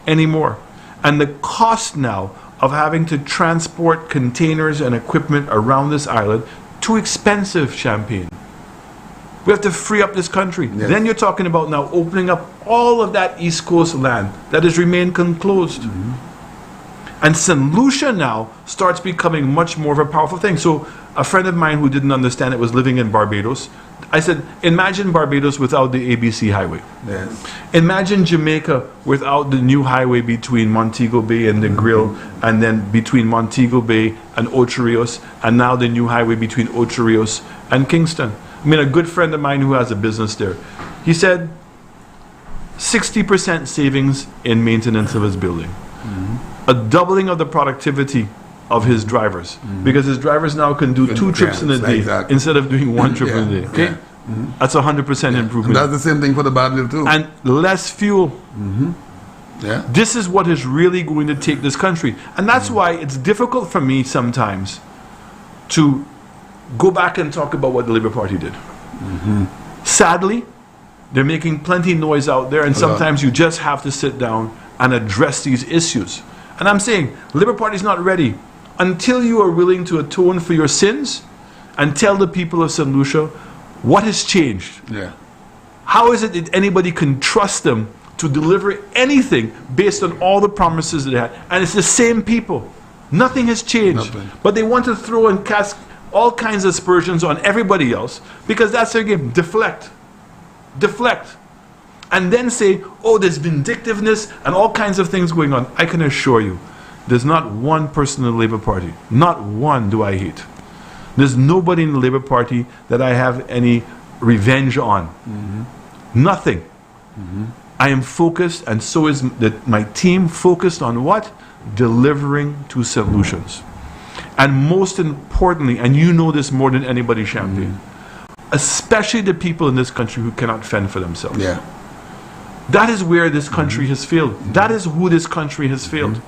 anymore. And the cost now of having to transport containers and equipment around this island, too expensive, Champagne. We have to free up this country. Yes. Then you're talking about now opening up all of that East Coast land that has remained closed. And St. Lucia now starts becoming much more of a powerful thing. So a friend of mine who didn't understand it was living in Barbados. I said, imagine Barbados without the ABC highway. Yes. Imagine Jamaica without the new highway between Montego Bay and the Grill, and then between Montego Bay and Ocho Rios, and now the new highway between Ocho Rios and Kingston. I mean, a good friend of mine who has a business there, he said 60% savings in maintenance of his building. A doubling of the productivity of his drivers, because his drivers now can do 2 trips in a day instead of doing 1 trip in a day. Okay? That's 100% improvement. And that's the same thing for the Bardlil too. And less fuel. Yeah. This is what is really going to take this country. And that's why it's difficult for me sometimes to go back and talk about what the Labour Party did. Sadly, they're making plenty noise out there, and sometimes you just have to sit down and address these issues. And I'm saying, Labour Party is not ready. Until you are willing to atone for your sins and tell the people of St. Lucia what has changed. Yeah. How is it that anybody can trust them to deliver anything based on all the promises that they had? And it's the same people. Nothing has changed. Nothing. But they want to throw and cast all kinds of aspersions on everybody else because that's their game. Deflect. Deflect. And then say, oh, there's vindictiveness and all kinds of things going on. I can assure you, there's not one person in the Labour Party, not one do I hate. There's nobody in the Labour Party that I have any revenge on. Nothing. I am focused, and so is my team focused on what? Delivering to solutions. And most importantly, and you know this more than anybody, Champagne, especially the people in this country who cannot fend for themselves. Yeah. That is where this country has failed. That is who this country has failed.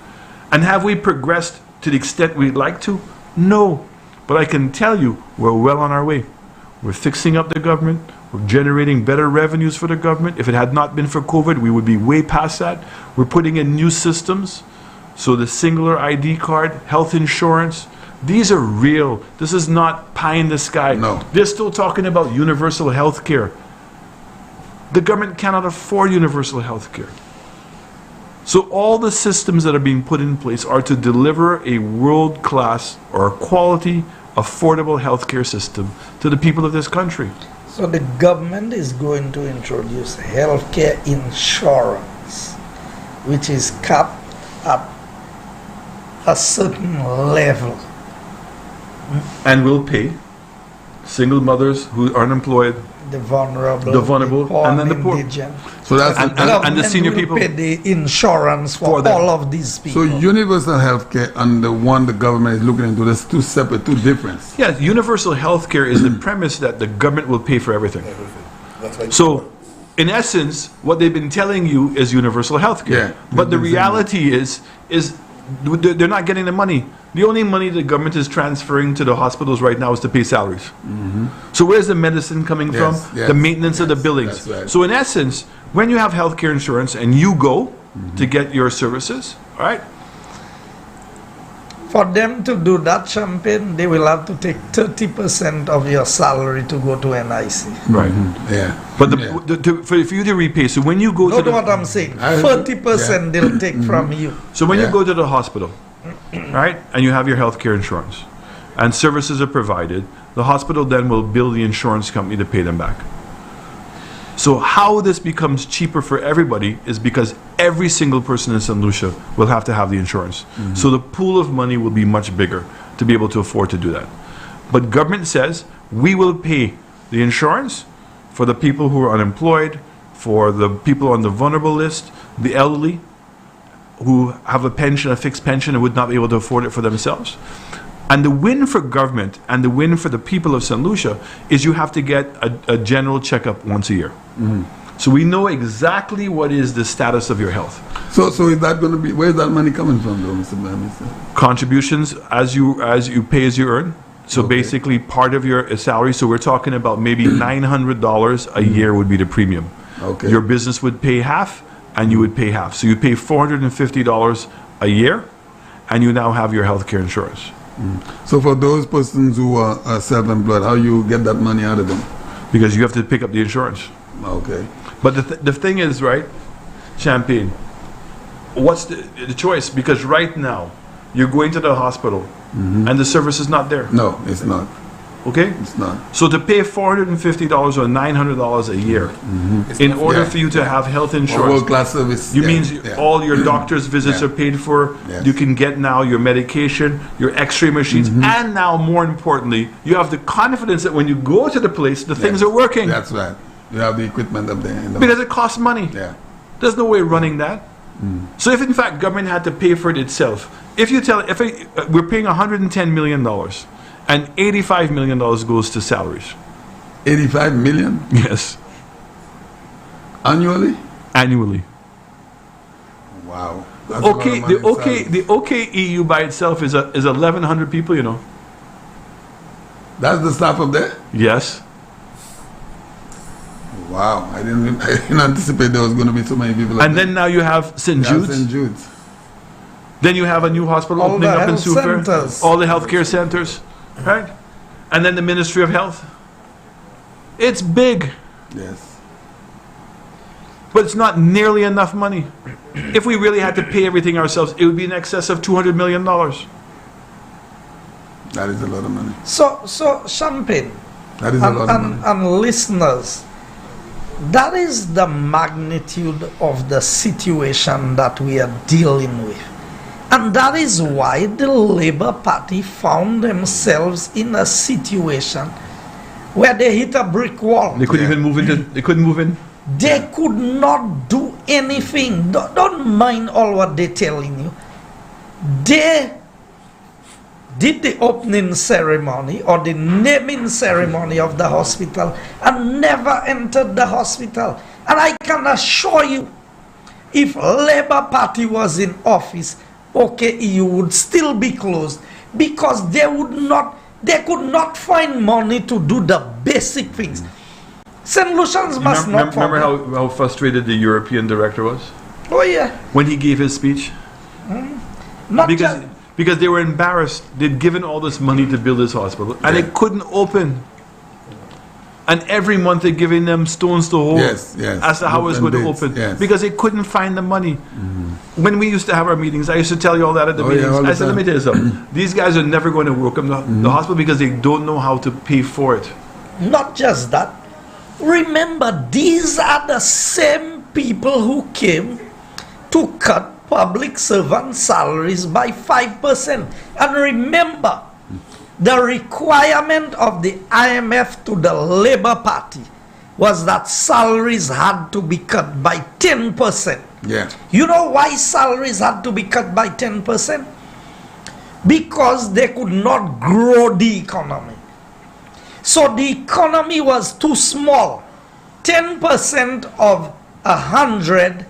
And have we progressed to the extent we'd like to? No. But I can tell you, we're well on our way. We're fixing up the government. We're generating better revenues for the government. If it had not been for COVID, we would be way past that. We're putting in new systems. So the singular ID card, health insurance, these are real. This is not pie in the sky. No. They're still talking about universal health care. The government cannot afford universal health care. So all the systems that are being put in place are to deliver a world-class or a quality, affordable healthcare system to the people of this country. So the government is going to introduce healthcare insurance, which is capped at a certain level. And will pay single mothers who are unemployed, The vulnerable, the poor, and then the poor. Indigent. So that's And the senior will people pay the insurance for for them. all of these people. so universal health care and the one the government is looking into, there's two separate, two different. Yeah, universal health care is the premise that the government will pay for everything. That's like So, in essence, what they've been telling you is universal health care. Yeah, But the they've been saying reality is they're not getting the money. The only money the government is transferring to the hospitals right now is to pay salaries. So where's the medicine coming Yes, from? yes, The maintenance of the yes, buildings. that's right. So in essence, when you have healthcare insurance and you go to get your services, all right, For them to do that, Champagne, they will have to take 30% of your salary to go to NIC. right. Yeah. But Yeah. for you to repay, so when you go to Not the, what I'm saying. I- 30% they'll take from you. so when you Yeah. go to the hospital, right, and you have your health care insurance, and services are provided, the hospital then will bill the insurance company to pay them back. So how this becomes cheaper for everybody is because every single person in St. Lucia will have to have the insurance. So the pool of money will be much bigger to be able to afford to do that. But government says, we will pay the insurance for the people who are unemployed, for the people on the vulnerable list, the elderly, who have a pension, a fixed pension, and would not be able to afford it for themselves. And the win for government and the win for the people of St. Lucia is you have to get a general checkup once a year. So we know exactly what is the status of your health. So is that going to be, where's that money coming from though, Mr. Mr. Contributions as you pay as you earn. So Okay. basically part of your salary. So we're talking about maybe $900 a year would be the premium. Okay. Your business would pay half and you would pay half. So you pay $450 a year and you now have your health care insurance. So for those persons who are self-employed, how you get that money out of them? Because you have to pick up the insurance. Okay. But the thing is, right, Champagne, what's the choice? Because right now, you're going to the hospital and the service is not there. No, it's not. Okay? It's not. So to pay $450 or $900 a year in order Yeah. for you to have health Or insurance, world-class service. you yeah, means yeah. all your doctor's visits Yeah. are paid for. Yes. You can get now your medication, your x-ray machines, and now more importantly, you have the confidence that when you go to the place, the things Yes. are working. That's right. You have the equipment up there. In the Because it costs money. yeah. There's no way running that. So if in fact government had to pay for it itself, we're paying $110 million and $85 million goes to salaries. 85 million Yes, annually? annually. Wow. That's a lot of Okay, money the in OK, salaries. the OK EU by itself is 1,100 people. You know. That's the staff up there? Yes. Wow. I didn't anticipate there was going to be so many people up And there. then now you have St. Yeah, Jude's. St. Jude's. Then you have a new hospital All opening the up in health Super. centers. All the healthcare centers, right? And then the Ministry of Health. It's big, Yes. but it's not nearly enough money. If we really had to pay everything ourselves, it would be in excess of $200 million. That is a lot of money. So Champagne That is a lot of money. and listeners, that is the magnitude of the situation that we are dealing with. And that is why the Labour Party found themselves in a situation where they hit a brick wall. They couldn't even move into. They couldn't move in. They could not do anything. Don't mind all what they're telling you. They did the opening ceremony or the naming ceremony of the hospital and never entered the hospital. And I can assure you, if Labour Party was in office, OKEU would still be closed because they could not find money to do the basic things. St. Lucians must not forget. Remember how frustrated the European director was Oh yeah. when he gave his speech? Not Because they were embarrassed. They'd given all this money to build this hospital, and it couldn't open. And every month they're giving them stones to hold Yes, yes. as to how it's going to Bits, open. yes. Because they couldn't find the money. When we used to have our meetings, I used to tell you all that at the Oh, yeah, meetings. all the I said, let me time. tell you something. These guys are never going to work in the hospital because they don't know how to pay for it. Not just that. Remember, these are the same people who came to cut public servant salaries by 5%. And remember, the requirement of the IMF to the Labour Party was that salaries had to be cut by 10%. Yeah. You know why salaries had to be cut by 10%? Because they could not grow the economy. So the economy was too small. 10% of 100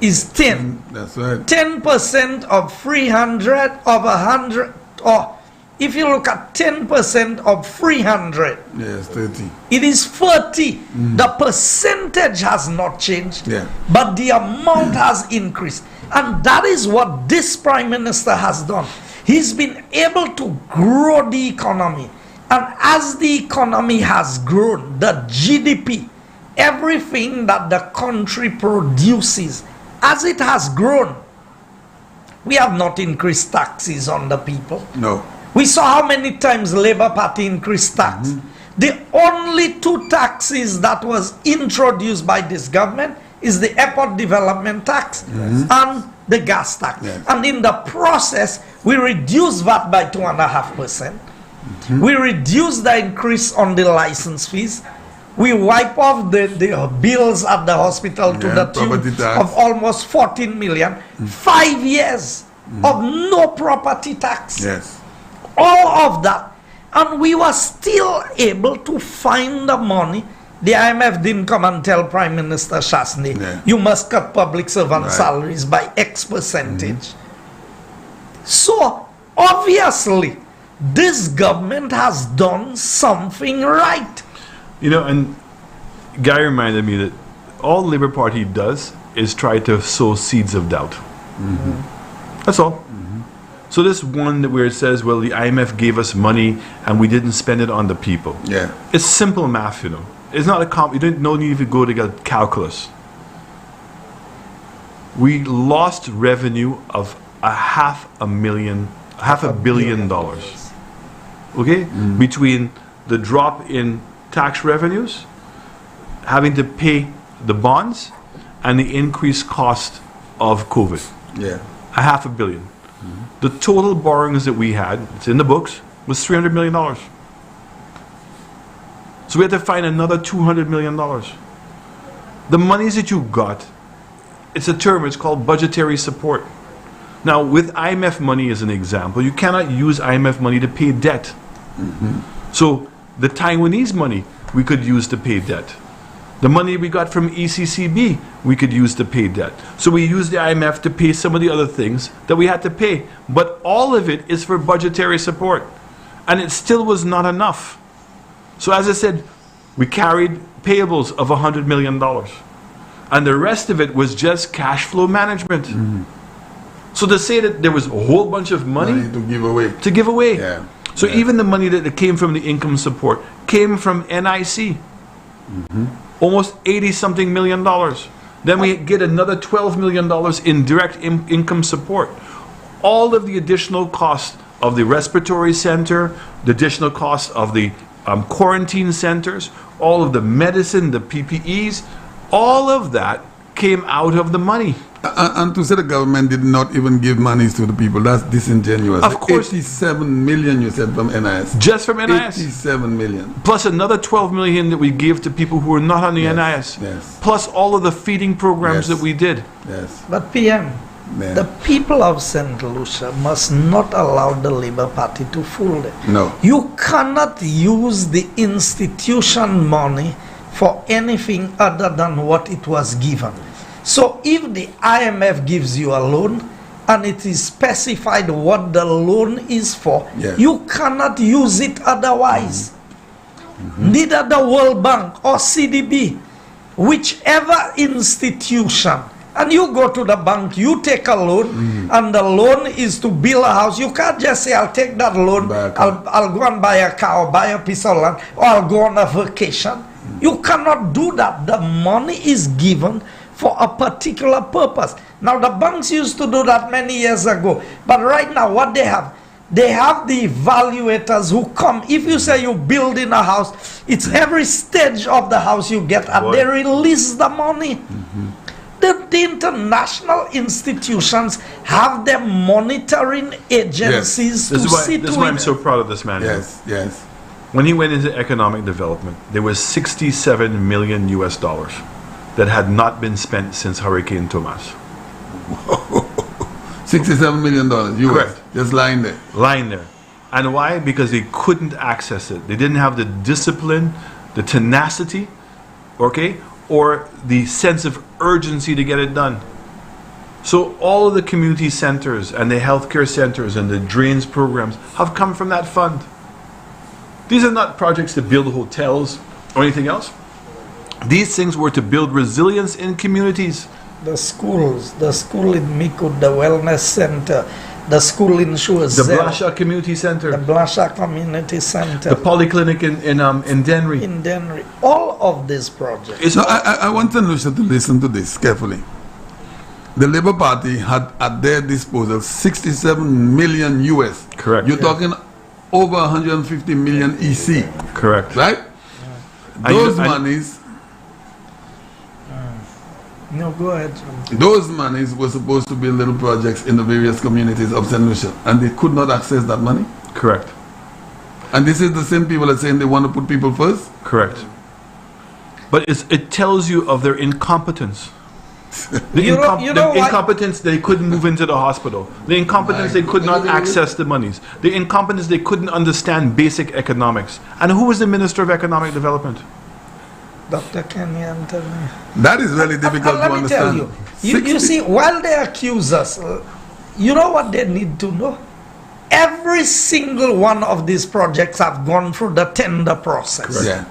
is 10. That's right. 10% of 300 of 100, or if you look at 10% of 300, Yes, 30. it is 30. The percentage has not changed, Yeah. but the amount has increased. And that is what this Prime Minister has done. He's been able to grow the economy. And as the economy has grown, the GDP, everything that the country produces, as it has grown, we have not increased taxes on the people. No. We saw how many times Labour Party increased tax. The only two taxes that was introduced by this government is the airport development tax and the gas tax. Yes. And in the process, we reduced VAT by 2.5%. We reduced the increase on the license fees. We wipe off the bills at the hospital to Yeah, the tune property tax. of almost 14 million. 5 years of no property tax. Yes. All of that. And we were still able to find the money. The IMF didn't come and tell Prime Minister Chastanet, Yeah. you must cut public servant Right. salaries by X percentage. So, obviously, this government has done something right. You know, and Guy reminded me that all the Labour Party does is try to sow seeds of doubt. That's all. So this one where it says, well, the IMF gave us money and we didn't spend it on the people. Yeah. It's simple math, you know. It's not you don't need to go to get calculus. We lost revenue of $500 million. Okay? Between the drop in tax revenues, having to pay the bonds, and the increased cost of COVID. Yeah. $500 million. The total borrowings that we had, it's in the books, was $300 million. So we had to find another $200 million. The monies that you got, it's a term, it's called budgetary support. Now, with IMF money as an example, you cannot use IMF money to pay debt. So the Taiwanese money we could use to pay debt. The money we got from ECCB, we could use to pay debt. So we used the IMF to pay some of the other things that we had to pay. But all of it is for budgetary support. And it still was not enough. So as I said, we carried payables of $100 million. And the rest of it was just cash flow management. So to say that there was a whole bunch of money to give away. Yeah. So even the money that came from the income support came from NIC. Almost 80-something million dollars. Then we get another $12 million in direct income support. All of the additional costs of the respiratory center, the additional costs of the quarantine centers, all of the medicine, the PPEs, all of that came out of the money. And to say the government did not even give monies to the people, that's disingenuous. Of course. 87 million you said from NIS. Just from NIS. 87 million. Plus another 12 million that we gave to people who were not on the NIS. Yes. Plus all of the feeding programs that we did. Yes. But PM, the people of St. Lucia must not allow the Labour Party to fool them. No. You cannot use the institution money for anything other than what it was given. So if the IMF gives you a loan and it is specified what the loan is for, you cannot use it otherwise. Neither the World Bank or CDB, whichever institution. And you go to the bank, you take a loan, and the loan is to build a house. You can't just say, I'll take that loan, I'll go and buy a car or buy a piece of land, or I'll go on a vacation. You cannot do that. The money is given for a particular purpose. Now, the banks used to do that many years ago. But right now, what they have the evaluators who come. If you say you're building a house, it's every stage of the house you get, and they release the money. The international institutions have their monitoring agencies to see to it. This is why I'm so proud of this man. Yes, yes. When he went into economic development, there was $67 million that had not been spent since Hurricane Thomas. $67 million US. Correct. Just lying there. Lying there. And why? Because they couldn't access it. They didn't have the discipline, the tenacity, okay, or the sense of urgency to get it done. So all of the community centers and the healthcare centers and the drains programs have come from that fund. These are not projects to build hotels or anything else. These things were to build resilience in communities. The schools, the school in Mikud, the wellness center, the school in Shuazel, the Blasha Community Center, the Blasha Community Center, the polyclinic in Denry. In Denry, all of these projects. So I want Lucia to listen to this carefully. The Labour Party had at their disposal 67 million US. Correct. You're talking over 150 million EC. Correct. Right? Those monies. No, go ahead. Those monies were supposed to be little projects in the various communities of St. Lucia, and they could not access that money. Correct. And this is the same people that are saying they want to put people first. Correct. But it tells you of their incompetence. The incompetence, they couldn't move into the hospital. The incompetence, they could not access the monies. The incompetence, they couldn't understand basic economics. And who was the Minister of Economic Development? Dr. Kenny Anthony. That is really difficult to understand. Let me tell you, you see, while they accuse us, you know what they need to know? Every single one of these projects have gone through the tender process. Yeah.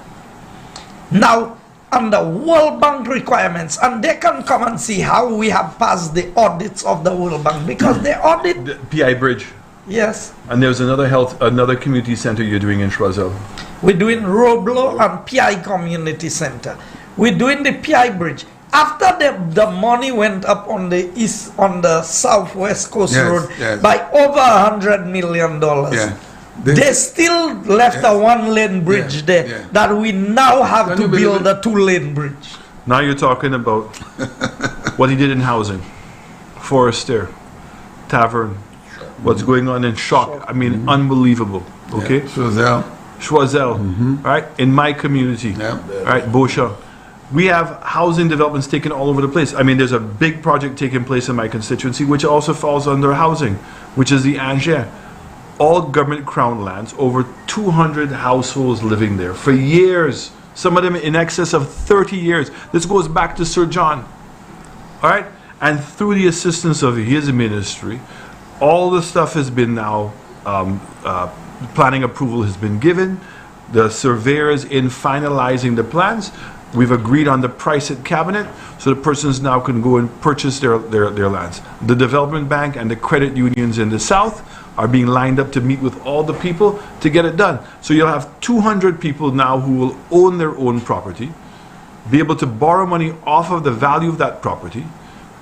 Now, under World Bank requirements, and they can come and see how we have passed the audits of the World Bank, because they audit the PI Bridge. Yes. And there's another community center you're doing in Choiseul. We're doing Roblo and PI Community Center. We're doing the PI Bridge. After the money went up on the southwest coast road by over $100 million. Yeah. They still left a one-lane bridge there that we now have to build a two-lane bridge. Now you're talking about what he did in housing, Forestier, Tavern, what's going on in Shock. I mean, unbelievable. Okay? Choiseul, right? In my community, right? Beauchamp. We have housing developments taken all over the place. I mean, there's a big project taking place in my constituency, which also falls under housing, which is the Angers. All government crown lands, over 200 households living there for years. Some of them in excess of 30 years. This goes back to Sir John. All right? And through the assistance of his ministry, all the stuff has been now, planning approval has been given. The surveyors in finalizing the plans. We've agreed on the price at cabinet, so the persons now can go and purchase their lands. The development bank and the credit unions in the south are being lined up to meet with all the people to get it done. So you'll have 200 people now who will own their own property, be able to borrow money off of the value of that property,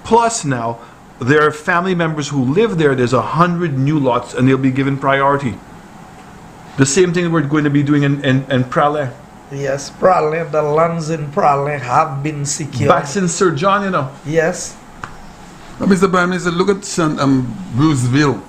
plus now there are family members who live there. There's 100 new lots and they'll be given priority. The same thing we're going to be doing in Pralay. Yes, Pralay, the lands in Pralay have been secured. Back since Sir John, you know. Yes. Now, Mr. Prime Minister, look at Bruceville.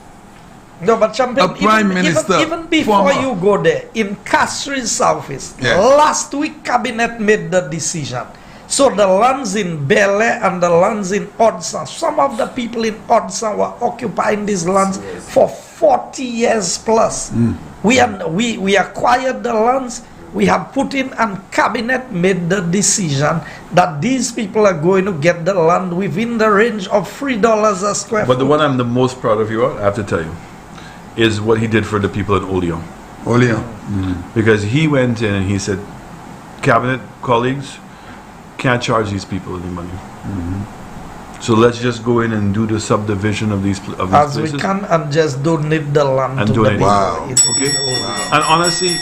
No, but Champion, A Prime Minister, even before former. you go there, in Castries Southeast, Yes. last week Cabinet made the decision. So the lands in Bele and the lands in Odson, some of the people in Odson were occupying these lands for 40 years plus. We acquired the lands, we have put in, and Cabinet made the decision that these people are going to get the land within the range of $3 a square But the foot. one I'm the most proud of you, I have to tell you, is what he did for the people in Olio. Olio. Because he went in and he said, Cabinet colleagues, can't charge these people any money. So let's just go in and do the subdivision of these As places. we can, and just donate the land And to donate. the people. Wow. Okay? And honestly,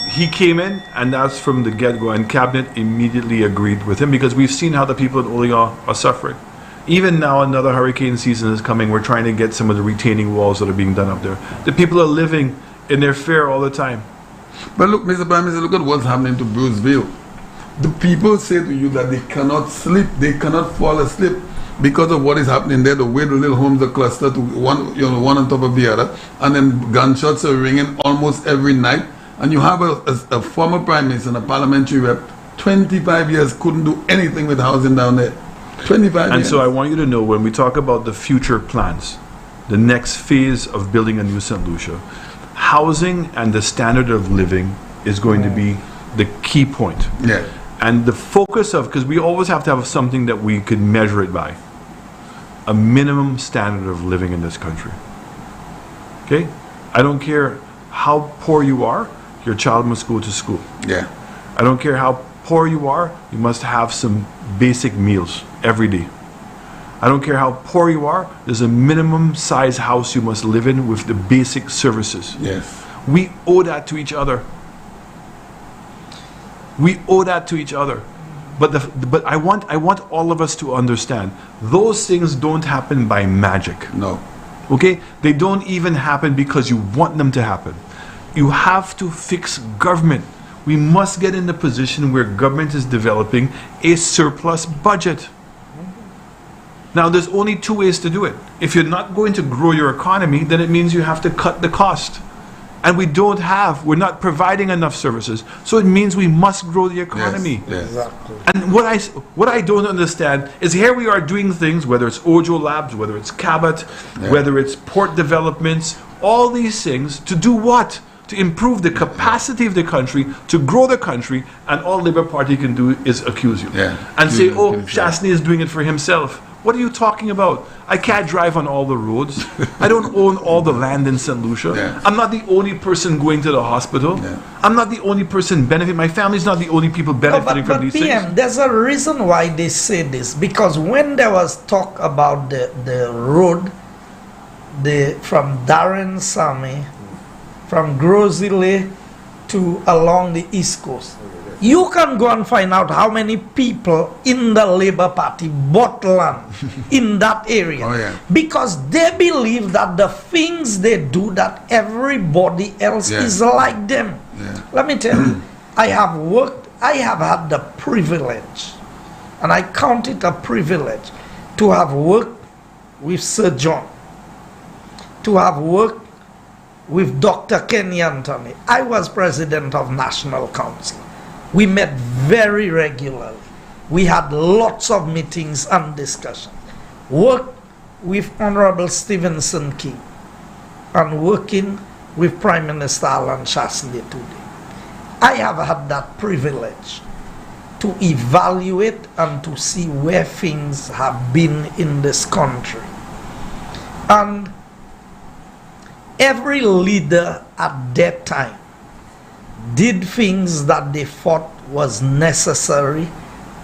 he came in, and that's from the get-go, and Cabinet immediately agreed with him, because we've seen how the people in Olio are suffering. Even now, another hurricane season is coming. We're trying to get some of the retaining walls that are being done up there. The people are living in their fear all the time. But look, Mr. Prime Minister, look at what's happening to Bruceville. The people say to you that they cannot sleep, they cannot fall asleep because of what is happening there. The way the little homes are clustered to one on top of the other, and then gunshots are ringing almost every night. And you have a former Prime Minister and a parliamentary rep, 25 years, couldn't do anything with housing down there. 25 years. And so I want you to know, when we talk about the future plans, the next phase of building a new St. Lucia, housing and the standard of living is going to be the key point. Yeah. And the focus of, because we always have to have something that we could measure it by, a minimum standard of living in this country. Okay? I don't care how poor you are, your child must go to school. Yeah. I don't care how poor you are, you must have some basic meals every day. I don't care how poor you are, there's a minimum size house you must live in with the basic services. Yes. We owe that to each other. We owe that to each other. But I want all of us to understand, those things don't happen by magic. No. Okay? They don't even happen because you want them to happen. You have to fix government. We must get in the position where government is developing a surplus budget. Now, there's only two ways to do it. If you're not going to grow your economy, then it means you have to cut the cost. And we're not providing enough services. So it means we must grow the economy. Yes. Exactly. And what I don't understand is, here we are doing things, whether it's Ojo Labs, whether it's Cabot, whether it's port developments, all these things, to do what? To improve the capacity of the country, to grow the country, and all Labour Party can do is accuse you. Yeah. And say, oh, Accuse Chastanet is doing it for himself. What are you talking about? I can't drive on all the roads. I don't own all the land in St. Lucia. Yeah. I'm not the only person going to the hospital. Yeah. I'm not the only person benefiting. My family's not the only people benefiting from these PM, things. there's a reason why they say this, because when there was talk about the road, from Darren Sami, from Grozile to along the East Coast, you can go and find out how many people in the Labour Party bought land in that area. Oh, yeah. Because they believe that the things they do, that everybody else Yeah. is like them. Yeah. Let me tell you, I have had the privilege, and I count it a privilege, to have worked with Sir John, to have worked with Dr. Kenny Anthony. I was president of National Council. We met very regularly. We had lots of meetings and discussions. Worked with Honorable Stevenson King and working with Prime Minister AllenChastanet today. I have had that privilege to evaluate and to see where things have been in this country. And every leader at that time did things that they thought was necessary,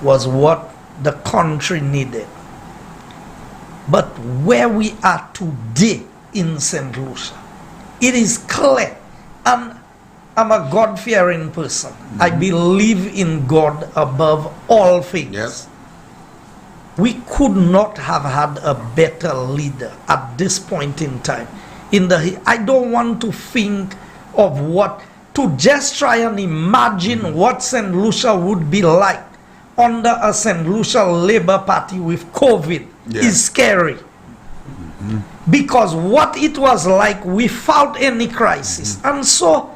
was what the country needed. But where we are today in St. Lucia, it is clear, and I'm a God-fearing person. I believe in God above all things. Yes. We could not have had a better leader at this point in time. I don't want to think of to just try and imagine what St. Lucia would be like under a St. Lucia Labour Party with COVID is scary. Because what it was like without any crisis. And so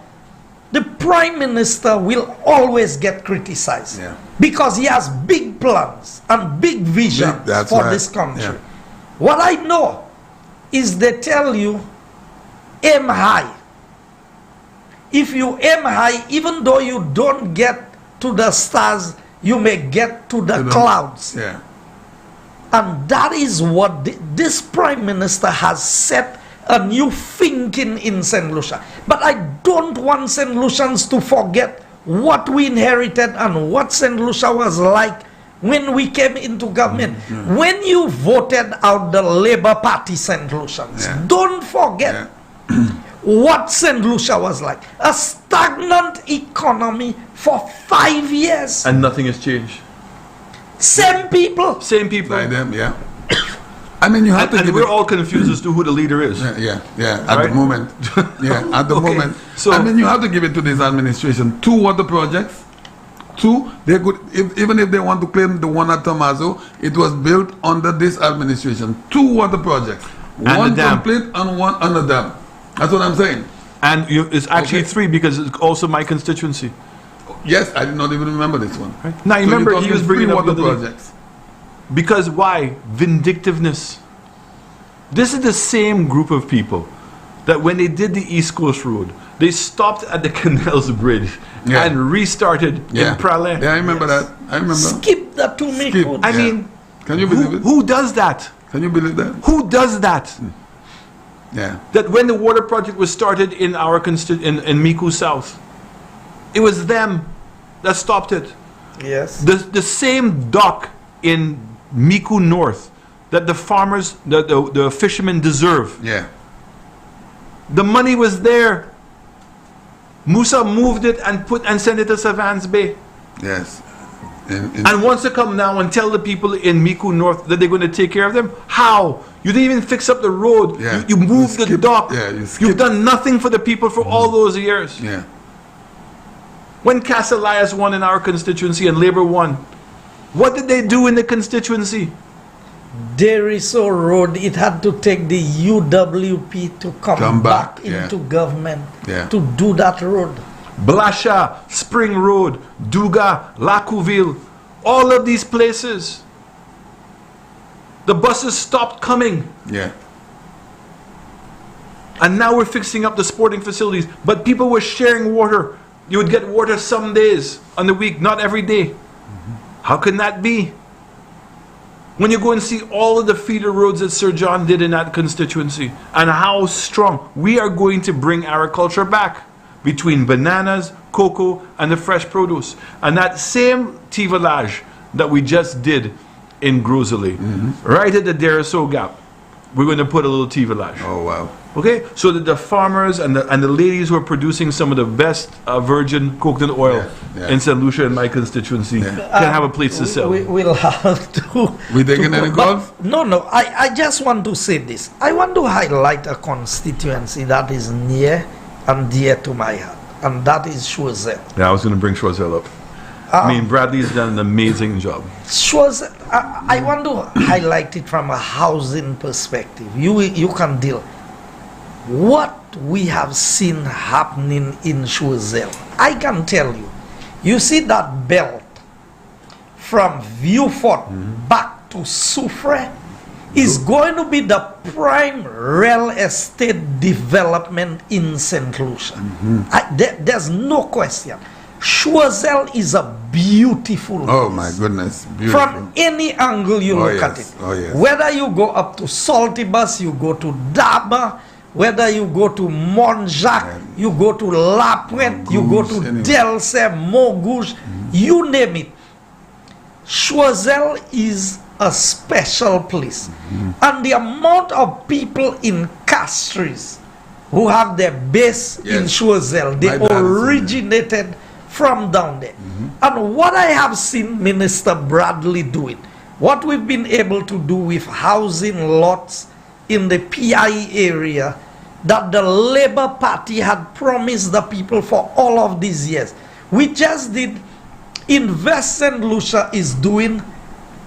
the Prime Minister will always get criticized because he has big plans and big visions for this country. What I know is they tell you, aim high. If you aim high, even though you don't get to the stars, you may get to the clouds. And that is what this Prime Minister has set a new thinking in St. Lucia. But I don't want St. Lucians to forget what we inherited and what St. Lucia was like when we came into government. When you voted out the Labour Party St. Lucians, don't forget what St. Lucia was like. A stagnant economy for 5 years. And nothing has changed. Same people. Same people. By them, I mean, you have to give we're all confused as to who the leader is. At the moment. At the moment. So, I mean, you have to give it to this administration. 2 water projects. 2, they could, even if they want to claim the one at Tomaso, it was built under this administration. 2 water projects. And one complete and one under dam. That's what I'm saying. And it's actually 3 because it's also my constituency. Yes, I did not even remember this one. Right. Now, you remember he was bringing up water projects. Because why? Vindictiveness. This is the same group of people that when they did the East Coast Road, they stopped at the Canals Bridge and restarted in Pralais. Yeah, I remember that. I remember. Skip the 2 minutes. I mean, can you believe it? Who does that? Can you believe that? Who does that? Yeah. That when the water project was started in our in Miku South, it was them that stopped it. Yes. The same dock in Miku North that the farmers, the fishermen deserve. Yeah. The money was there. Musa moved it and sent it to Savans Bay. Yes. And wants to come now and tell the people in Miku North that they're going to take care of them? How? You didn't even fix up the road. Yeah. You moved the dock. Yeah, You've done nothing for the people for all those years. Yeah. When Casalias won in our constituency and Labour won, what did they do in the constituency? Deriso Road, it had to take the UWP to come back into government to do that road. Blasha, Spring Road, Duga, Lacouville, all of these places. The buses stopped coming. Yeah. And now we're fixing up the sporting facilities. But people were sharing water. You would get water some days on the week, not every day. How can that be? When you go and see all of the feeder roads that Sir John did in that constituency and how strong, we are going to bring agriculture back between bananas, cocoa, and the fresh produce. And that same tivalage that we just did in Grosley, right at the Deriso Gap, we're going to put a little tivalage. Oh, wow. Okay, so that the farmers and the ladies who are producing some of the best virgin coconut oil in St. Lucia in my constituency can have a place to sell. We'll have to. We taking any calls? No. I just want to say this. I want to highlight a constituency that is near and dear to my heart, and that is Choiseul. Yeah, I was going to bring Choiseul up. I mean, Bradley's done an amazing job. Choiseul, I want to highlight it from a housing perspective. You can deal. What we have seen happening in Choiseul, I can tell you. You see that belt from Vieux-Fort back to Soufrière is going to be the prime real estate development in St. Lucia. There's no question. Choiseul is a beautiful Oh place. my goodness, beautiful. From any angle you look at it. Oh yes. Whether you go up to Saltibus, you go to Daba, whether you go to Montjacques, you go to La Pointe, you go to anyway. Delce, Montgouge, You name it. Choiseul is a special place. And the amount of people in Castries who have their base in Choiseul, they originated from down there. And what I have seen Minister Bradley doing, what we've been able to do with housing lots in the PIE area that the Labour Party had promised the people for all of these years. We just did. Invest in Lucia is doing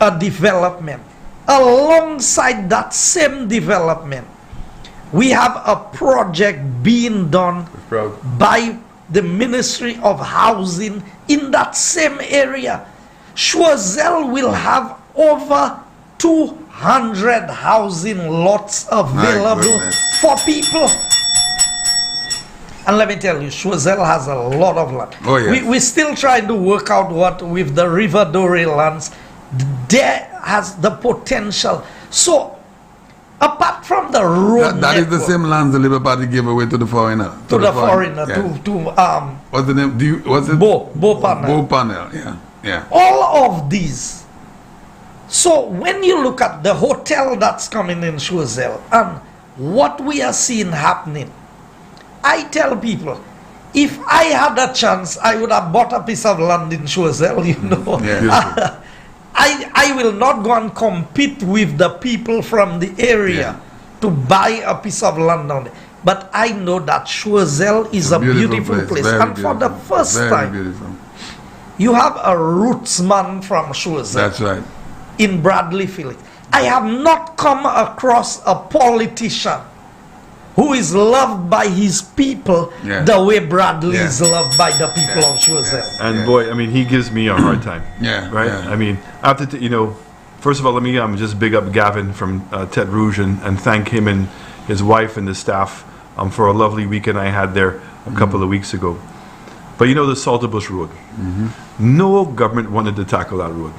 a development. Alongside that same development, we have a project being done by the Ministry of Housing in that same area. Choiseul will have over 200 housing lots available for people. And let me tell you, Choiseul has a lot of land. Oh, yes. We're still trying to work out what with the River Doré lands. There has the potential. So, apart from the road that is the same land the Labour Party gave away to the foreigner. To the foreigner, what's the name? Was it Beau Panel. Beau Panel, yeah. All of these. So when you look at the hotel that's coming in Choiseul and what we are seeing happening, I tell people, if I had a chance, I would have bought a piece of land in Choiseul, you know. Yeah. I will not go and compete with the people from the area to buy a piece of land down there. But I know that Choiseul is a beautiful place. And for the first time, you have a rootsman from Choiseul. That's right. In Bradley Felix. I have not come across a politician who is loved by his people the way Bradley is loved by the people of Choiseul. And boy, I mean, he gives me a hard time. Right? Yeah. I mean, after, first of all, let me just big up Gavin from Tete Rouge and thank him and his wife and the staff for a lovely weekend I had there a couple of weeks ago. But the Salterbush Road, no government wanted to tackle that road.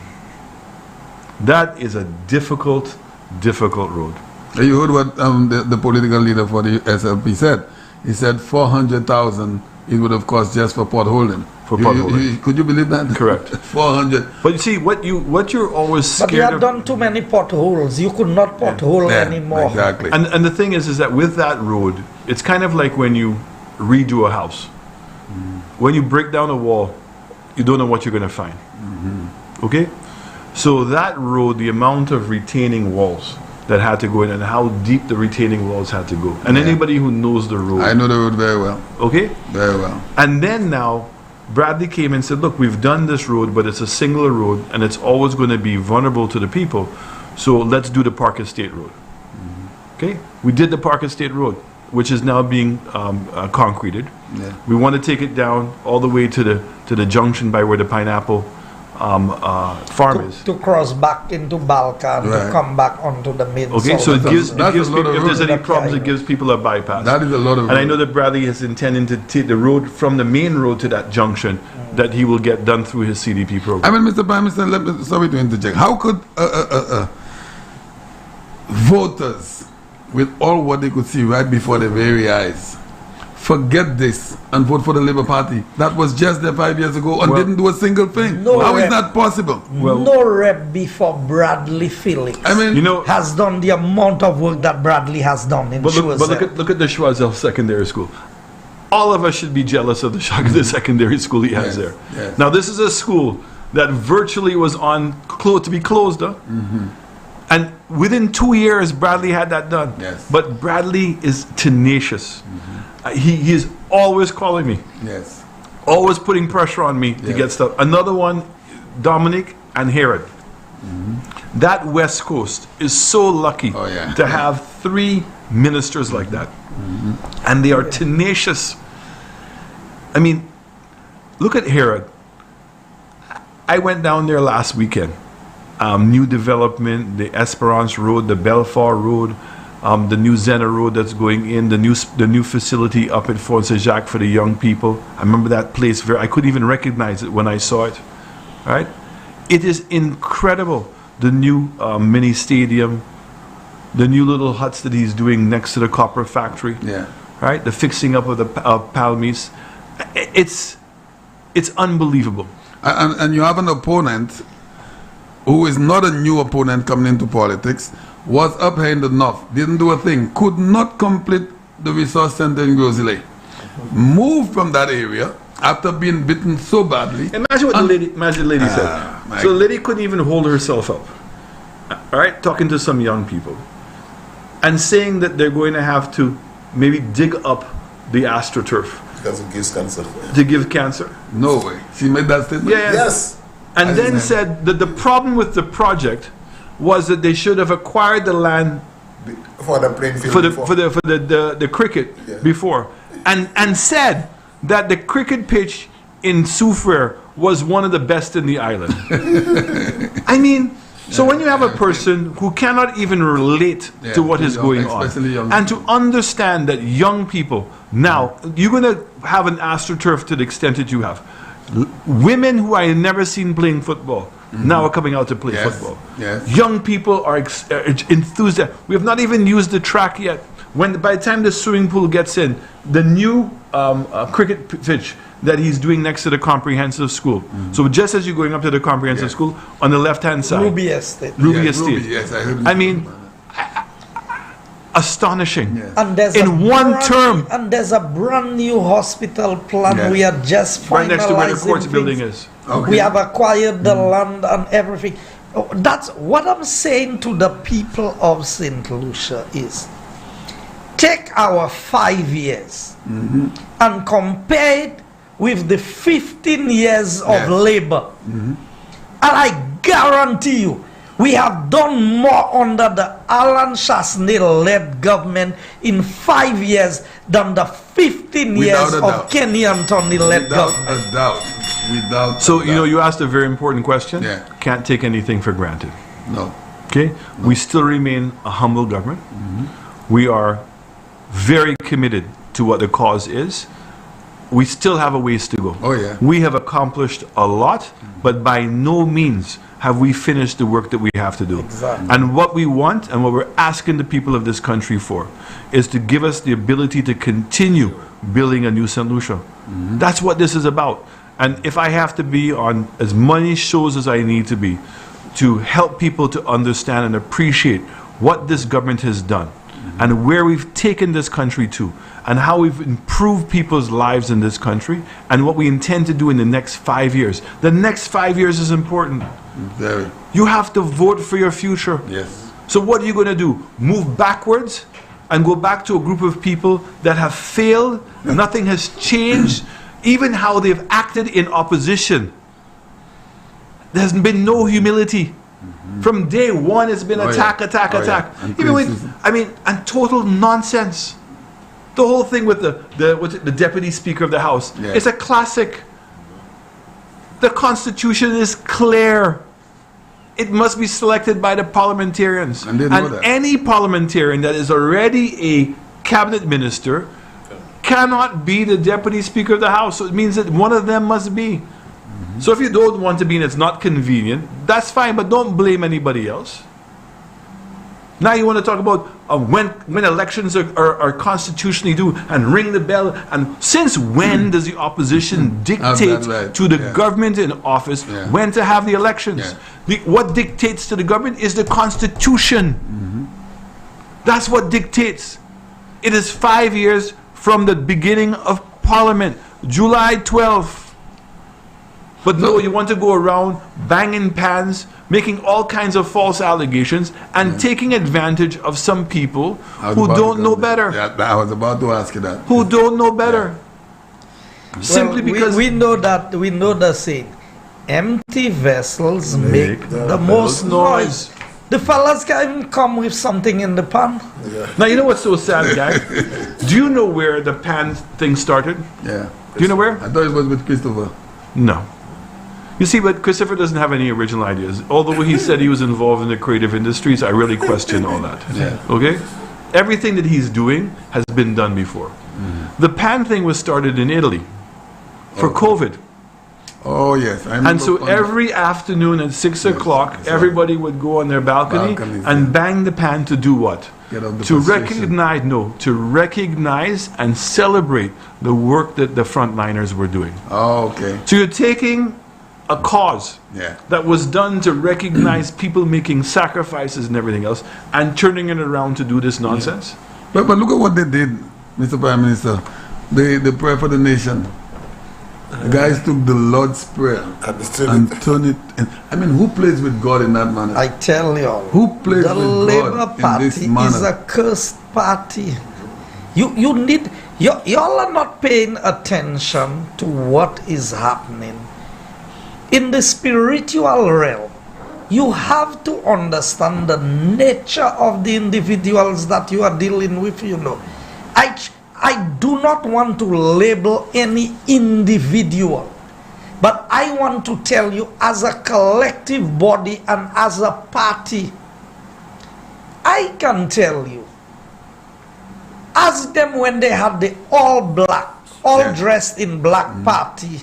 That is a difficult road. You heard what the political leader for the SLP said. He said 400,000 it would have cost just for potholing. Could you believe that? Correct. 400. But you see, what you're always scared of. But you have done too many potholes. You could not pothole anymore. Exactly. And the thing is that with that road, it's kind of like when you redo a house. When you break down a wall, you don't know what you're going to find. Okay? So that road, the amount of retaining walls that had to go in and how deep the retaining walls had to go. And anybody who knows the road. I know the road very well. Okay? Very well. And then now, Bradley came and said, look, we've done this road, but it's a singular road and it's always going to be vulnerable to the people. So let's do the Park Estate Road. Okay? We did the Park Estate Road, which is now being concreted. We want to take it down all the way to the junction by where the pineapple farm is. To cross back into Balkan, to come back onto the main. Okay, so it gives people, if there's any road. problems, it gives people a bypass. That is a lot of And I know that Bradley is intending to take the road from the main road to that junction that he will get done through his CDP program. I mean, Mr. Prime Minister, sorry to interject. How could voters, with all what they could see right before their very eyes, forget this and vote for the Labour Party that was just there 5 years ago and didn't do a single thing? How is that possible? No rep before Bradley Felix. I mean, has done the amount of work that Bradley has done in Choiseul. But look at the Choiseul Secondary School. All of us should be jealous of the secondary school he has there. Yes. Now, this is a school that virtually was to be closed. And within 2 years, Bradley had that done. Yes. But Bradley is tenacious. He is always calling me. Yes. Always putting pressure on me to get stuff. Another one, Dominic and Herod. That West Coast is so lucky to have 3 ministers like that. And they are tenacious. I mean, look at Herod. I went down there last weekend. New development, the Esperance Road, the Belfort Road, the new Zena Road that's going in, the new facility up in Fort St. Jacques for the young people. I remember that place I couldn't even recognize it when I saw it. Right? It is incredible. The new mini stadium, the new little huts that he's doing next to the copper factory. Yeah. Right? The fixing up of the palmies. It's unbelievable. And you have an opponent who is not a new opponent coming into politics, was upheld enough, didn't do a thing, could not complete the resource center in Grosley, moved from that area after being bitten so badly. Imagine what the lady said. So the lady couldn't even hold herself up. All right, talking to some young people and saying that they're going to have to maybe dig up the AstroTurf. Because it gives cancer. To give cancer. No way. She made that statement? Yeah. Yes. And then said that the problem with the project was that they should have acquired the land For the playing field for before. the cricket before, and said that the cricket pitch in Soufriere was one of the best in the island. I mean, so when you have a person who cannot even relate to what is going on, and to understand that young people, now, you're going to have an AstroTurf to the extent that you have. Women who I had never seen playing football now are coming out to play football. Yes. Young people are enthused. We have not even used the track yet. By the time the swimming pool gets in, the new cricket pitch that he's doing next to the comprehensive school. So just as you're going up to the comprehensive school, on the left-hand side. Ruby Estate. Ruby Estate. Yes, I heard. I mean, astonishing. Yes. And there's In one term. And there's a brand new hospital plan. Yes. We are just finalizing Right next to where the courts things. building is. Okay. We have acquired the land and everything. Oh, that's what I'm saying to the people of St. Lucia is, take our 5 years and compare it with the 15 years of labor. And I guarantee you, we have done more under the AllenChastanet-led government in 5 years than the 15 years of Kenny Anthony-led government. Without a doubt. Without So, a you know, doubt. you asked a very important question. Yeah. Can't take anything for granted. No. Okay? We still remain a humble government. We are very committed to what the cause is. We still have a ways to go. Oh, yeah. We have accomplished a lot, but by no means have we finished the work that we have to do. Exactly. And what we want and what we're asking the people of this country for is to give us the ability to continue building a new St. Lucia. That's what this is about. And if I have to be on as many shows as I need to be to help people to understand and appreciate what this government has done and where we've taken this country to and how we've improved people's lives in this country and what we intend to do in the next 5 years. The next 5 years is important. Very. You have to vote for your future. Yes. So what are you going to do? Move backwards and go back to a group of people that have failed? Nothing has changed. Even how they've acted in opposition. There's been no humility. From day one, it's been attack. Yeah. And Even with, criticism. and total nonsense. The whole thing with the deputy speaker of the House. Yeah. It's a classic. The Constitution is clear. It must be selected by the parliamentarians. And they know that. Any parliamentarian that is already a cabinet minister cannot be the deputy speaker of the House. So it means that one of them must be. So if you don't want to be and it's not convenient, that's fine, but don't blame anybody else. Now you want to talk about when elections are constitutionally due and ring the bell. And since when does the opposition dictate to the government in office when to have the elections? What dictates to the government is the Constitution. That's what dictates. It is 5 years from the beginning of Parliament, July 12th. But no, you want to go around banging pans, making all kinds of false allegations, and taking advantage of some people who don't know better. I was about to ask you that. Who don't know better. Simply because we know the saying, empty vessels make the most noise. The fellas can even come with something in the pan. Now, you know what's so sad, guy? Do you know where the pan thing started? Yeah. Do you know where? I thought it was with Christopher. No. You see, but Christopher doesn't have any original ideas. Although he said he was involved in the creative industries, I really question all that. Okay? Everything that he's doing has been done before. The pan thing was started in Italy for COVID. Oh, yes. I remember. And so every afternoon at 6 o'clock, everybody would go on their balcony and bang the pan to do what? To recognize and celebrate the work that the frontliners were doing. Oh, okay. So you're taking a cause Yeah. that was done to recognize people making sacrifices and everything else, and turning it around to do this nonsense. But look at what they did, Mr. Prime Minister. The prayer for the nation. The guys took the Lord's Prayer and turned it in. I mean, who plays with God in that manner? I tell you all, Who plays the with Labour God Party in this manner? is a cursed party. Y'all are not paying attention to what is happening. In the spiritual realm, you have to understand the nature of the individuals that you are dealing with, you know. I do not want to label any individual, but I want to tell you, as a collective body and as a party, I can tell you, ask them when they had the all black, dressed in black party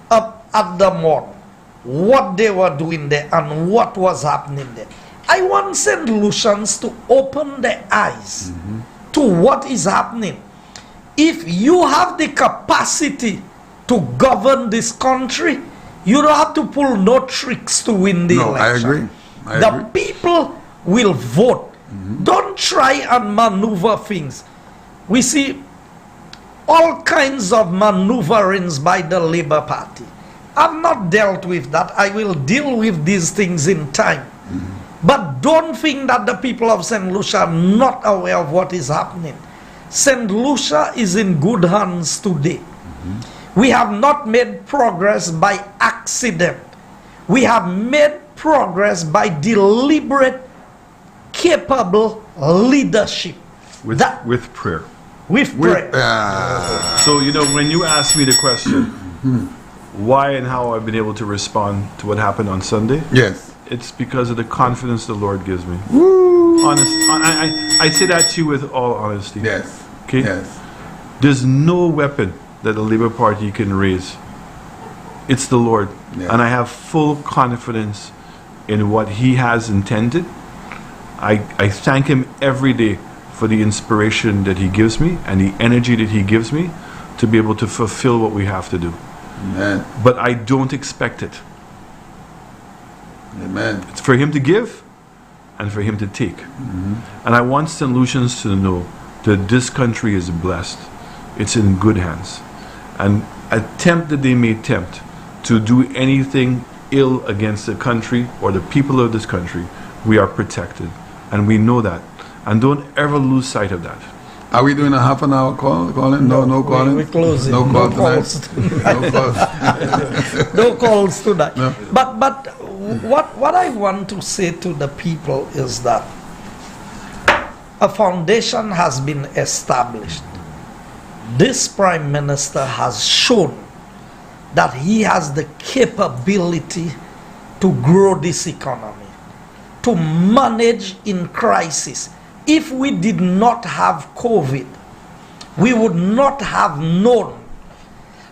up at the mall, what they were doing there and what was happening there. I want St. Lucians to open their eyes to what is happening. If you have the capacity to govern this country, you don't have to pull no tricks to win the election. I agree. The people will vote. Don't try and maneuver things. We see all kinds of maneuverings by the Labour Party. I've not dealt with that. I will deal with these things in time. But don't think that the people of St. Lucia are not aware of what is happening. St. Lucia is in good hands today. We have not made progress by accident. We have made progress by deliberate, capable leadership. With prayer. With prayer. So, you know, when you ask me the question, why and how I've been able to respond to what happened on Sunday, Yes. it's because of the confidence the Lord gives me. I say that to you with all honesty. Yes. Okay? Yes. There's no weapon that the Labour Party can raise. It's the Lord. Yeah. And I have full confidence in what He has intended. I thank Him every day for the inspiration that He gives me and the energy that He gives me to be able to fulfill what we have to do. Amen. But I don't expect it. Amen. It's for Him to give and for Him to take. And I want St. Lucians to know that this country is blessed. It's in good hands. And attempt that they may tempt to do anything ill against the country or the people of this country, we are protected. And we know that. And don't ever lose sight of that. Are we doing a half an hour calling? No calling? We're closing. No No calls calls tonight? No calls. No calls tonight. No. But what I want to say to the people is that a foundation has been established. This Prime Minister has shown that he has the capability to grow this economy, to manage in crisis. If we did not have COVID, we would not have known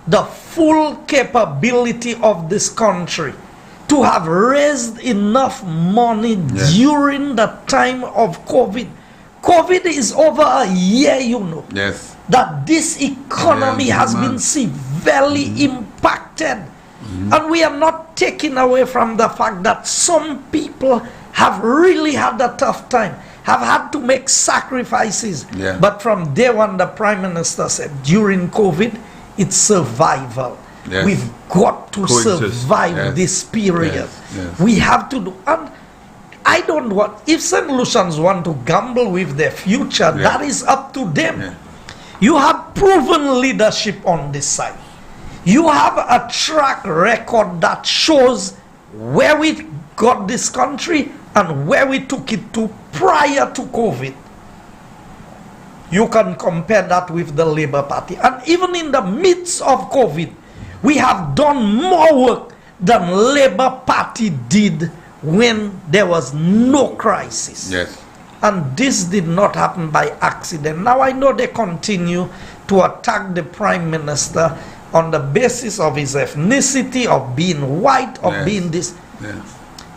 the full capability of this country to have raised enough money during the time of COVID. COVID is over a year, you know. Yes. That this economy has been severely impacted. And we are not taking away from the fact that some people have really had a tough time, have had to make sacrifices. Yeah. But from day one, the Prime Minister said, during COVID, it's survival. Yes. We've got to Coexist. survive this period. Yes. We have to do. And I don't want, if St. Lucians want to gamble with their future, that is up to them. Yeah. You have proven leadership on this side. You have a track record that shows where we got this country and where we took it to prior to COVID. You can compare that with the Labour Party. And even in the midst of COVID, we have done more work than Labour Party did when there was no crisis. Yes. And this did not happen by accident. Now I know they continue to attack the Prime Minister on the basis of his ethnicity, of being white, of being this. Yes.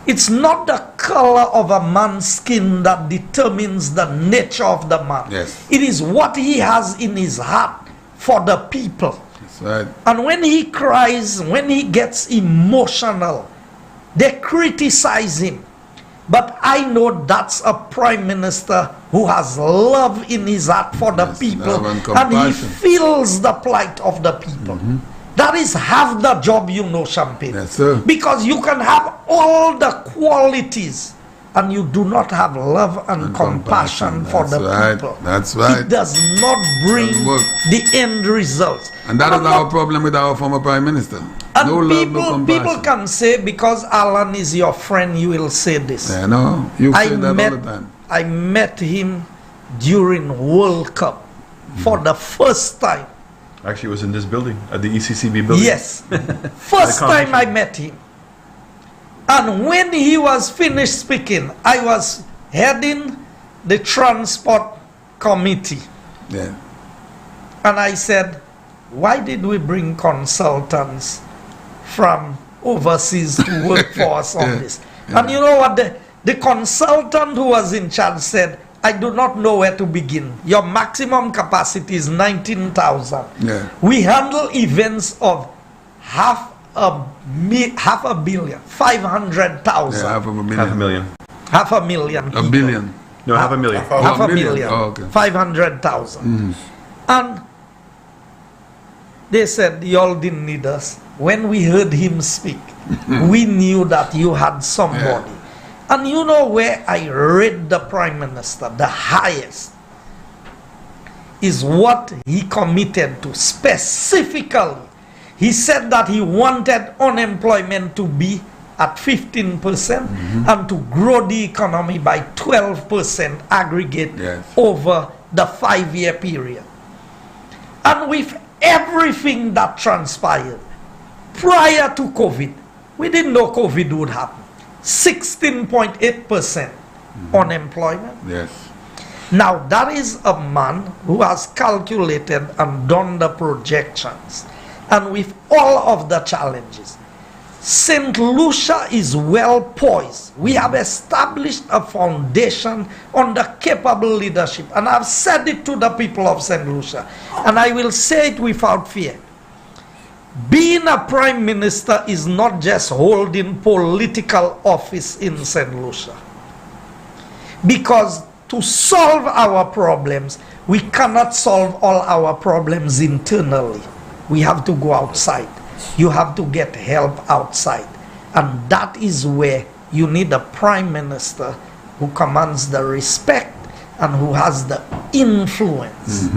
It's not the color of a man's skin that determines the nature of the man. Yes. It is what he has in his heart for the people. Yes, That's right. And when he cries, when he gets emotional, they criticize him. But I know that's a prime minister who has love in his heart for the people, love and and he compassion. feels the plight of the people. That is half the job, you know, Champagne. Yes, sir. Because you can have all the qualities and you do not have love and compassion for the people. That's right. It does not bring Doesn't work. the end results. And that is I'm our not- problem with our former prime minister. And No love, no people compassion. can say, because Alan is your friend, you will say this. Yeah, no, you say that all the time. I met him during World Cup for the first time. Actually, it was in this building, at the ECCB building. Yes. First time I met him. And when he was finished speaking, I was heading the transport committee. Yeah. And I said, why did we bring consultants from overseas to work for us on this? And you know what? The consultant who was in charge said, I do not know where to begin. Your maximum capacity is 19,000. Yeah. We handle events of half a billion, 500,000. Yeah, half of a million. Half a million. Half a million. A people. billion. No, half a million. Half Oh, a million. million. Oh, okay. 500,000. And they said, y'all didn't need us. When we heard him speak, we knew that you had somebody. And you know where I rate the Prime Minister the highest is what he committed to specifically. He said that he wanted unemployment to be at 15% and to grow the economy by 12% aggregate over the 5-year period. And with everything that transpired prior to COVID, we didn't know COVID would happen. 16.8% unemployment. Yes. Now that is a man who has calculated and done the projections, and with all of the challenges, St. Lucia is well poised. We have established a foundation under capable leadership, and I've said it to the people of St. Lucia, and I will say it without fear. Being a prime minister is not just holding political office in St. Lucia. Because to solve our problems, we cannot solve all our problems internally. We have to go outside. You have to get help outside. And that is where you need a prime minister who commands the respect and who has the influence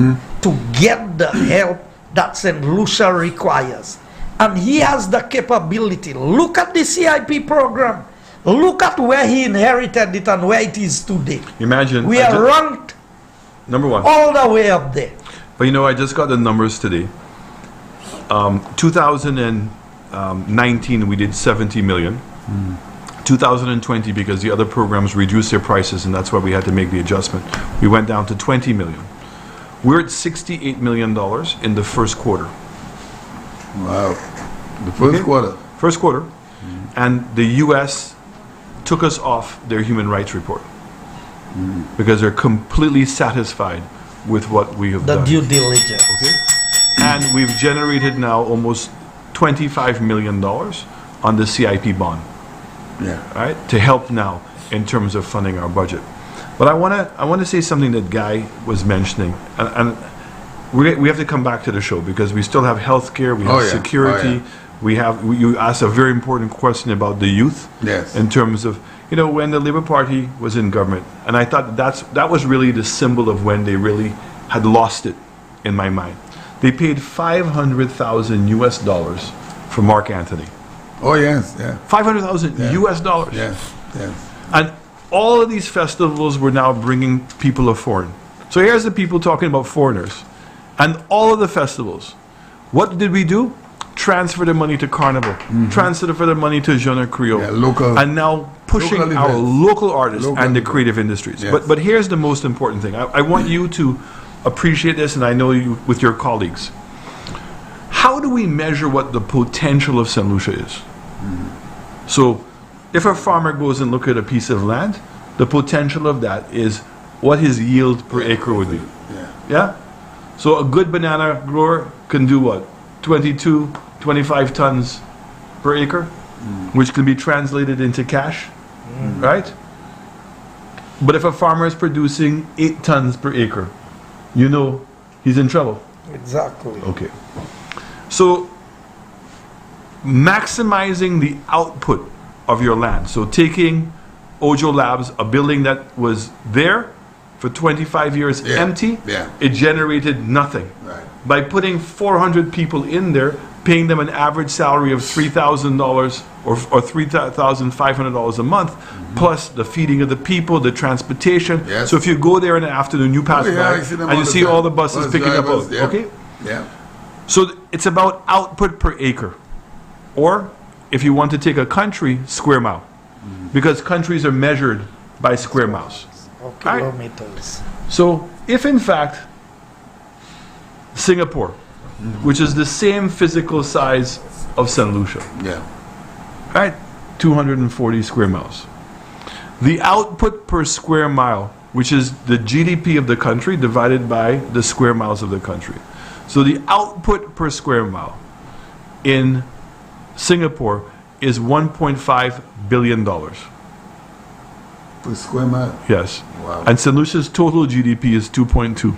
to get the help that St. Lucia requires. And he has the capability. Look at the CIP program. Look at where he inherited it and where it is today. Imagine. We are ranked number one. all the way up there. But you know, I just got the numbers today. 2019, we did 70 million. 2020, because the other programs reduced their prices, and that's why we had to make the adjustment, we went down to 20 million. We're at $68 million in the first quarter. Wow. The first quarter. First quarter. And the U.S. took us off their human rights report because they're completely satisfied with what we have The done. due diligence. Okay? And we've generated now almost $25 million on the CIP bond, Yeah. right? To help now in terms of funding our budget. But I want to say something that Guy was mentioning, and we have to come back to the show because we still have healthcare, we have security, you asked a very important question about the youth. Yes. In terms of, you know, when the Labour Party was in government, and I thought that was really the symbol of when they really had lost it in my mind. They paid $500,000 US for Mark Anthony. Oh yes, yeah. $500,000 US dollars. Yes, yes. And all of these festivals were now bringing people of foreign. So here's the people talking about foreigners. And all of the festivals. What did we do? Transfer the money to Carnival. Transfer the money to Jeune Creole. Yeah, local. And now pushing Local our events. local artists Local and the events. creative industries. Yes. But here's the most important thing. I want you to appreciate this, and I know you with your colleagues. How do we measure what the potential of St. Lucia is? So if a farmer goes and look at a piece of land, the potential of that is what his yield per acre would be. Yeah. Yeah? So a good banana grower can do what? 22, 25 tons per acre, which can be translated into cash, right? But if a farmer is producing 8 tons per acre, you know he's in trouble. Exactly. Okay. So maximizing the output of your land. So taking Ojo Labs, a building that was there for 25 years empty, it generated nothing. Right. By putting 400 people in there, paying them an average salary of $3,000 or $3,500 a month, plus the feeding of the people, the transportation. Yes. So if you go there in the afternoon, you pass by and you see all the buses picking up. Okay? Yeah. So it's about output per acre. Or, if you want to take a country, square mile. Because countries are measured by square miles. Or kilometers. So, if in fact, Singapore, which is the same physical size of St. Lucia, right? 240 square miles. The output per square mile, which is the GDP of the country divided by the square miles of the country. So the output per square mile in Singapore is $1.5 billion. Per square mile? Yes. Wow. And St. Lucia's total GDP is 2.2.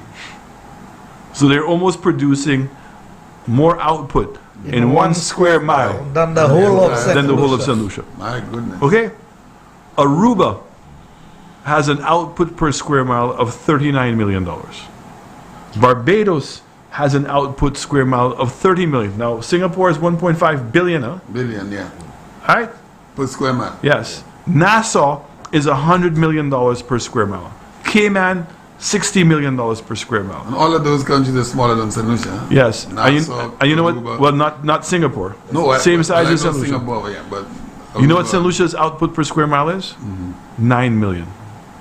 So they're almost producing more output in 1 square mile than the whole of St. Lucia. My goodness. Okay? Aruba has an output per square mile of $39 million. Barbados has an output square mile of 30 million. Now, Singapore is 1.5 billion, huh? Billion, yeah. All right? Per square mile. Yes. Nassau is $100 million per square mile. Cayman, $60 million per square mile. And all of those countries are smaller than St. Lucia. Huh? Yes. Nassau, and you know what? Aruba. Well, not Singapore. No, same size as St. Lucia. Singapore, yeah, but You know what Aruba. St. Lucia's output per square mile is? 9 million.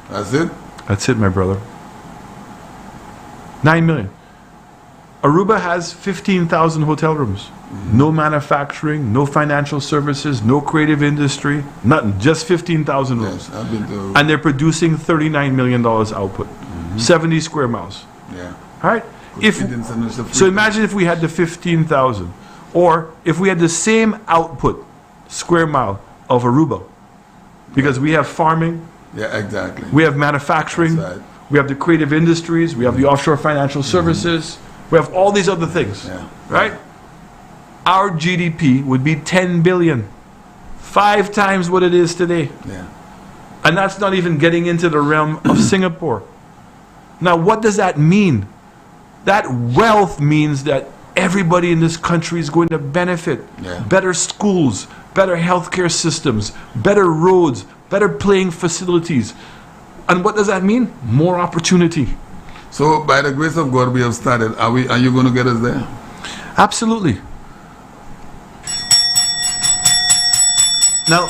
That's it? That's it, my brother. 9 million. Aruba has 15,000 hotel rooms. No manufacturing, no financial services, no creative industry, nothing. Just 15,000 rooms. Yes, I've been to. And they're producing $39 million output. 70 square miles. Yeah. All right? So imagine if we had the 15,000. Or if we had the same output square mile of Aruba. Because we have farming. Yeah, exactly. We have manufacturing. That's right. We have the creative industries. We have the offshore financial services. We have all these other things. Yeah. Right? Our GDP would be 10 billion. 5 times what it is today. Yeah. And that's not even getting into the realm of Singapore. Now, what does that mean? That wealth means that everybody in this country is going to benefit. Yeah. Better schools, better healthcare systems, better roads, better playing facilities. And what does that mean? More opportunity. So, by the grace of God, we have started. Are you going to get us there? Absolutely. Now,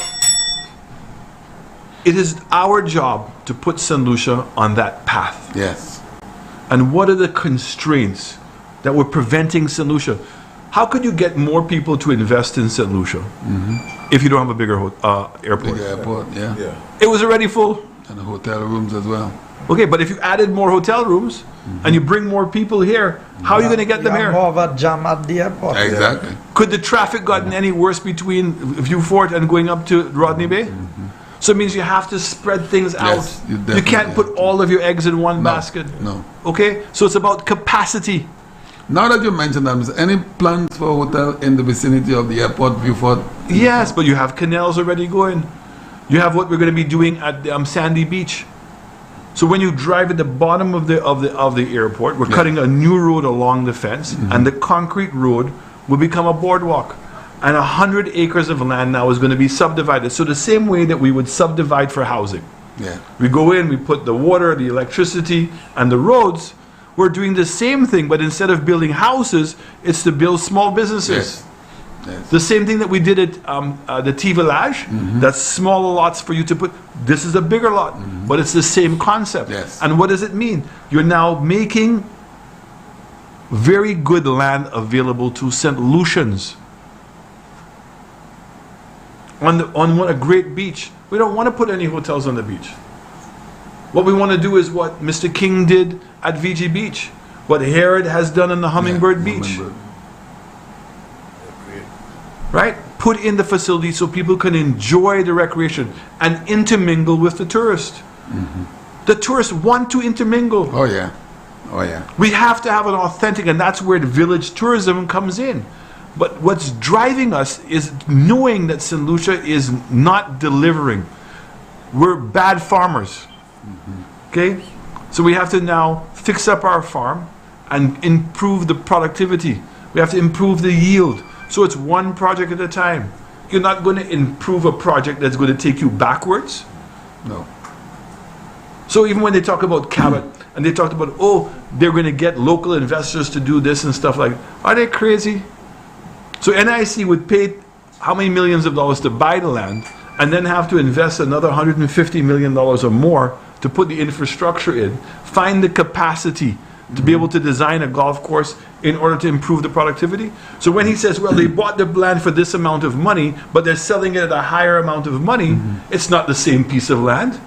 it is our job to put St. Lucia on that path. Yes. And what are the constraints that were preventing St. Lucia? How could you get more people to invest in St. Lucia if you don't have a bigger airport? Big airport, yeah. It was already full. And the hotel rooms as well. Okay, but if you added more hotel rooms and you bring more people here, how are you going to get them here? More of a jam at the airport. Exactly. Could the traffic gotten any worse between View Fort and going up to Rodney Bay? So it means you have to spread things Yes, out. you You definitely can't have put to. all of your eggs in one basket. No. Okay? So it's about capacity. Now that you mentioned that, is there any plans for a hotel in the vicinity of the airport, Beaufort? Yes, but you have canals already going. You have what we're going to be doing at Sandy Beach. So when you drive at the bottom of the airport, we're cutting a new road along the fence, and the concrete road will become a boardwalk. And 100 acres of land now is going to be subdivided. So the same way that we would subdivide for housing. Yeah. We go in, we put the water, the electricity, and the roads. We're doing the same thing, but instead of building houses, it's to build small businesses. Yes. The same thing that we did at the T Village, that's smaller lots for you to put. This is a bigger lot, but it's the same concept. Yes. And what does it mean? You're now making very good land available to St. Lucians. On what a great beach. We don't want to put any hotels on the beach. What we want to do is what Mr. King did at VG Beach, what Herod has done on the Hummingbird Beach. Hummingbird. right? Put in the facilities so people can enjoy the recreation and intermingle with the tourist. The tourists want to intermingle. Oh yeah. Oh yeah. We have to have an authentic, and that's where the village tourism comes in. But what's driving us is knowing that St. Lucia is not delivering. We're bad farmers. Okay? So we have to now fix up our farm and improve the productivity. We have to improve the yield. So it's one project at a time. You're not going to improve a project that's going to take you backwards. No. So even when they talk about Cabot, and they talked about, oh, they're going to get local investors to do this and stuff like, are they crazy? So NIC would pay how many millions of dollars to buy the land and then have to invest another $150 million or more to put the infrastructure in, find the capacity to be able to design a golf course in order to improve the productivity. So when he says, well, they bought the land for this amount of money, but they're selling it at a higher amount of money, it's not the same piece of land.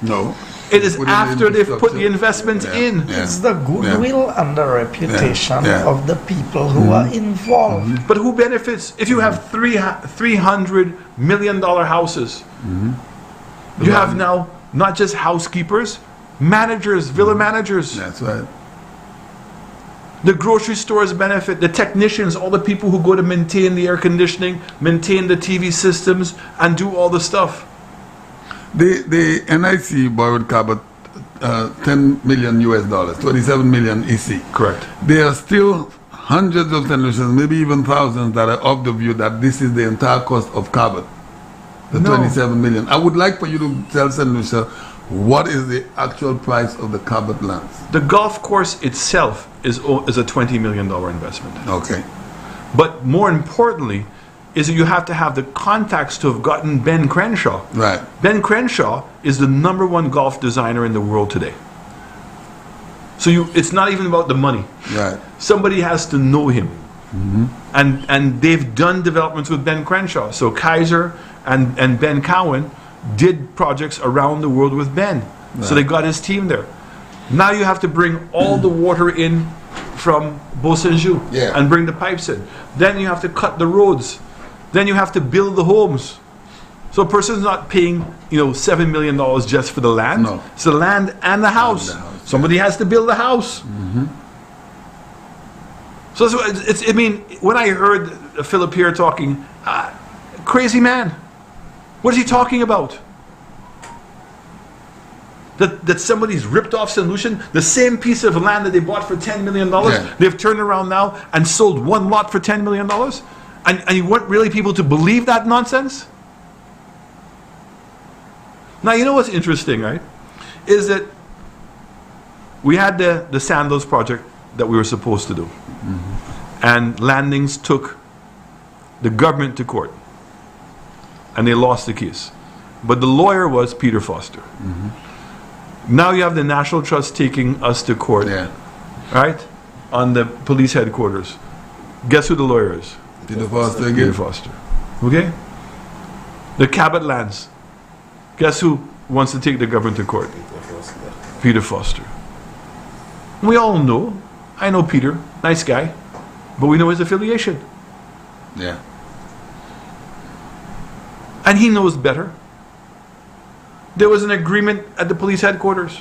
No. It is after they've put the investment in. Yeah. It's the goodwill and the reputation of the people who are involved. But who benefits if you have $300 million houses? You have now not just housekeepers, managers, villa managers. That's right. The grocery stores benefit, the technicians, all the people who go to maintain the air conditioning, maintain the TV systems, and do all the stuff. The NIC borrowed Cabot $10 million US, 27 million EC. Correct. There are still hundreds of St. Lucians, maybe even thousands, that are of the view that this is the entire cost of Cabot, the 27 million. I would like for you to tell St. Lucia what is the actual price of the Cabot lands. The golf course itself is a $20 million investment. Okay. But more importantly, is that you have to have the contacts to have gotten Ben Crenshaw. Right. Ben Crenshaw is the #1 golf designer in the world today. So it's not even about the money. Right. Somebody has to know him. And they've done developments with Ben Crenshaw. So Kaiser and Ben Cowan did projects around the world with Ben. Right. So they got his team there. Now you have to bring all the water in from Beau-Saint-Just and bring the pipes in. Then you have to cut the roads. Then you have to build the homes. So a person's not paying, $7 million just for the land. No. It's the land and the house. Somebody has to build the house. So when I heard Philip here talking, crazy man. What is he talking about? That somebody's ripped off St. Lucian, the same piece of land that they bought for $10 million, they've turned around now and sold one lot for $10 million? And you want really people to believe that nonsense? Now, you know what's interesting, right? Is that we had the Sandals project that we were supposed to do. And Landings took the government to court. And they lost the case. But the lawyer was Peter Foster. Now you have the National Trust taking us to court, right? On the police headquarters. Guess who the lawyer is? Peter Foster again. Peter Foster. Okay? The Cabot lands. Guess who wants to take the government to court? Peter Foster. We all know. I know Peter. Nice guy. But we know his affiliation. Yeah. And he knows better. There was an agreement at the police headquarters.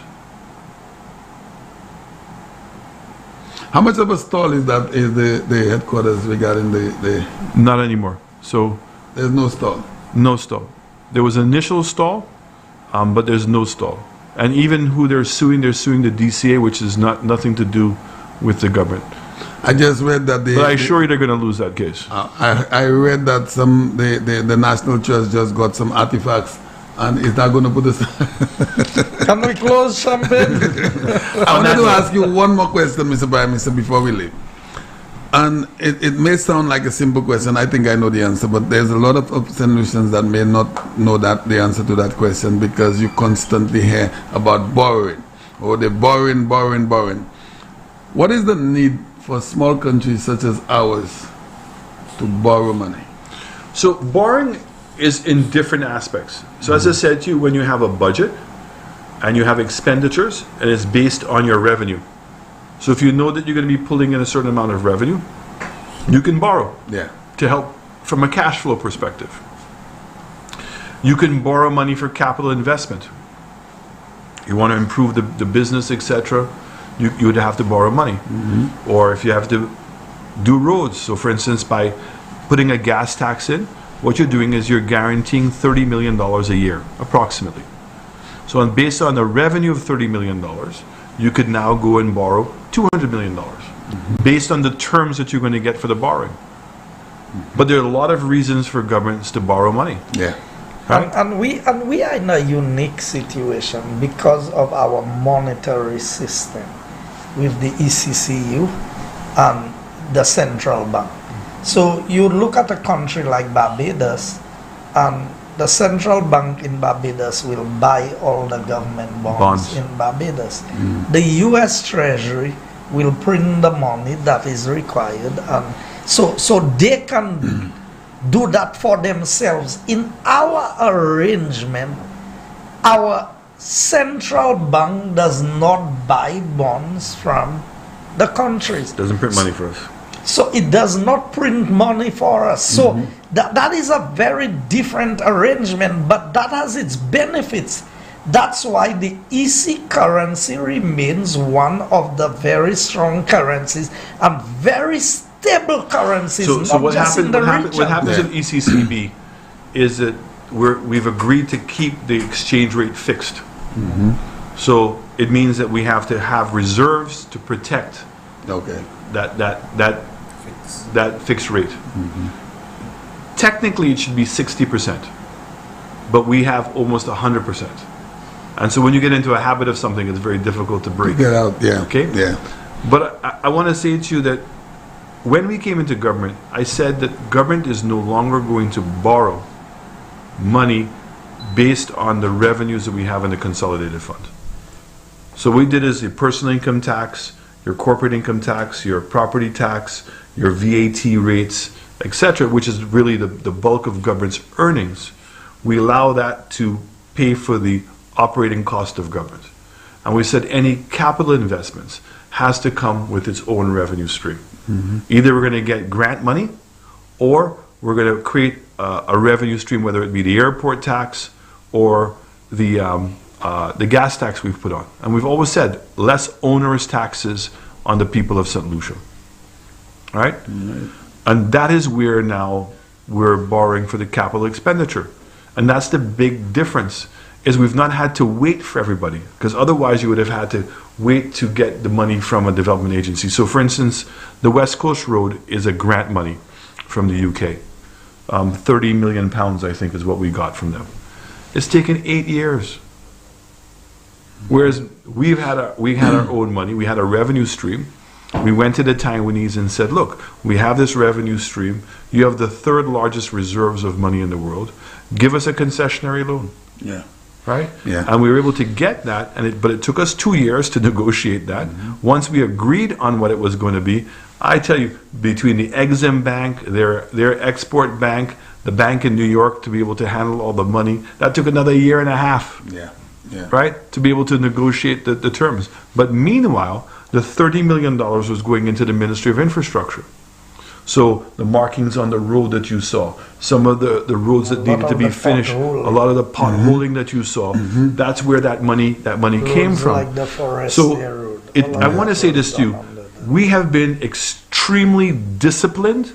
How much of a stall is the headquarters regarding the... Not anymore. So there's no stall? No stall. There was an initial stall, but there's no stall. And even who they're suing the DCA, which is nothing to do with the government. I just read that but I assure you they're going to lose that case. I read that the National Trust just got some artifacts and is not going to put this... Can we close something? I wanted to ask you one more question, Mr. Prime Minister, before we leave. And it may sound like a simple question. I think I know the answer, but there's a lot of St. Lucians that may not know the answer to that question because you constantly hear about borrowing. Or they're borrowing. What is the need for small countries such as ours to borrow money? So borrowing is in different aspects. So as I said to you, when you have a budget and you have expenditures and it's based on your revenue. So if you know that you're going to be pulling in a certain amount of revenue, you can borrow to help from a cash flow perspective. You can borrow money for capital investment. You want to improve the business, etc., you would have to borrow money. Or if you have to do roads, so for instance, by putting a gas tax in, what you're doing is you're guaranteeing $30 million a year, approximately. So based on the revenue of $30 million, you could now go and borrow $200 million, based on the terms that you're going to get for the borrowing. But there are a lot of reasons for governments to borrow money. Yeah. Right? And we are in a unique situation because of our monetary system with the ECCU and the central bank. So you look at a country like Barbados, and the central bank in Barbados will buy all the government bonds in Barbados. The US Treasury will print the money that is required, and so they can do that for themselves. In our arrangement, our central bank does not buy bonds from the countries. Doesn't print money for us. So it does not print money for us. So that is a very different arrangement, but that has its benefits. That's why the EC currency remains one of the very strong currencies and very stable currencies. So what happens in ECCB is that we've agreed to keep the exchange rate fixed. So it means that we have to have reserves to protect that fixed rate. Technically, it should be 60%, but we have almost 100%. And so when you get into a habit of something, it's very difficult to break. Get out, yeah. Okay? Yeah. But I want to say to you that when we came into government, I said that government is no longer going to borrow money based on the revenues that we have in the consolidated fund. So what we did is your personal income tax, your corporate income tax, your property tax, your VAT rates, etc., which is really the bulk of government's earnings. We allow that to pay for the operating cost of government. And we said any capital investments has to come with its own revenue stream. Either we're going to get grant money, or we're going to create a revenue stream, whether it be the airport tax or the gas tax we've put on. And we've always said less onerous taxes on the people of St. Lucia. All right? And that is where now we're borrowing for the capital expenditure. And that's the big difference, is we've not had to wait for everybody, because otherwise you would have had to wait to get the money from a development agency. So for instance, the West Coast Road is a grant money from the UK. 30 million pounds, I think, is what we got from them. It's taken 8 years. Whereas we had our own money, we had a revenue stream. We went to the Taiwanese and said, look, we have this revenue stream. You have the third largest reserves of money in the world. Give us a concessionary loan. Yeah. Right? Yeah. And we were able to get that, but it took us 2 years to negotiate that. Once we agreed on what it was going to be, I tell you, between the Exim Bank, their export bank, the bank in New York, to be able to handle all the money, that took another 1.5 years. Yeah. Yeah. Right? To be able to negotiate the terms. But meanwhile, the $30 million was going into the Ministry of Infrastructure. So the markings on the road that you saw, some of the roads that needed to be finished, a lot of the potholing that you saw, that's where that money came from. Like the So road. I want to say this to you. We have been extremely disciplined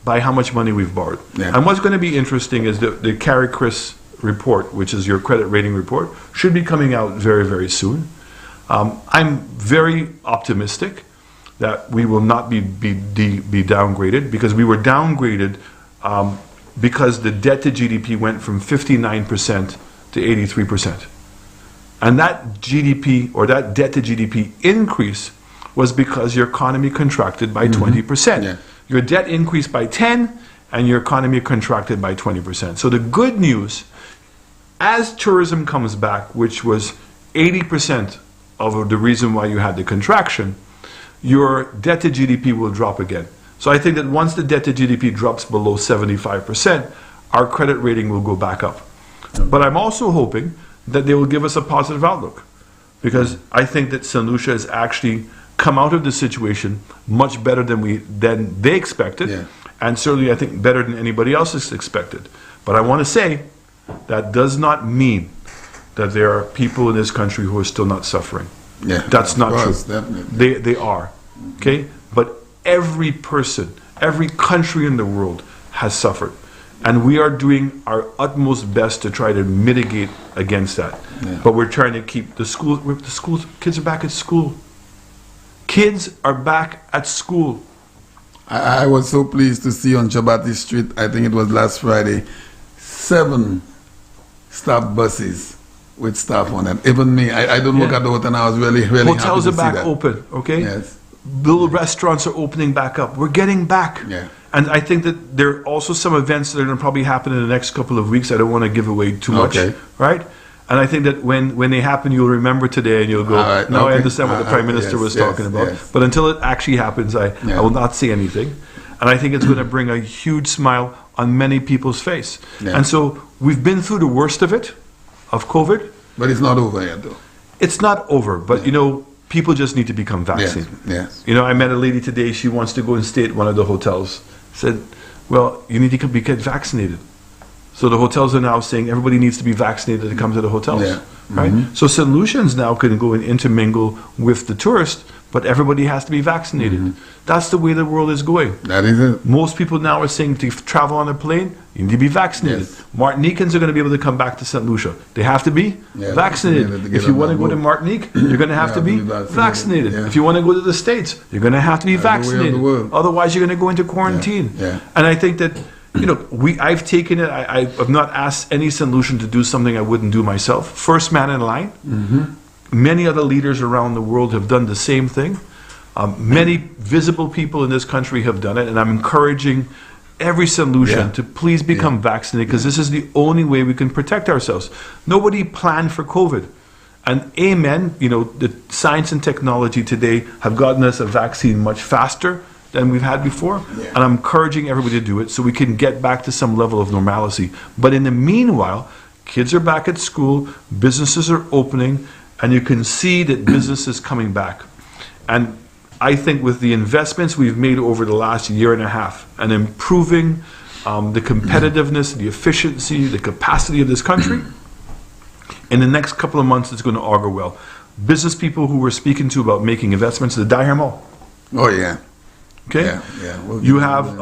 by how much money we've borrowed. Yeah. And what's going to be interesting is the Carrie Chris report, which is your credit rating report, should be coming out very, very soon. I'm very optimistic that we will not be downgraded, because we were downgraded because the debt to GDP went from 59% to 83%. And that GDP, or that debt to GDP increase, was because your economy contracted by 20%. Yeah. Your debt increased by 10, and your economy contracted by 20%. So the good news, as tourism comes back, which was 80% of the reason why you had the contraction, your debt to GDP will drop again. So I think that once the debt to GDP drops below 75%, our credit rating will go back up. But I'm also hoping that they will give us a positive outlook, because I think that St. Lucia has actually come out of the situation much better than they expected. Yeah. and certainly I think better than anybody else is expected. But I want to say that does not mean that there are people in this country who are still not suffering. Yeah, that's not true. Definitely. They are, okay? But every person, every country in the world has suffered. And we are doing our utmost best to try to mitigate against that. Yeah. But we're trying to keep the schools, kids are back at school. Kids are back at school. I was so pleased to see on Chabati Street, I think it was last Friday, 7 staff buses with staff on it. Even me, I don't work at the hotel, and I was really Hotels happy to are back see that. open, okay? Yes. Little restaurants are opening back up. We're getting back. Yeah. And I think that there are also some events that are going to probably happen in the next couple of weeks. I don't want to give away too much, Okay. right? And I think that when they happen, you'll remember today and you'll go, All right, now I okay. understand what the Prime Minister was talking about. Yes. But until it actually happens, I will not say anything. And I think it's going to bring a huge smile on many people's face. Yeah. And so we've been through the worst of it, of COVID. But it's not over yet, though. It's not over, but you know, people just need to become vaccinated. Yes. You know, I met a lady today, she wants to go and stay at one of the hotels. Said, well, you need to get vaccinated. So the hotels are now saying everybody needs to be vaccinated to come to the hotels. Yeah. Right? So St. Lucians now can go and intermingle with the tourists, but everybody has to be vaccinated. That's the way the world is going. That is it. Most people now are saying to travel on a plane, you need to be vaccinated. Yes. Martinicans are going to be able to come back to St. Lucia. They have to be Yeah, vaccinated. to get If you on want to that go to boat. Martinique, you're going to have to be vaccinated. Yeah. If you want to go to the States, you're going to have to be Everywhere in the vaccinated. world. Otherwise, you're going to go into quarantine. Yeah. And I think that, you know, I've taken it. I've not asked any St. Lucian to do something I wouldn't do myself. First man in line. Many other leaders around the world have done the same thing. Many visible people in this country have done it, and I'm encouraging every St. Lucian to please become vaccinated, because this is the only way we can protect ourselves. Nobody planned for COVID. And amen, you know, the science and technology today have gotten us a vaccine much faster than we've had before. And I'm encouraging everybody to do it so we can get back to some level of normalcy. But in the meanwhile, kids are back at school, businesses are opening, and you can see that business is coming back. And I think with the investments we've made over the last year and a half and improving the competitiveness, the efficiency, the capacity of this country, in the next couple of months it's going to augur well. Business people who we're speaking to about making investments, the Diamond. Oh, yeah. Okay? Yeah. You have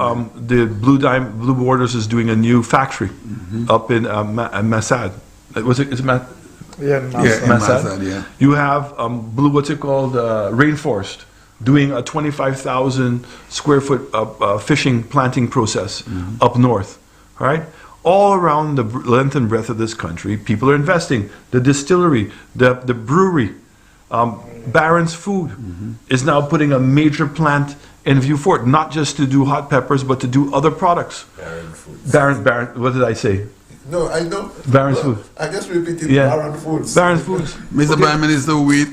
the Blue Borders is doing a new factory up in Massad. Was it? Is it Massad, yeah. You have Rainforest doing a 25,000 square foot fishing planting process up north. All right? All around the length and breadth of this country, people are investing. The distillery, the brewery, Barron's Food is now putting a major plant in Vieux Fort, not just to do hot peppers, but to do other products. Barron Foods. Barron, what did I say? No, I know. Barron's Food. I just repeated Barron Foods. Barron's Foods. Mr. Prime Minister, we,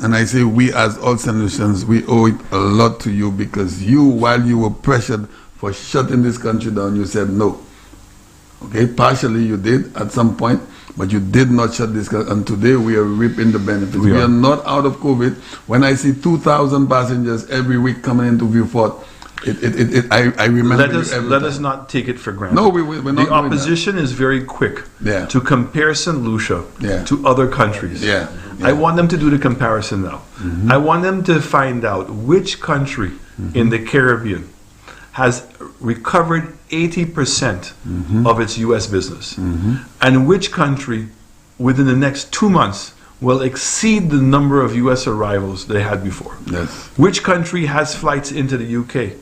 and I say we as all St. Lucians, we owe it a lot to you, because you, while you were pressured for shutting this country down, you said no. Okay, partially you did at some point, but you did not shut this country, and today we are reaping the benefits. We are not out of COVID. When I see 2,000 passengers every week coming into Vieux Fort, I remember. Let us not take it for granted. No, we're not. The opposition is very quick to compare St. Lucia to other countries. I want them to do the comparison now. I want them to find out which country in the Caribbean has recovered 80% of its U.S. business, and which country within the next 2 months will exceed the number of U.S. arrivals they had before. Yes. Which country has flights into the UK?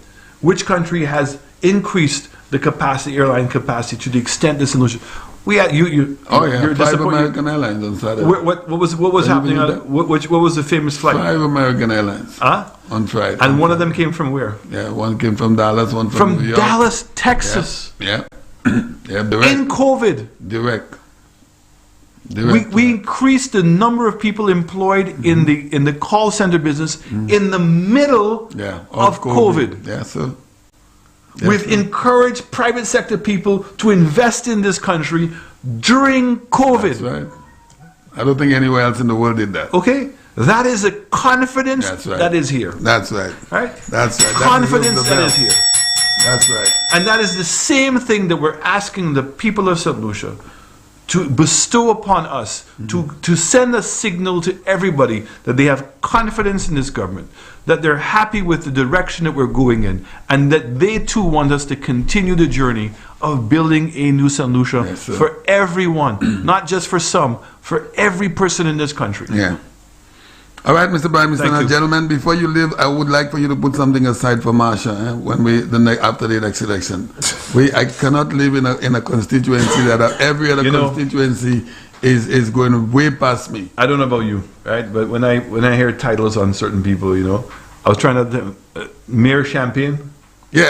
Which country has increased the capacity, airline capacity, to the extent this illusion? We had you're 5 American Airlines on Saturday. What was happening? What was the famous flight? 5 American Airlines. On Friday. And one of them came from where? Yeah, one came from Dallas, one from New York. Dallas, Texas. Yeah. Direct. In COVID. Direct. We increased the number of people employed in the call center business in the middle of COVID. Yeah, so. We've encouraged private sector people to invest in this country during COVID. That's right. I don't think anywhere else in the world did that. Okay? That is a confidence that is here. That's right. Right? That's right. Confidence that is here. That's right. And that is the same thing that we're asking the people of St. Lucia to bestow upon us, to send a signal to everybody that they have confidence in this government, that they're happy with the direction that we're going in, and that they too want us to continue the journey of building a new St. Lucia for everyone, not just for some, for every person in this country. Yeah. All right, Mr. Prime Minister. Now, gentlemen, before you leave, I would like for you to put something aside for Marsha when after the next election. I cannot live in a constituency that every other constituency is going way past me. I don't know about you, right? But when I hear titles on certain people, I was trying to Mayor Champagne. Yeah.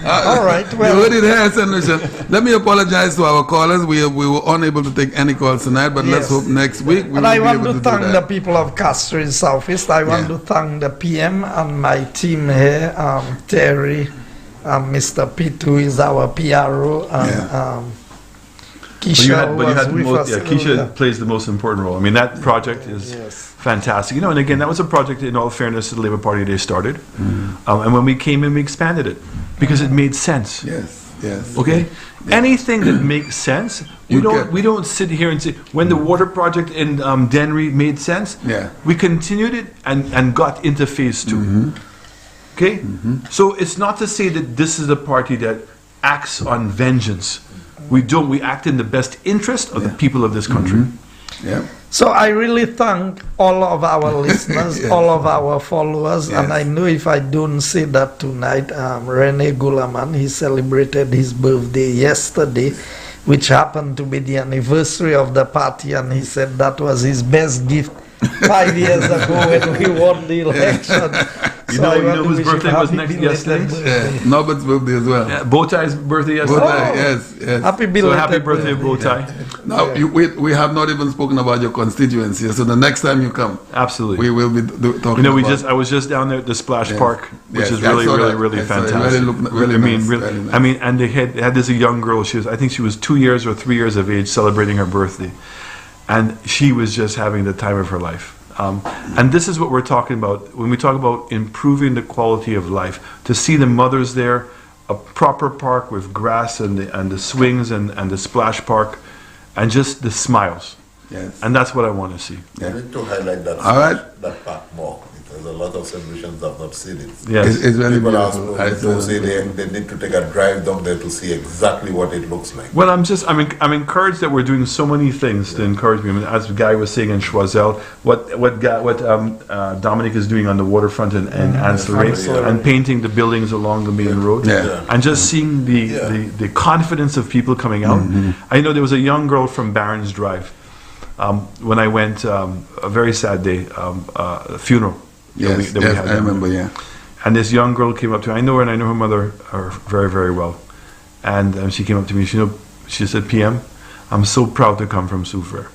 All right. Well, you heard it here, Senator. Let me apologize to our callers. We were unable to take any calls tonight, but let's hope next week we will I be want able to to thank do the that. people of Castries Southeast. I want to thank the PM and my team here, Terry, Mr. Pitt, who is our PRO, and Keisha, Keisha plays the most important role. I mean, that project is fantastic. And again, that was a project, in all fairness, to the Labour Party they started. And when we came in, we expanded it because it made sense. Yes. Okay? Anything that makes sense, we don't sit here and say, when the water project in Dennery made sense, we continued it and got into phase 2. Okay? So it's not to say that this is a party that acts on vengeance. We don't. We act in the best interest of the people of this country. So I really thank all of our listeners, all of our followers, and I know if I don't say that tonight, Rene Gulaman, he celebrated his birthday yesterday, which happened to be the anniversary of the party, and he said that was his best gift 5 years ago when we won the election. You know whose birthday was yesterday? Norbert's birthday as well. Yeah, Bowtie's birthday yesterday. Bowtie, yes. Happy belated So happy birthday, Bowtie. Now, we have not even spoken about your constituency, so the next time you come, absolutely, we will be talking about I was just down there at the Splash Park, which is really fantastic. Nice. I mean, and they had this young girl, I think she was 2 years or 3 years of age, celebrating her birthday. And she was just having the time of her life. And this is what we're talking about when we talk about improving the quality of life. To see the mothers there, a proper park with grass and the swings and the splash park, and just the smiles. And that's what I want to see. I need to highlight that. All right. That park more. There's a lot of solutions have not seen it. Yes. It's very People beautiful. say they need to take a drive down there to see exactly what it looks like. Well, I'm encouraged that we're doing so many things to encourage me. I mean, as Guy was saying in Choiseul, what Dominic is doing on the waterfront and Ancillary, and painting the buildings along the main road, and just seeing the confidence of people coming out. I know there was a young girl from Barron's Drive when I went, a very sad day, a funeral. Yes, I remember, And this young girl came up to me. I know her and I know her mother very, very well. And she came up to me. She said, PM, I'm so proud to come from Soufrière.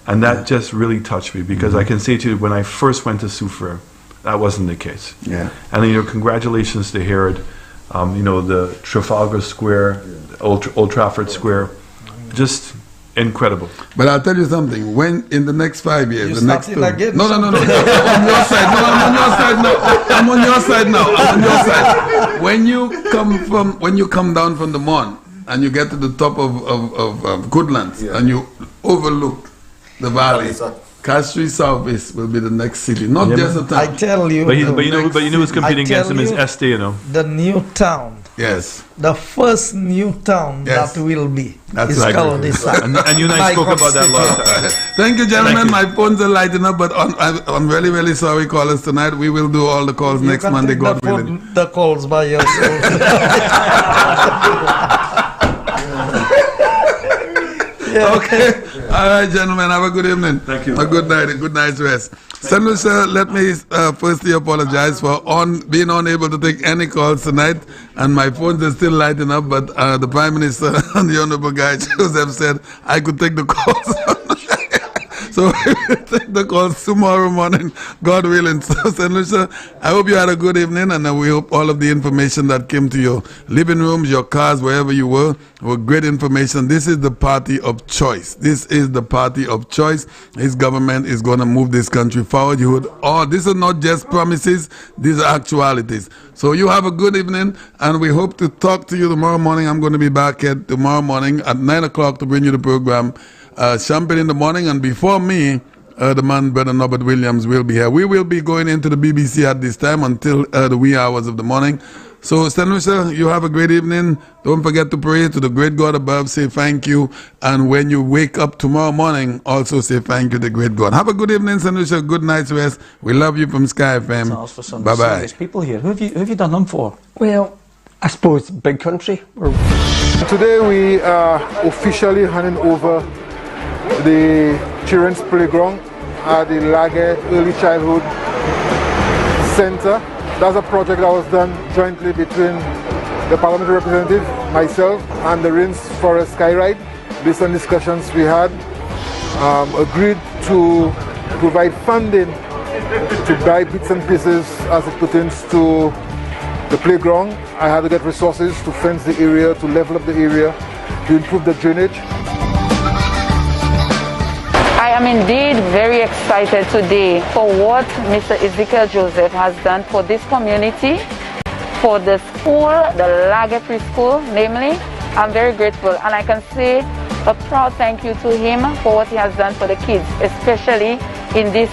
And that just really touched me because I can say to you, when I first went to Soufrière, that wasn't the case. And congratulations to Herod. The Trafalgar Square, Old Trafford Square, just incredible. But I'll tell you something. When in the next 5 years, the next two. Again? No. I'm on your side. No, I'm on your side now. I'm on your side. When you come down from the Mon and you get to the top of Goodlands and you overlook the valley, Castries Southeast will be the next city, not just a town. I tell you. But you know who's competing against him is Este, The new town. Yes. The first new town that will be is called this. And you and I spoke about that last time. Thank you, gentlemen. My phones are lighting up, but I'm really, really sorry, callers, tonight. We will do all the calls next Monday, God willing. The calls by yourself. Okay. All right, gentlemen. Have a good evening. Thank you. A good night. A good night's rest. St. Lucia, let me firstly apologize for being unable to take any calls tonight, and my phones are still lighting up, but the Prime Minister and the Honorable Guy Joseph said I could take the calls. So take the calls tomorrow morning, God willing. So, St. Lucia, I hope you had a good evening, and we hope all of the information that came to your living rooms, your cars, wherever you were great information. This is the party of choice. This is the party of choice. His government is going to move this country forward. You would, these are not just promises, these are actualities. So you have a good evening, and we hope to talk to you tomorrow morning. I'm going to be back here tomorrow morning at 9 o'clock to bring you the program Champagne in the Morning, and before me, the man, Brother Norbert Williams, will be here. We will be going into the BBC at this time until the wee hours of the morning. So, St. Lucia, you have a great evening. Don't forget to pray to the great God above. Say thank you. And when you wake up tomorrow morning, also say thank you to the great God. Have a good evening, St. Lucia. Good night's rest. We love you from Sky FM. Bye-bye. There's people here. Who have you done them for? Well, I suppose big country. Today we are officially handing over the children's playground at the Lage Early Childhood Center. That's a project that was done jointly between the parliamentary representative, myself, and the Rains Forest Skyride. Based on discussions we had, agreed to provide funding to buy bits and pieces as it pertains to the playground. I had to get resources to fence the area, to level up the area, to improve the drainage. I am indeed very excited today for what Mr. Ezekiel Joseph has done for this community, for the school, the Lage Preschool, namely. I'm very grateful, and I can say a proud thank you to him for what he has done for the kids, especially in this